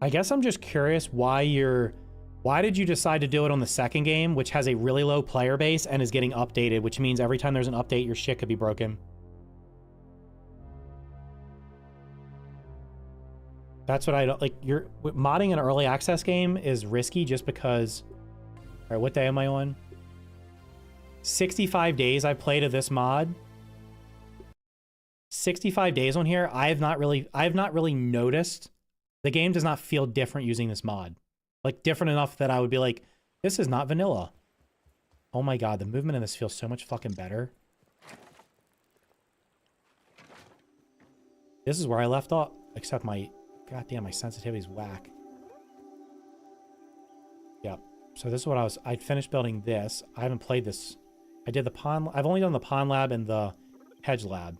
I guess I'm just curious why did you decide to do it on the second game, which has a really low player base and is getting updated, which means every time there's an update, your shit could be broken. That's what I don't like. Modding an early access game is risky just because. All right, what day am I on? 65 days I played of this mod. 65 days on here. I have not really noticed. The game does not feel different using this mod. Like, different enough that I would be like, this is not vanilla. Oh my god, the movement in this feels so much fucking better. This is where I left off, except my... Goddamn, my sensitivity's whack. Yep. So this is what I'd finished building this. I haven't played this. I did the pond... I've only done the pond lab and the hedge lab.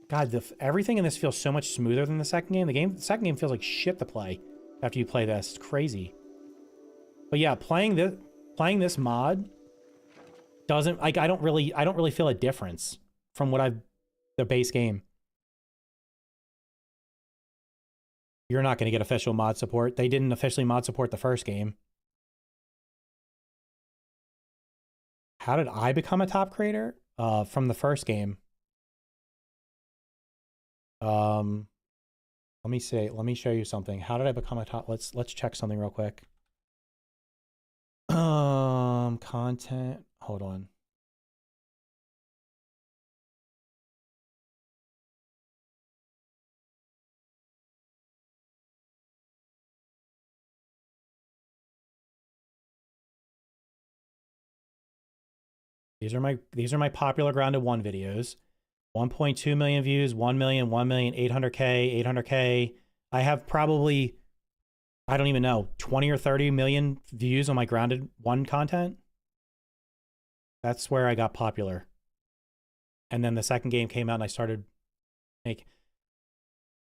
God, everything in this feels so much smoother than the second game. The second game feels like shit to play after you play this. It's crazy. But yeah, playing this mod doesn't like I don't really feel a difference from the base game. You're not going to get official mod support. They didn't officially mod support the first game. How did I become a top creator? From the first game. Let me show you something. How did I become a top? Let's check something real quick. Content. Hold on. These are my popular grounded 1 videos. 1.2 million views, 1 million, 1 million, 800K, 800K. I have probably, I don't even know, 20 or 30 million views on my grounded 1 content. That's where I got popular. And then the second game came out and I started make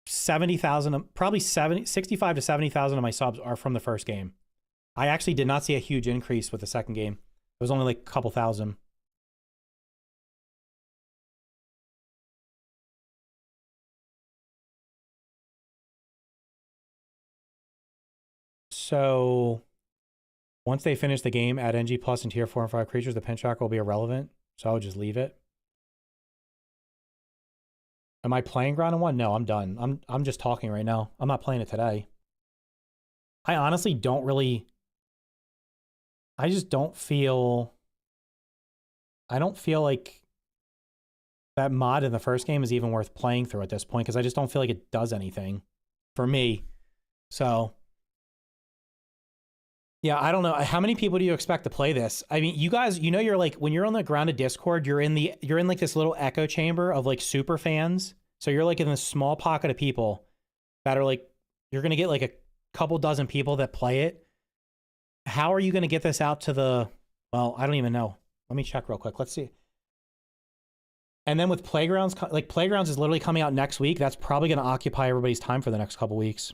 70,000, probably 65 to 70,000 of my subs are from the first game. I actually did not see a huge increase with the second game. It was only like a couple thousand. So once they finish the game, add NG plus and tier 4 and 5 creatures, the pin tracker will be irrelevant. So I'll just leave it. Am I playing Grounded 1? No, I'm done. I'm just talking right now. I'm not playing it today. I honestly don't really... I just don't feel... I don't feel like that mod in the first game is even worth playing through at this point, because I just don't feel like it does anything for me. So... yeah, I don't know. How many people do you expect to play this? I mean, you guys, you know, you're like, when you're on the Grounded Discord, you're in like this little echo chamber of like super fans. So you're like in this small pocket of people that are like, you're going to get like a couple dozen people that play it. How are you going to get this out to the, well, I don't even know. Let me check real quick. Let's see. And then with Playgrounds, like Playgrounds is literally coming out next week. That's probably going to occupy everybody's time for the next couple weeks.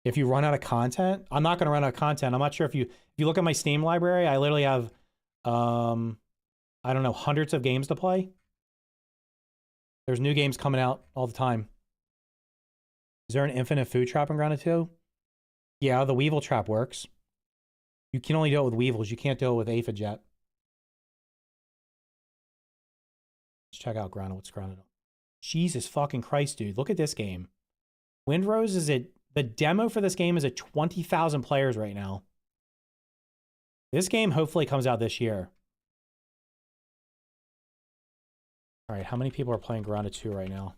if you run out of content, I'm not going to run out of content. I'm not sure if you look at my Steam library, I literally have, I don't know, hundreds of games to play. There's new games coming out all the time. Is there an infinite food trap in Grounded 2? Yeah, the Weevil trap works. You can only do it with Weevils. You can't do it with aphids yet. Let's check out Grounded. What's Grounded? Jesus fucking Christ, dude. Look at this game. Windrose is at... The demo for this game is at 20,000 players right now. This game hopefully comes out this year. All right, how many people are playing Grounded 2 right now?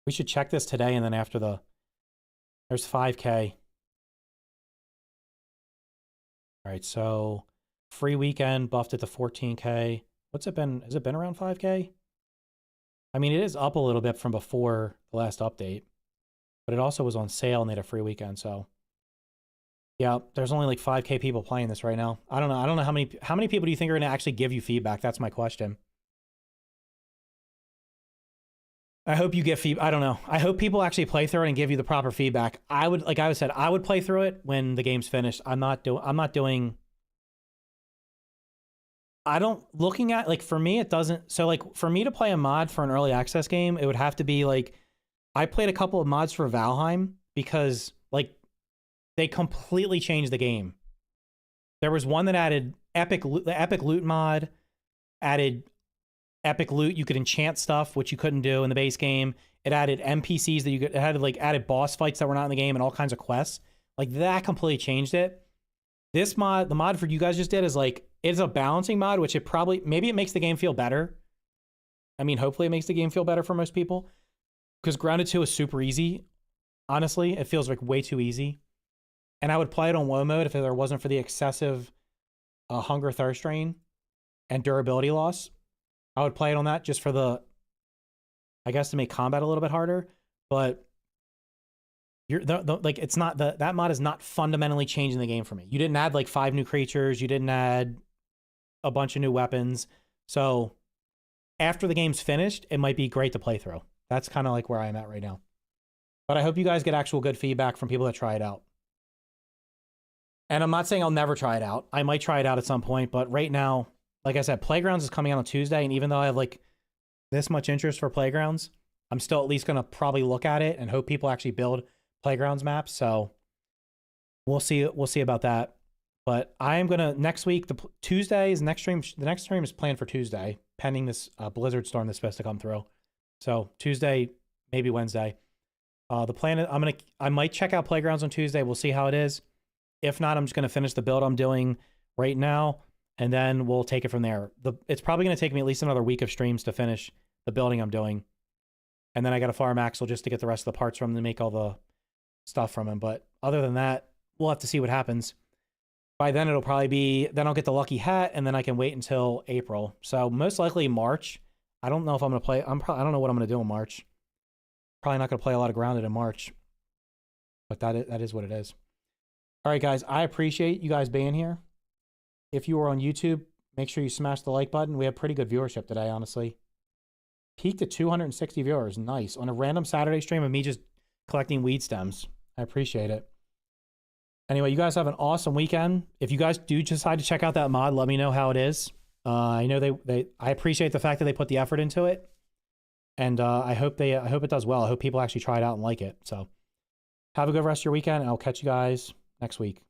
We should check this today and then after the... There's 5K. All right, so free weekend buffed it to 14K. What's it been? Has it been around 5K? I mean, it is up a little bit from before the last update. But it also was on sale and they had a free weekend, so yeah, there's only like 5K people playing this right now. I don't know how many people do you think are going to actually give you feedback? That's my question. I hope you get feedback. I don't know. I hope people actually play through it and give you the proper feedback. I would, like I said, I would play through it when the game's finished. Looking at, like, for me, it doesn't, so like for me to play a mod for an early access game, it would have to be like, I played a couple of mods for Valheim because, like, they completely changed the game. There was one that added the epic loot mod, added epic loot. You could enchant stuff, which you couldn't do in the base game. It added NPCs that you could, it had, like, added boss fights that were not in the game and all kinds of quests. Like, that completely changed it. This mod, the mod for you guys just did, is like, it's a balancing mod, which it probably, maybe it makes the game feel better. I mean, hopefully it makes the game feel better for most people. Because Grounded 2 is super easy. Honestly, it feels like way too easy. And I would play it on low mode if there wasn't for the excessive hunger, thirst drain, and durability loss. I would play it on that just for the, I guess, to make combat a little bit harder. But like, it's not, that mod is not fundamentally changing the game for me. You didn't add like 5 new creatures. You didn't add a bunch of new weapons. So after the game's finished, it might be great to play through. That's kind of like where I'm at right now. But I hope you guys get actual good feedback from people that try it out. And I'm not saying I'll never try it out. I might try it out at some point, but right now, like I said, Playgrounds is coming out on Tuesday, and even though I have like this much interest for Playgrounds, I'm still at least going to probably look at it and hope people actually build Playgrounds maps. So we'll see about that. But I am going to, next week, Tuesday's next stream, the next stream is planned for Tuesday, pending this blizzard storm that's supposed to come through. So Tuesday, maybe Wednesday. The plan is I might check out Playgrounds on Tuesday. We'll see how it is. If not, I'm just going to finish the build I'm doing right now, and then we'll take it from there. It's probably going to take me at least another week of streams to finish the building I'm doing. And then I got to farm Axel just to get the rest of the parts from him to make all the stuff from him. But other than that, we'll have to see what happens. By then, it'll probably be, then I'll get the lucky hat, and then I can wait until April. So most likely March. I don't know if I'm going to play. I don't know what I'm going to do in March. Probably not going to play a lot of Grounded in March. But that is what it is. All right, guys. I appreciate you guys being here. If you are on YouTube, make sure you smash the like button. We have pretty good viewership today, honestly. Peaked at 260 viewers. Nice. On a random Saturday stream of me just collecting weed stems. I appreciate it. Anyway, you guys have an awesome weekend. If you guys do decide to check out that mod, let me know how it is. I know I appreciate the fact that they put the effort into it, and I hope it does well. I hope people actually try it out and like it. So, have a good rest of your weekend, and I'll catch you guys next week.